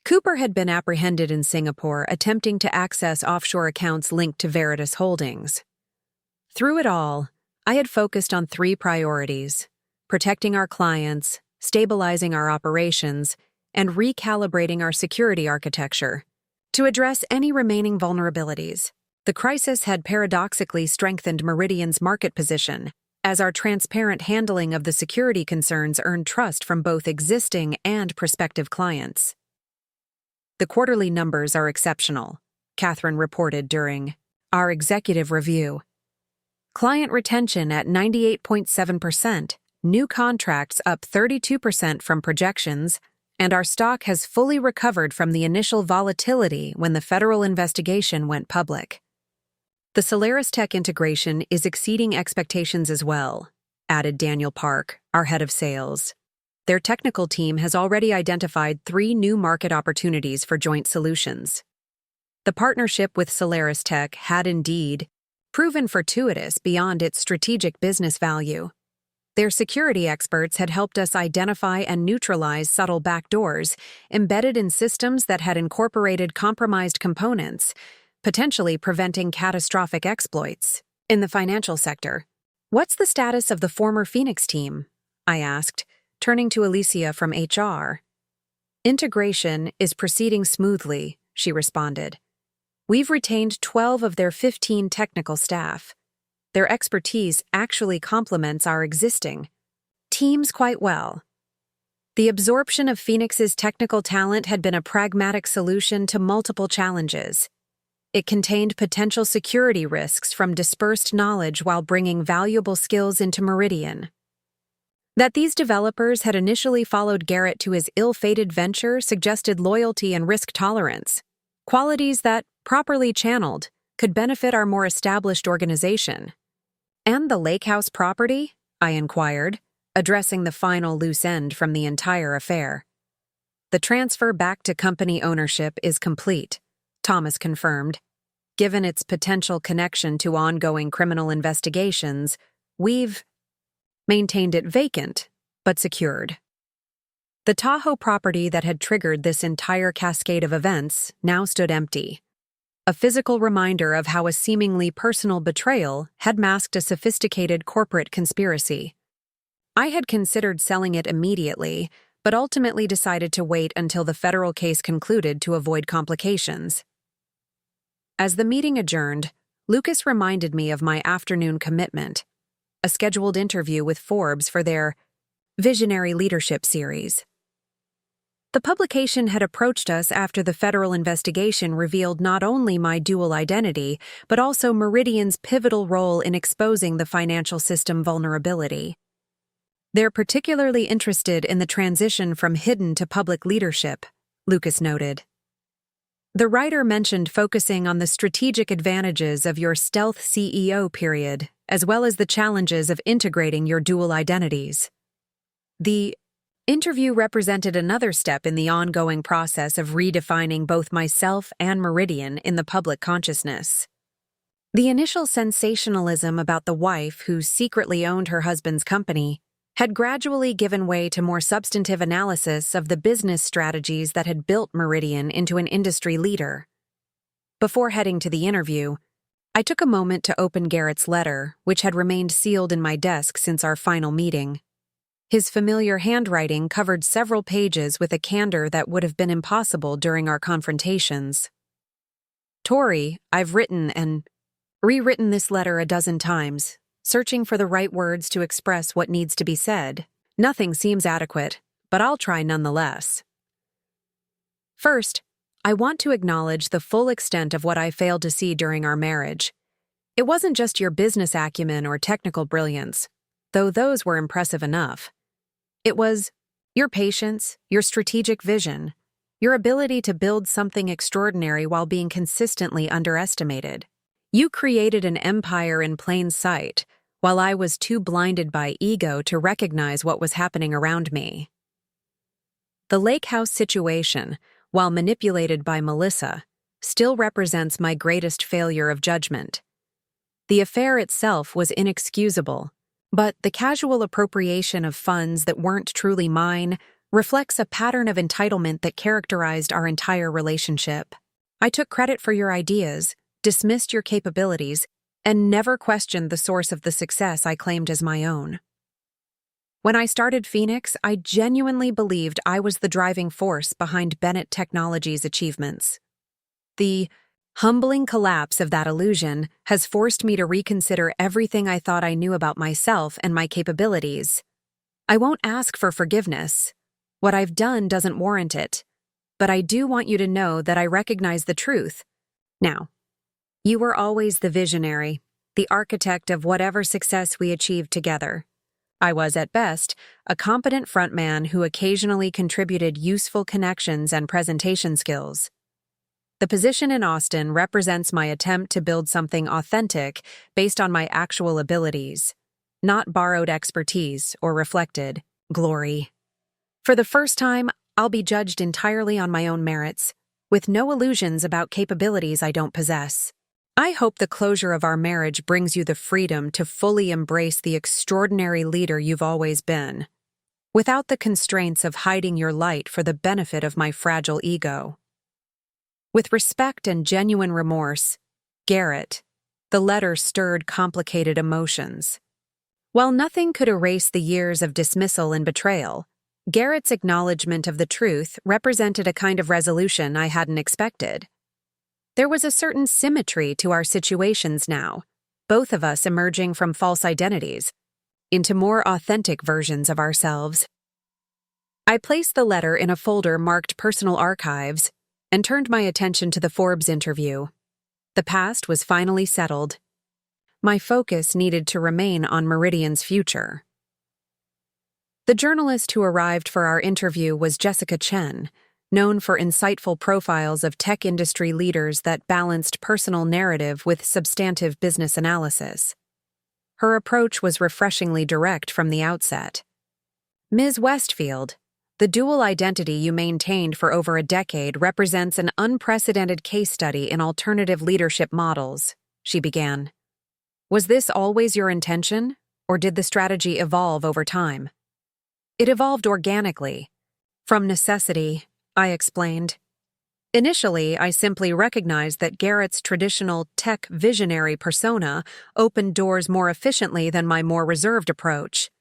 Cooper had been apprehended in Singapore attempting to access offshore accounts linked to Veritas Holdings. Through it all, I had focused on 3 priorities: protecting our clients, stabilizing our operations, and recalibrating our security architecture. To address any remaining vulnerabilities, the crisis had paradoxically strengthened Meridian's market position, as our transparent handling of the security concerns earned trust from both existing and prospective clients. "The quarterly numbers are exceptional," Catherine reported during our executive review. "Client retention at 98.7%, new contracts up 32% from projections, and our stock has fully recovered from the initial volatility when the federal investigation went public. The Solaris Tech integration is exceeding expectations as well," added Daniel Park, our head of sales. "Their technical team has already identified 3 new market opportunities for joint solutions." The partnership with Solaris Tech had indeed proven fortuitous beyond its strategic business value. Their security experts had helped us identify and neutralize subtle backdoors embedded in systems that had incorporated compromised components, potentially preventing catastrophic exploits. In the financial sector, "What's the status of the former Phoenix team?" I asked, turning to Alicia from HR. "Integration is proceeding smoothly," she responded. "We've retained 12 of their 15 technical staff. Their expertise actually complements our existing teams quite well." The absorption of Phoenix's technical talent had been a pragmatic solution to multiple challenges. It contained potential security risks from dispersed knowledge while bringing valuable skills into Meridian. That these developers had initially followed Garrett to his ill-fated venture suggested loyalty and risk tolerance, qualities that, properly channeled, could benefit our more established organization. "And the lake house property?" I inquired, addressing the final loose end from the entire affair. "The transfer back to company ownership is complete," Thomas confirmed. "Given its potential connection to ongoing criminal investigations, we've maintained it vacant, but secured." The Tahoe property that had triggered this entire cascade of events now stood empty, a physical reminder of how a seemingly personal betrayal had masked a sophisticated corporate conspiracy. I had considered selling it immediately, but ultimately decided to wait until the federal case concluded to avoid complications. As the meeting adjourned, Lucas reminded me of my afternoon commitment, a scheduled interview with Forbes for their Visionary Leadership series. The publication had approached us after the federal investigation revealed not only my dual identity, but also Meridian's pivotal role in exposing the financial system vulnerability. "They're particularly interested in the transition from hidden to public leadership," Lucas noted. The writer mentioned focusing on the strategic advantages of your stealth CEO period, as well as the challenges of integrating your dual identities. The interview represented another step in the ongoing process of redefining both myself and Meridian in the public consciousness. The initial sensationalism about the wife who secretly owned her husband's company had gradually given way to more substantive analysis of the business strategies that had built Meridian into an industry leader. Before heading to the interview, I took a moment to open Garrett's letter, which had remained sealed in my desk since our final meeting. His familiar handwriting covered several pages with a candor that would have been impossible during our confrontations. "Tori, I've written and rewritten this letter a dozen times, searching for the right words to express what needs to be said. Nothing seems adequate, but I'll try nonetheless. First, I want to acknowledge the full extent of what I failed to see during our marriage. It wasn't just your business acumen or technical brilliance, though those were impressive enough. It was your patience, your strategic vision, your ability to build something extraordinary while being consistently underestimated. You created an empire in plain sight, while I was too blinded by ego to recognize what was happening around me. The lake house situation, while manipulated by Melissa, still represents my greatest failure of judgment. The affair itself was inexcusable, but the casual appropriation of funds that weren't truly mine reflects a pattern of entitlement that characterized our entire relationship. I took credit for your ideas, dismissed your capabilities, and never questioned the source of the success I claimed as my own. When I started Phoenix, I genuinely believed I was the driving force behind Bennett Technologies' achievements. The humbling collapse of that illusion has forced me to reconsider everything I thought I knew about myself and my capabilities. I won't ask for forgiveness. What I've done doesn't warrant it. But I do want you to know that I recognize the truth. Now, you were always the visionary, the architect of whatever success we achieved together. I was, at best, a competent frontman who occasionally contributed useful connections and presentation skills. The position in Austin represents my attempt to build something authentic based on my actual abilities, not borrowed expertise or reflected glory. For the first time, I'll be judged entirely on my own merits, with no illusions about capabilities I don't possess. I hope the closure of our marriage brings you the freedom to fully embrace the extraordinary leader you've always been, without the constraints of hiding your light for the benefit of my fragile ego. With respect and genuine remorse, Garrett. The letter stirred complicated emotions. While nothing could erase the years of dismissal and betrayal, Garrett's acknowledgement of the truth represented a kind of resolution I hadn't expected. There was a certain symmetry to our situations now, both of us emerging from false identities into more authentic versions of ourselves. I placed the letter in a folder marked Personal Archives and turned my attention to the Forbes interview. The past was finally settled. My focus needed to remain on Meridian's future. The journalist who arrived for our interview was Jessica Chen, known for insightful profiles of tech industry leaders that balanced personal narrative with substantive business analysis. Her approach was refreshingly direct from the outset. Ms. Westfield, the dual identity you maintained for over a decade represents an unprecedented case study in alternative leadership models, she began. Was this always your intention, or did the strategy evolve over time? It evolved organically. From necessity, I explained. Initially, I simply recognized that Garrett's traditional tech visionary persona opened doors more efficiently than my more reserved approach.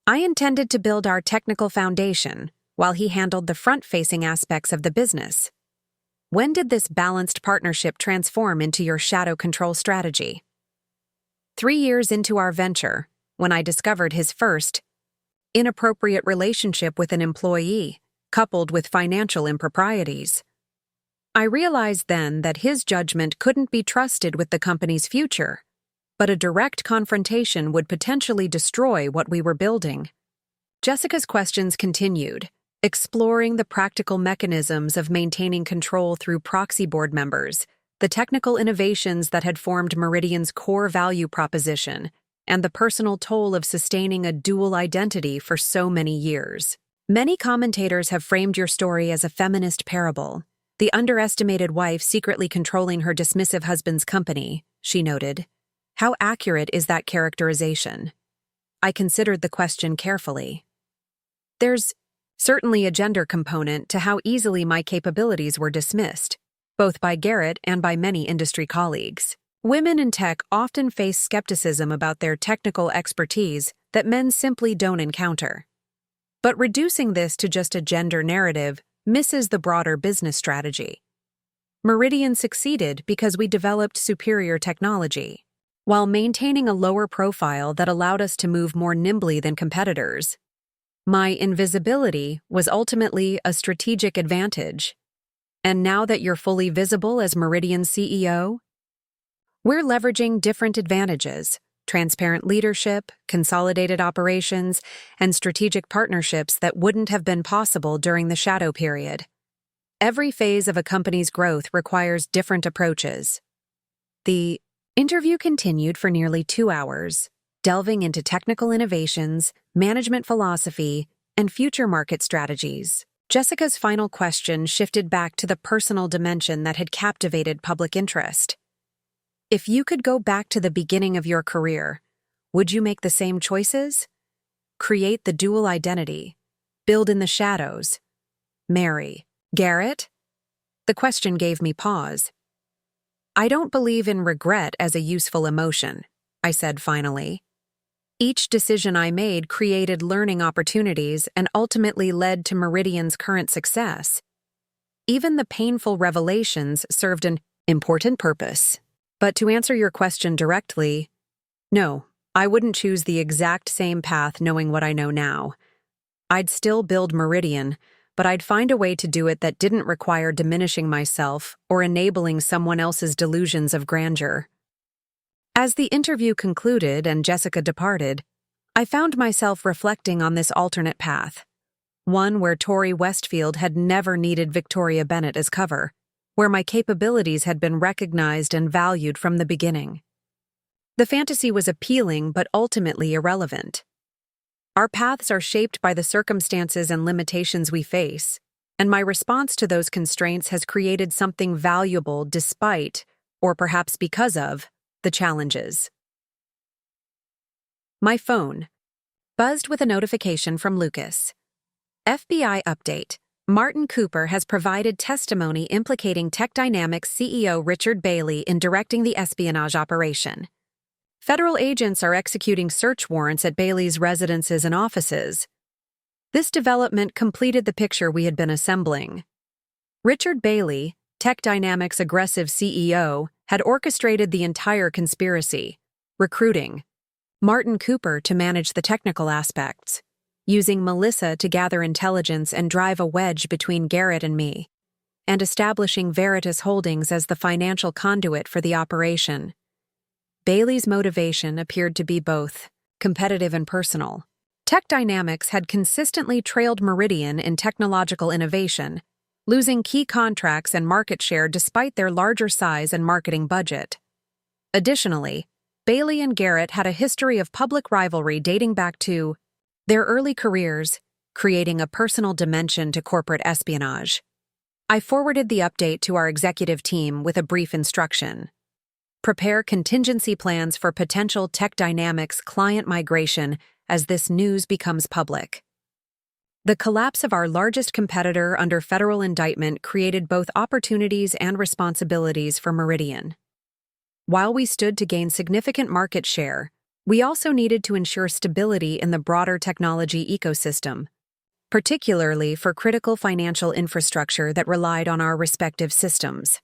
I intended to build our technical foundation while he handled the front-facing aspects of the business. When did this balanced partnership transform into your shadow control strategy? 3 years into our venture, when I discovered his first inappropriate relationship with an employee, coupled with financial improprieties. I realized then that his judgment couldn't be trusted with the company's future, but a direct confrontation would potentially destroy what we were building. Jessica's questions continued, exploring the practical mechanisms of maintaining control through proxy board members, the technical innovations that had formed Meridian's core value proposition, and the personal toll of sustaining a dual identity for so many years. Many commentators have framed your story as a feminist parable, the underestimated wife secretly controlling her dismissive husband's company, she noted. How accurate is that characterization? I considered the question carefully. There's certainly a gender component to how easily my capabilities were dismissed, both by Garrett and by many industry colleagues. Women in tech often face skepticism about their technical expertise that men simply don't encounter. But reducing this to just a gender narrative misses the broader business strategy. Meridian succeeded because we developed superior technology, while maintaining a lower profile that allowed us to move more nimbly than competitors. My invisibility was ultimately a strategic advantage. And now that you're fully visible as Meridian's CEO, we're leveraging different advantages: transparent leadership, consolidated operations, and strategic partnerships that wouldn't have been possible during the shadow period. Every phase of a company's growth requires different approaches. The interview continued for nearly 2 hours, delving into technical innovations, management philosophy, and future market strategies. Jessica's final question shifted back to the personal dimension that had captivated public interest. If you could go back to the beginning of your career, would you make the same choices? Create the dual identity, Build in the shadows. Mary. Garrett? The question gave me pause. I don't believe in regret as a useful emotion, I said finally. Each decision I made created learning opportunities and ultimately led to Meridian's current success. Even the painful revelations served an important purpose. But to answer your question directly, no, I wouldn't choose the exact same path knowing what I know now. I'd still build Meridian, but I'd find a way to do it that didn't require diminishing myself or enabling someone else's delusions of grandeur. As the interview concluded and Jessica departed, I found myself reflecting on this alternate path, one where Tori Westfield had never needed Victoria Bennett as cover, where my capabilities had been recognized and valued from the beginning. The fantasy was appealing but ultimately irrelevant. Our paths are shaped by the circumstances and limitations we face, and my response to those constraints has created something valuable despite, or perhaps because of, the challenges. My phone buzzed with a notification from Lucas. FBI update. Martin Cooper has provided testimony implicating Tech Dynamics CEO Richard Bailey in directing the espionage operation. Federal agents are executing search warrants at Bailey's residences and offices. This development completed the picture we had been assembling. Richard Bailey, Tech Dynamics' aggressive CEO, had orchestrated the entire conspiracy, recruiting Martin Cooper to manage the technical aspects, using Melissa to gather intelligence and drive a wedge between Garrett and me, and establishing Veritas Holdings as the financial conduit for the operation. Bailey's motivation appeared to be both competitive and personal. Tech Dynamics had consistently trailed Meridian in technological innovation, losing key contracts and market share despite their larger size and marketing budget. Additionally, Bailey and Garrett had a history of public rivalry dating back to their early careers, creating a personal dimension to corporate espionage. I forwarded the update to our executive team with a brief instruction. Prepare contingency plans for potential Tech Dynamics client migration as this news becomes public. The collapse of our largest competitor under federal indictment created both opportunities and responsibilities for Meridian. While we stood to gain significant market share, we also needed to ensure stability in the broader technology ecosystem, particularly for critical financial infrastructure that relied on our respective systems.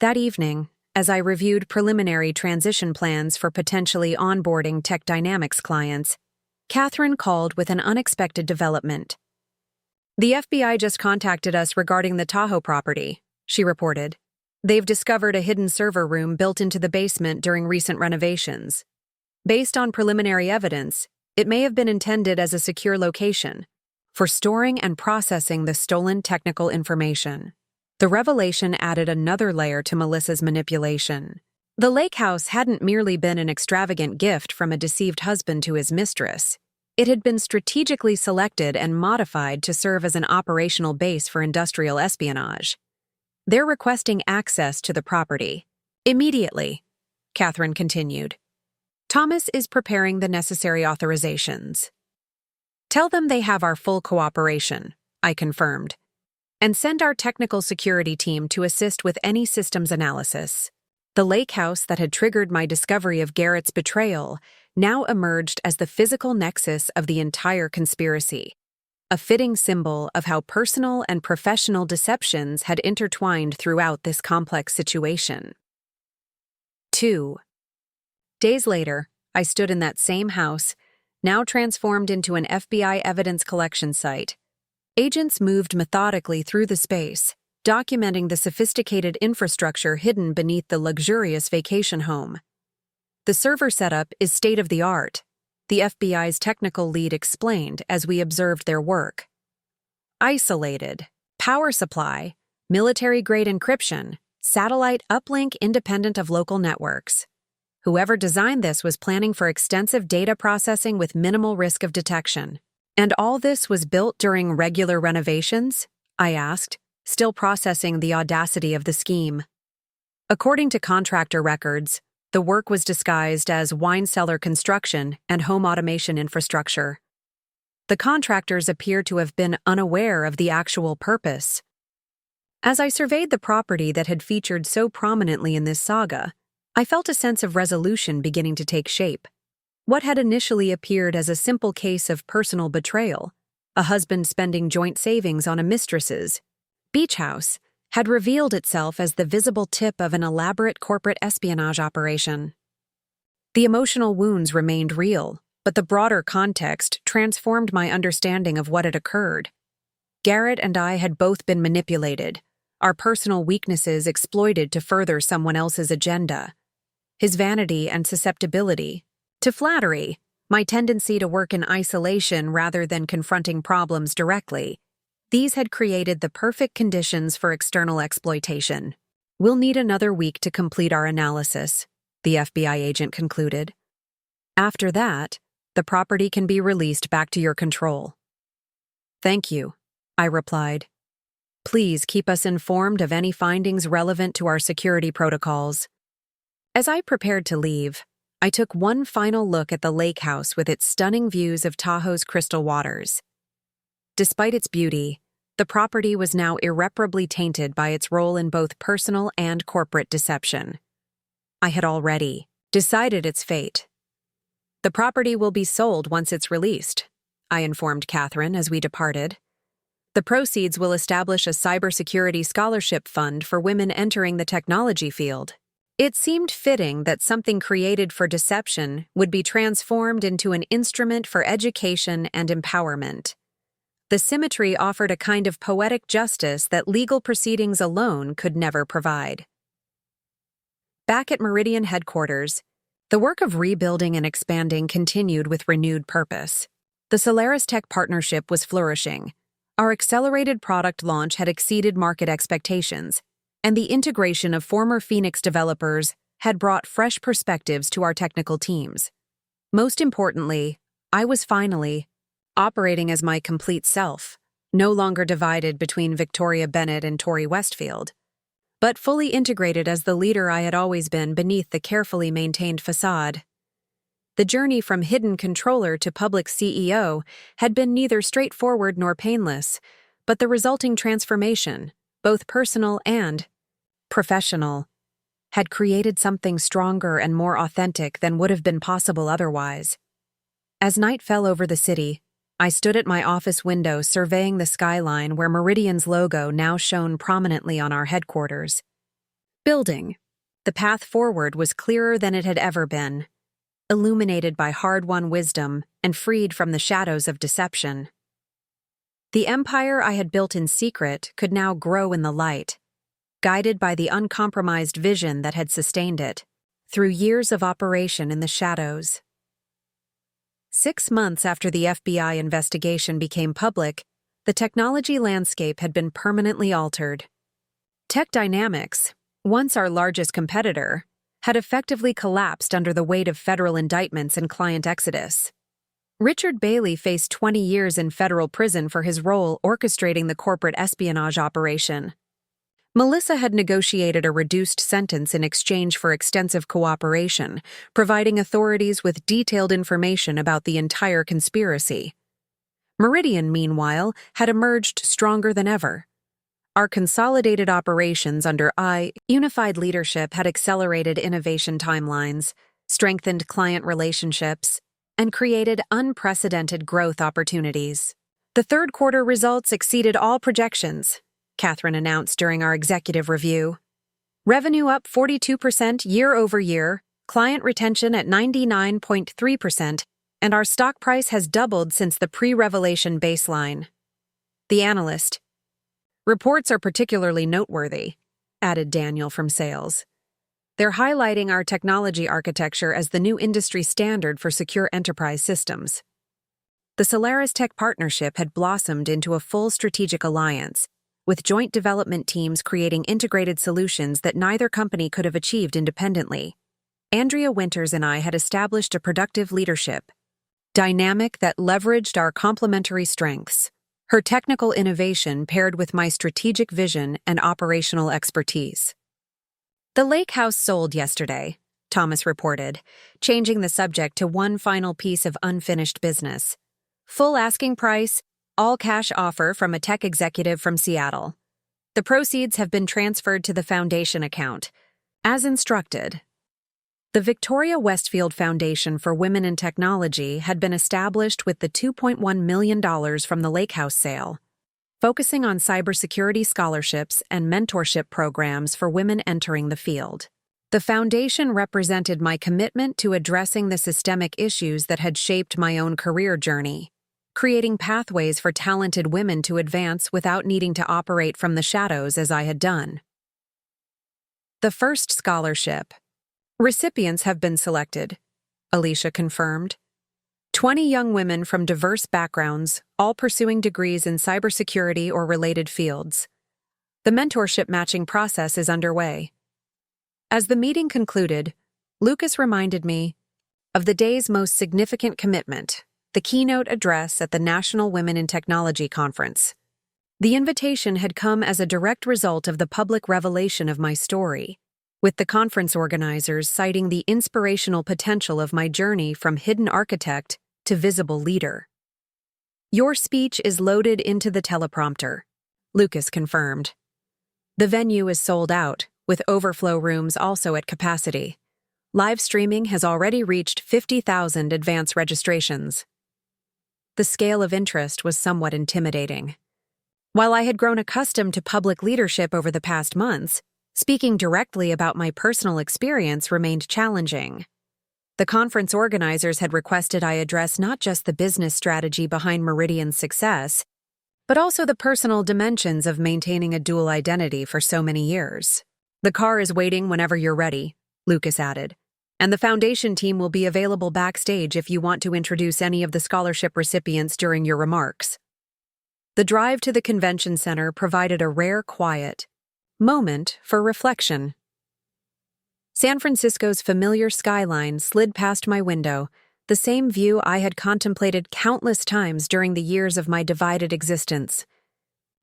That evening, as I reviewed preliminary transition plans for potentially onboarding Tech Dynamics clients, Catherine called with an unexpected development. The FBI just contacted us regarding the Tahoe property, she reported. They've discovered a hidden server room built into the basement during recent renovations. Based on preliminary evidence, it may have been intended as a secure location for storing and processing the stolen technical information. The revelation added another layer to Melissa's manipulation. The lake house hadn't merely been an extravagant gift from a deceived husband to his mistress. It had been strategically selected and modified to serve as an operational base for industrial espionage. They're requesting access to the property. Immediately, Catherine continued. Thomas is preparing the necessary authorizations. Tell them they have our full cooperation, I confirmed. And send our technical security team to assist with any systems analysis. The lake house that had triggered my discovery of Garrett's betrayal now emerged as the physical nexus of the entire conspiracy, a fitting symbol of how personal and professional deceptions had intertwined throughout this complex situation. 2 days later, I stood in that same house, now transformed into an FBI evidence collection site. Agents moved methodically through the space, documenting the sophisticated infrastructure hidden beneath the luxurious vacation home. The server setup is state-of-the-art, the FBI's technical lead explained as we observed their work. Isolated, power supply, military-grade encryption, satellite uplink independent of local networks. Whoever designed this was planning for extensive data processing with minimal risk of detection. And all this was built during regular renovations? I asked, still processing the audacity of the scheme. According to contractor records, the work was disguised as wine cellar construction and home automation infrastructure. The contractors appear to have been unaware of the actual purpose. As I surveyed the property that had featured so prominently in this saga, I felt a sense of resolution beginning to take shape. What had initially appeared as a simple case of personal betrayal, a husband spending joint savings on a mistress's beach house, had revealed itself as the visible tip of an elaborate corporate espionage operation. The emotional wounds remained real, but the broader context transformed my understanding of what had occurred. Garrett and I had both been manipulated, our personal weaknesses exploited to further someone else's agenda. His vanity and susceptibility to flattery, my tendency to work in isolation rather than confronting problems directly, these had created the perfect conditions for external exploitation. We'll need another week to complete our analysis, the FBI agent concluded. After that, the property can be released back to your control. Thank you, I replied. Please keep us informed of any findings relevant to our security protocols. As I prepared to leave, I took one final look at the lake house with its stunning views of Tahoe's crystal waters. Despite its beauty, the property was now irreparably tainted by its role in both personal and corporate deception. I had already decided its fate. The property will be sold once it's released, I informed Catherine as we departed. The proceeds will establish a cybersecurity scholarship fund for women entering the technology field. It seemed fitting that something created for deception would be transformed into an instrument for education and empowerment. The symmetry offered a kind of poetic justice that legal proceedings alone could never provide. Back at Meridian headquarters, the work of rebuilding and expanding continued with renewed purpose. The Solaris Tech partnership was flourishing. Our accelerated product launch had exceeded market expectations, and the integration of former Phoenix developers had brought fresh perspectives to our technical teams. Most importantly, I was finally operating as my complete self, no longer divided between Victoria Bennett and Tori Westfield, but fully integrated as the leader I had always been beneath the carefully maintained facade. The journey from hidden controller to public CEO had been neither straightforward nor painless, but the resulting transformation, both personal and professional, had created something stronger and more authentic than would have been possible otherwise. As night fell over the city, I stood at my office window surveying the skyline where Meridian's logo now shone prominently on our headquarters building. The path forward was clearer than it had ever been, illuminated by hard-won wisdom and freed from the shadows of deception. The empire I had built in secret could now grow in the light, guided by the uncompromised vision that had sustained it, through years of operation in the shadows. 6 months after the FBI investigation became public, the technology landscape had been permanently altered. Tech Dynamics, once our largest competitor, had effectively collapsed under the weight of federal indictments and client exodus. Richard Bailey faced 20 years in federal prison for his role orchestrating the corporate espionage operation. Melissa had negotiated a reduced sentence in exchange for extensive cooperation, providing authorities with detailed information about the entire conspiracy. Meridian, meanwhile, had emerged stronger than ever. Our consolidated operations under unified leadership had accelerated innovation timelines, strengthened client relationships, and created unprecedented growth opportunities. The third quarter results exceeded all projections, Catherine announced during our executive review. Revenue up 42% year-over-year, client retention at 99.3%, and our stock price has doubled since the pre-revelation baseline. The analyst. Reports are particularly noteworthy, added Daniel from sales. They're highlighting our technology architecture as the new industry standard for secure enterprise systems. The Solaris Tech partnership had blossomed into a full strategic alliance, with joint development teams creating integrated solutions that neither company could have achieved independently. Andrea Winters and I had established a productive leadership dynamic that leveraged our complementary strengths. Her technical innovation paired with my strategic vision and operational expertise. The lake house sold yesterday, Thomas reported, changing the subject to one final piece of unfinished business. Full asking price, all cash offer from a tech executive from Seattle. The proceeds have been transferred to the foundation account. As instructed. The Victoria Westfield Foundation for Women in Technology had been established with the $2.1 million from the Lake House sale, focusing on cybersecurity scholarships and mentorship programs for women entering the field. The foundation represented my commitment to addressing the systemic issues that had shaped my own career journey, creating pathways for talented women to advance without needing to operate from the shadows as I had done. The first scholarship. Recipients have been selected, Alicia confirmed. 20 young women from diverse backgrounds, all pursuing degrees in cybersecurity or related fields. The mentorship matching process is underway. As the meeting concluded, Lucas reminded me of the day's most significant commitment, the keynote address at the National Women in Technology Conference. The invitation had come as a direct result of the public revelation of my story, with the conference organizers citing the inspirational potential of my journey from hidden architect to visible leader. Your speech is loaded into the teleprompter, Lucas confirmed. The venue is sold out, with overflow rooms also at capacity. Live streaming has already reached 50,000 advance registrations. The scale of interest was somewhat intimidating. While I had grown accustomed to public leadership over the past months, speaking directly about my personal experience remained challenging. The conference organizers had requested I address not just the business strategy behind Meridian's success, but also the personal dimensions of maintaining a dual identity for so many years. The car is waiting whenever you're ready, Lucas added, and the foundation team will be available backstage if you want to introduce any of the scholarship recipients during your remarks. The drive to the convention center provided a rare quiet moment for reflection. San Francisco's familiar skyline slid past my window, the same view I had contemplated countless times during the years of my divided existence.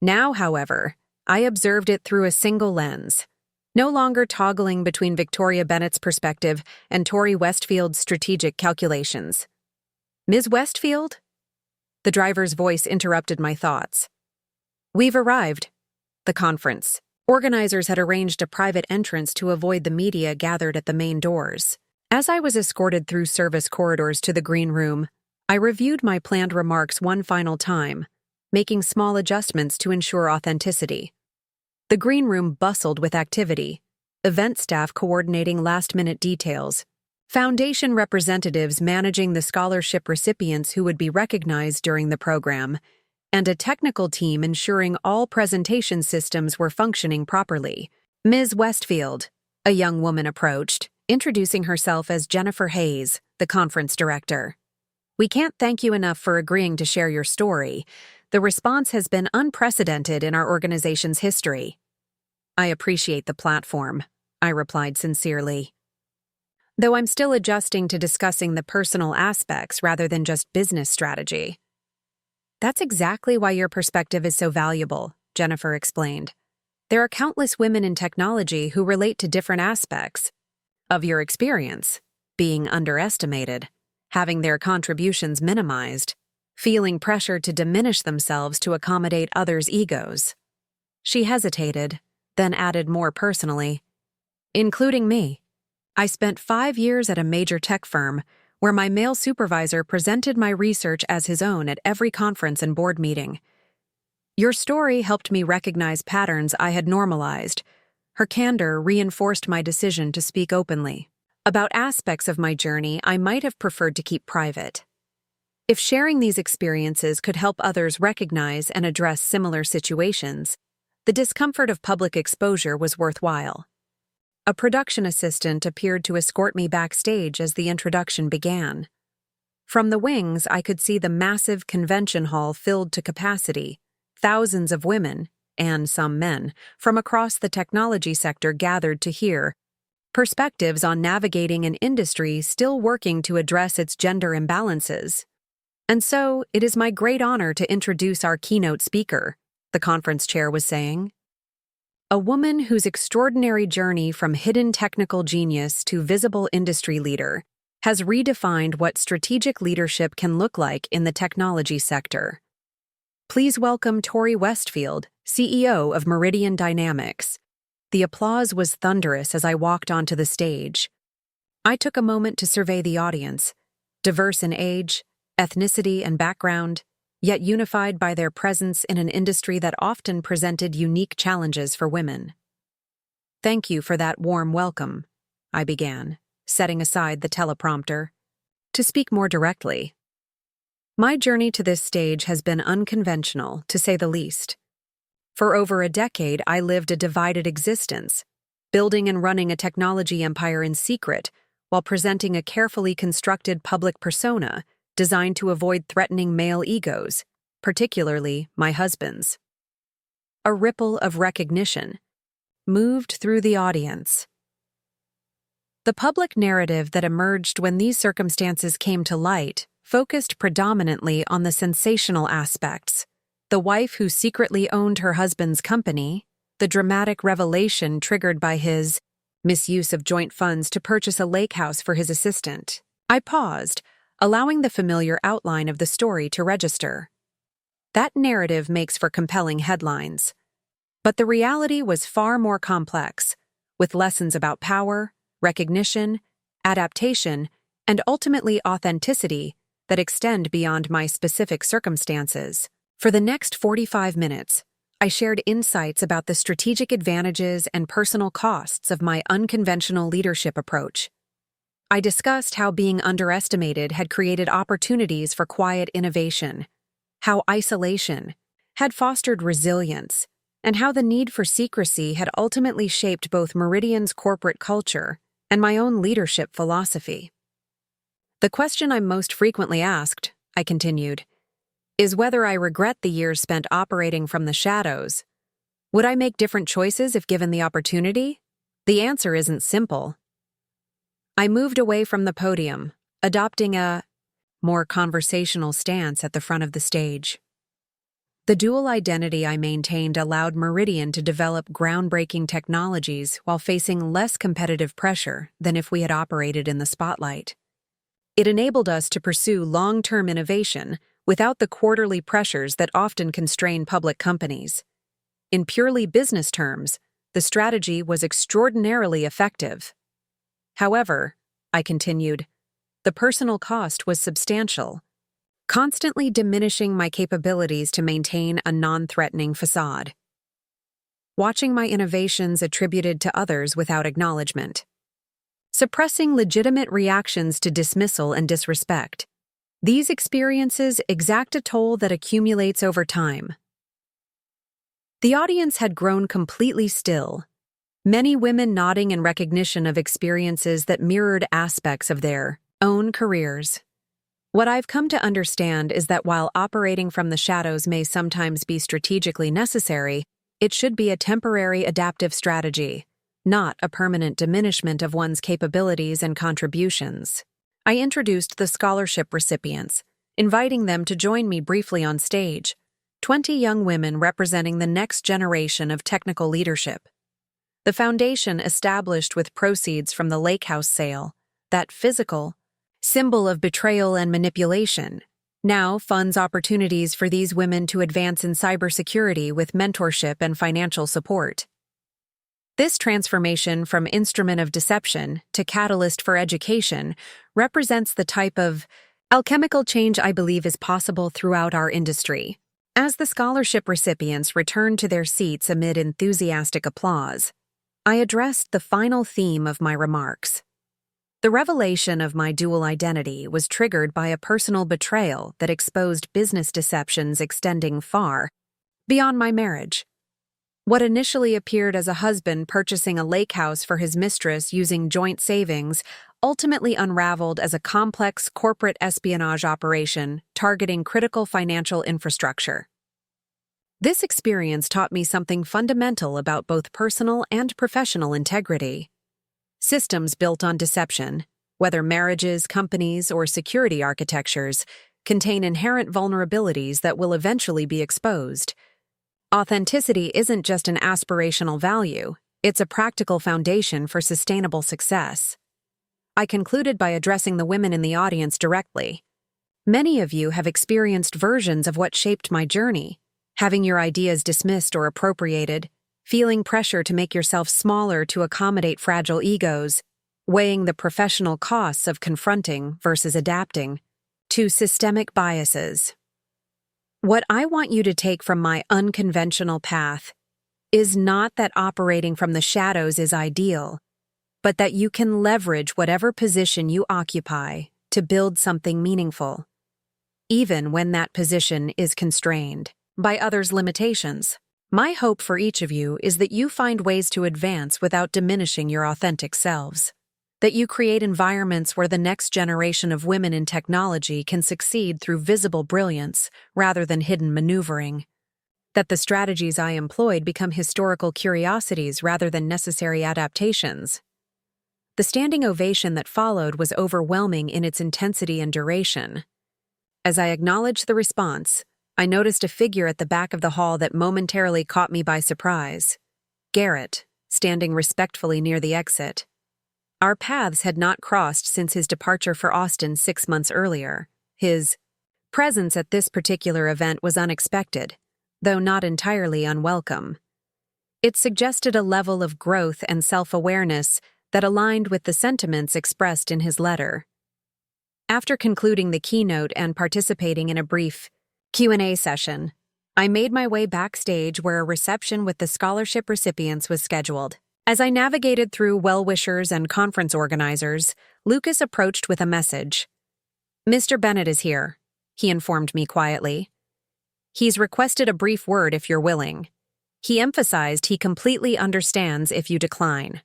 Now, however, I observed it through a single lens, no longer toggling between Victoria Bennett's perspective and Tori Westfield's strategic calculations. Ms. Westfield? The driver's voice interrupted my thoughts. We've arrived. The conference. Organizers had arranged a private entrance to avoid the media gathered at the main doors. As I was escorted through service corridors to the green room, I reviewed my planned remarks one final time, making small adjustments to ensure authenticity. The green room bustled with activity, event staff coordinating last-minute details, foundation representatives managing the scholarship recipients who would be recognized during the program, and a technical team ensuring all presentation systems were functioning properly. Ms. Westfield, a young woman approached, introducing herself as Jennifer Hayes, the conference director. We can't thank you enough for agreeing to share your story. The response has been unprecedented in our organization's history. I appreciate the platform, I replied sincerely. Though I'm still adjusting to discussing the personal aspects rather than just business strategy. That's exactly why your perspective is so valuable, Jennifer explained. There are countless women in technology who relate to different aspects of your experience, being underestimated, having their contributions minimized, feeling pressure to diminish themselves to accommodate others' egos. She hesitated, then added more personally, including me. I spent 5 years at a major tech firm where my male supervisor presented my research as his own at every conference and board meeting. Your story helped me recognize patterns I had normalized. Her candor reinforced my decision to speak openly about aspects of my journey I might have preferred to keep private. If sharing these experiences could help others recognize and address similar situations, the discomfort of public exposure was worthwhile. A production assistant appeared to escort me backstage as the introduction began. From the wings, I could see the massive convention hall filled to capacity, thousands of women, and some men, from across the technology sector gathered to hear perspectives on navigating an industry still working to address its gender imbalances. And so, it is my great honor to introduce our keynote speaker, the conference chair was saying. A woman whose extraordinary journey from hidden technical genius to visible industry leader has redefined what strategic leadership can look like in the technology sector. Please welcome Tori Westfield, CEO of Meridian Dynamics. The applause was thunderous as I walked onto the stage. I took a moment to survey the audience, diverse in age, ethnicity, and background, yet unified by their presence in an industry that often presented unique challenges for women. "Thank you for that warm welcome," I began, setting aside the teleprompter. To speak more directly, my journey to this stage has been unconventional, to say the least. For over a decade, I lived a divided existence, building and running a technology empire in secret, while presenting a carefully constructed public persona designed to avoid threatening male egos, particularly my husband's. A ripple of recognition moved through the audience. The public narrative that emerged when these circumstances came to light focused predominantly on the sensational aspects: the wife who secretly owned her husband's company, the dramatic revelation triggered by his misuse of joint funds to purchase a lake house for his assistant. I paused, allowing the familiar outline of the story to register. That narrative makes for compelling headlines. But the reality was far more complex, with lessons about power, recognition, adaptation, and ultimately authenticity that extend beyond my specific circumstances. For the next 45 minutes, I shared insights about the strategic advantages and personal costs of my unconventional leadership approach. I discussed how being underestimated had created opportunities for quiet innovation, how isolation had fostered resilience, and how the need for secrecy had ultimately shaped both Meridian's corporate culture and my own leadership philosophy. "The question I'm most frequently asked," I continued, "is whether I regret the years spent operating from the shadows. Would I make different choices if given the opportunity? The answer isn't simple." I moved away from the podium, adopting a more conversational stance at the front of the stage. The dual identity I maintained allowed Meridian to develop groundbreaking technologies while facing less competitive pressure than if we had operated in the spotlight. It enabled us to pursue long-term innovation without the quarterly pressures that often constrain public companies. In purely business terms, the strategy was extraordinarily effective. However, I continued, the personal cost was substantial, constantly diminishing my capabilities to maintain a non-threatening facade. Watching my innovations attributed to others without acknowledgement. Suppressing legitimate reactions to dismissal and disrespect. These experiences exact a toll that accumulates over time. The audience had grown completely still, many women nodding in recognition of experiences that mirrored aspects of their own careers. What I've come to understand is that while operating from the shadows may sometimes be strategically necessary, it should be a temporary adaptive strategy, not a permanent diminishment of one's capabilities and contributions. I introduced the scholarship recipients, inviting them to join me briefly on stage, 20 young women representing the next generation of technical leadership. The foundation established with proceeds from the lake house sale, that physical symbol of betrayal and manipulation, now funds opportunities for these women to advance in cybersecurity with mentorship and financial support. This transformation from instrument of deception to catalyst for education represents the type of alchemical change I believe is possible throughout our industry. As the scholarship recipients returned to their seats amid enthusiastic applause, I addressed the final theme of my remarks. The revelation of my dual identity was triggered by a personal betrayal that exposed business deceptions extending far beyond my marriage. What initially appeared as a husband purchasing a lake house for his mistress using joint savings ultimately unraveled as a complex corporate espionage operation targeting critical financial infrastructure. This experience taught me something fundamental about both personal and professional integrity. Systems built on deception, whether marriages, companies, or security architectures, contain inherent vulnerabilities that will eventually be exposed. Authenticity isn't just an aspirational value, it's a practical foundation for sustainable success. I concluded by addressing the women in the audience directly. Many of you have experienced versions of what shaped my journey, having your ideas dismissed or appropriated, feeling pressure to make yourself smaller to accommodate fragile egos, weighing the professional costs of confronting versus adapting, to systemic biases. What I want you to take from my unconventional path is not that operating from the shadows is ideal, but that you can leverage whatever position you occupy to build something meaningful, even when that position is constrained by others' limitations. My hope for each of you is that you find ways to advance without diminishing your authentic selves, that you create environments where the next generation of women in technology can succeed through visible brilliance rather than hidden maneuvering, that the strategies I employed become historical curiosities rather than necessary adaptations. The standing ovation that followed was overwhelming in its intensity and duration. As I acknowledged the response, I noticed a figure at the back of the hall that momentarily caught me by surprise. Garrett, standing respectfully near the exit. Our paths had not crossed since his departure for Austin 6 months earlier. His presence at this particular event was unexpected, though not entirely unwelcome. It suggested a level of growth and self-awareness that aligned with the sentiments expressed in his letter. After concluding the keynote and participating in a brief Q&A session, I made my way backstage where a reception with the scholarship recipients was scheduled. As I navigated through well-wishers and conference organizers, Lucas approached with a message. "Mr. Bennett is here," he informed me quietly. "He's requested a brief word if you're willing. He emphasized he completely understands if you decline."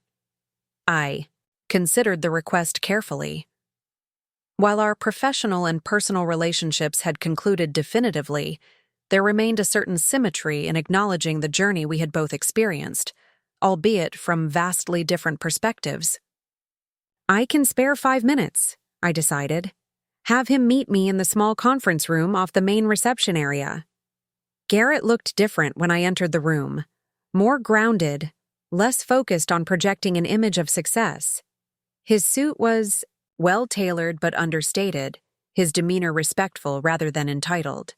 I considered the request carefully. While our professional and personal relationships had concluded definitively, there remained a certain symmetry in acknowledging the journey we had both experienced, albeit from vastly different perspectives. "I can spare 5 minutes," I decided. "Have him meet me in the small conference room off the main reception area." Garrett looked different when I entered the room, more grounded, less focused on projecting an image of success. His suit was well-tailored but understated, his demeanor respectful rather than entitled.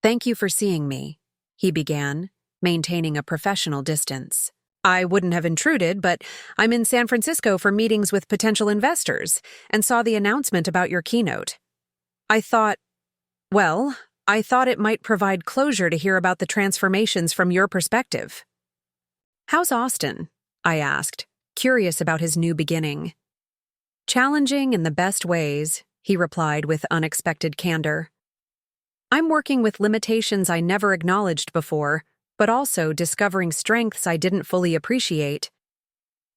"Thank you for seeing me," he began, maintaining a professional distance. "I wouldn't have intruded, but I'm in San Francisco for meetings with potential investors and saw the announcement about your keynote. I thought it might provide closure to hear about the transformations from your perspective." "How's Austin?" I asked, curious about his new beginning. "Challenging in the best ways," he replied with unexpected candor. "I'm working with limitations I never acknowledged before, but also discovering strengths I didn't fully appreciate.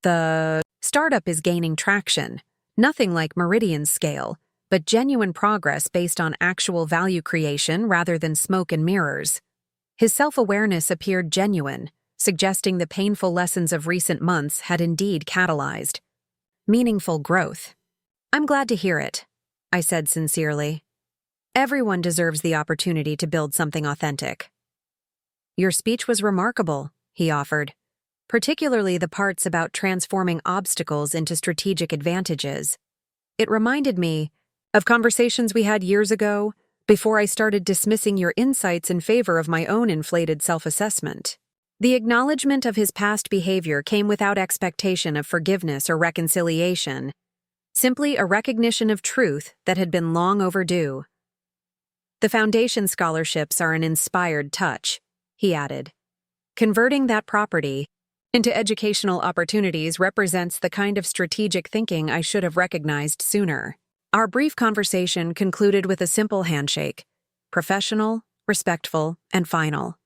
The startup is gaining traction, nothing like Meridian's scale, but genuine progress based on actual value creation rather than smoke and mirrors." His self-awareness appeared genuine, suggesting the painful lessons of recent months had indeed catalyzed meaningful growth. "I'm glad to hear it," I said sincerely. "Everyone deserves the opportunity to build something authentic." "Your speech was remarkable," he offered, "particularly the parts about transforming obstacles into strategic advantages. It reminded me of conversations we had years ago, before I started dismissing your insights in favor of my own inflated self-assessment." The acknowledgement of his past behavior came without expectation of forgiveness or reconciliation, simply a recognition of truth that had been long overdue. "The foundation scholarships are an inspired touch," he added. "Converting that property into educational opportunities represents the kind of strategic thinking I should have recognized sooner." Our brief conversation concluded with a simple handshake, professional, respectful, and final.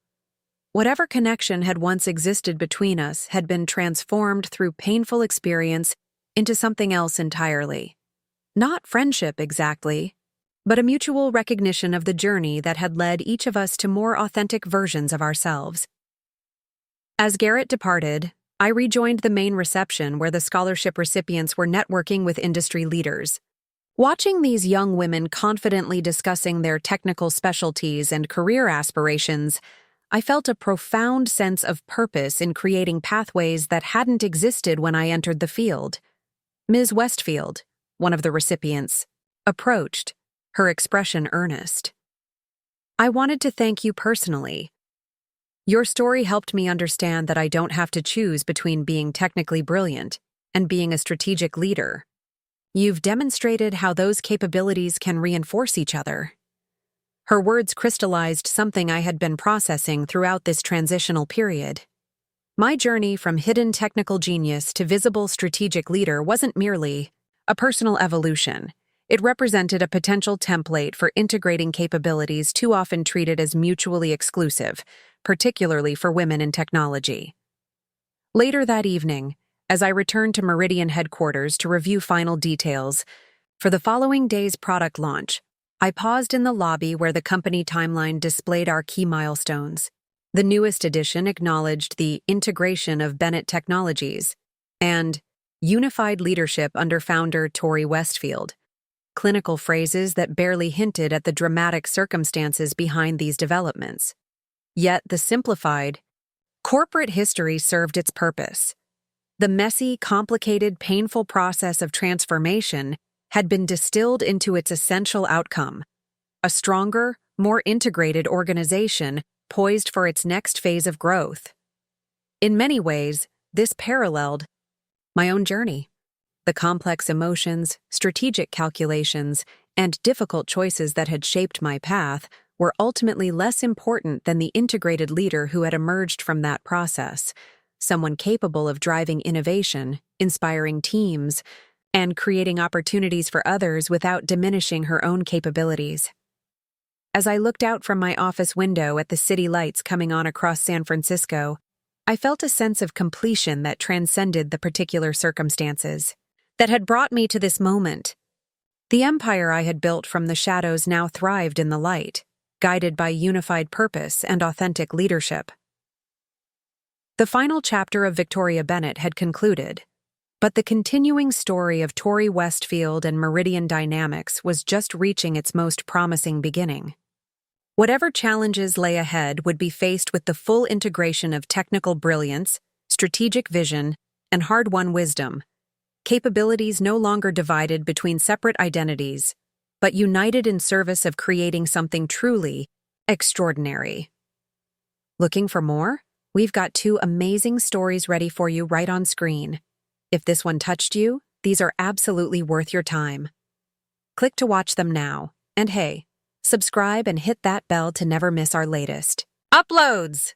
Whatever connection had once existed between us had been transformed through painful experience into something else entirely. Not friendship exactly, but a mutual recognition of the journey that had led each of us to more authentic versions of ourselves. As Garrett departed, I rejoined the main reception where the scholarship recipients were networking with industry leaders. Watching these young women confidently discussing their technical specialties and career aspirations, I felt a profound sense of purpose in creating pathways that hadn't existed when I entered the field. Ms. Westfield, one of the recipients, approached, her expression earnest. "I wanted to thank you personally. Your story helped me understand that I don't have to choose between being technically brilliant and being a strategic leader. You've demonstrated how those capabilities can reinforce each other." Her words crystallized something I had been processing throughout this transitional period. My journey from hidden technical genius to visible strategic leader wasn't merely a personal evolution. It represented a potential template for integrating capabilities too often treated as mutually exclusive, particularly for women in technology. Later that evening, as I returned to Meridian headquarters to review final details for the following day's product launch, I paused in the lobby where the company timeline displayed our key milestones. The newest edition acknowledged the integration of Bennett Technologies and unified leadership under founder Tori Westfield, clinical phrases that barely hinted at the dramatic circumstances behind these developments. Yet the simplified, corporate history served its purpose. The messy, complicated, painful process of transformation had been distilled into its essential outcome: a stronger, more integrated organization poised for its next phase of growth. In many ways, this paralleled my own journey. The complex emotions, strategic calculations, and difficult choices that had shaped my path were ultimately less important than the integrated leader who had emerged from that process, someone capable of driving innovation, inspiring teams, and creating opportunities for others without diminishing her own capabilities. As I looked out from my office window at the city lights coming on across San Francisco, I felt a sense of completion that transcended the particular circumstances that had brought me to this moment. The empire I had built from the shadows now thrived in the light, guided by unified purpose and authentic leadership. The final chapter of Victoria Bennett had concluded, but the continuing story of Tori Westfield and Meridian Dynamics was just reaching its most promising beginning. Whatever challenges lay ahead would be faced with the full integration of technical brilliance, strategic vision, and hard-won wisdom, capabilities no longer divided between separate identities, but united in service of creating something truly extraordinary. Looking for more? We've got 2 amazing stories ready for you right on screen. If this one touched you, these are absolutely worth your time. Click to watch them now, and hey, subscribe and hit that bell to never miss our latest uploads.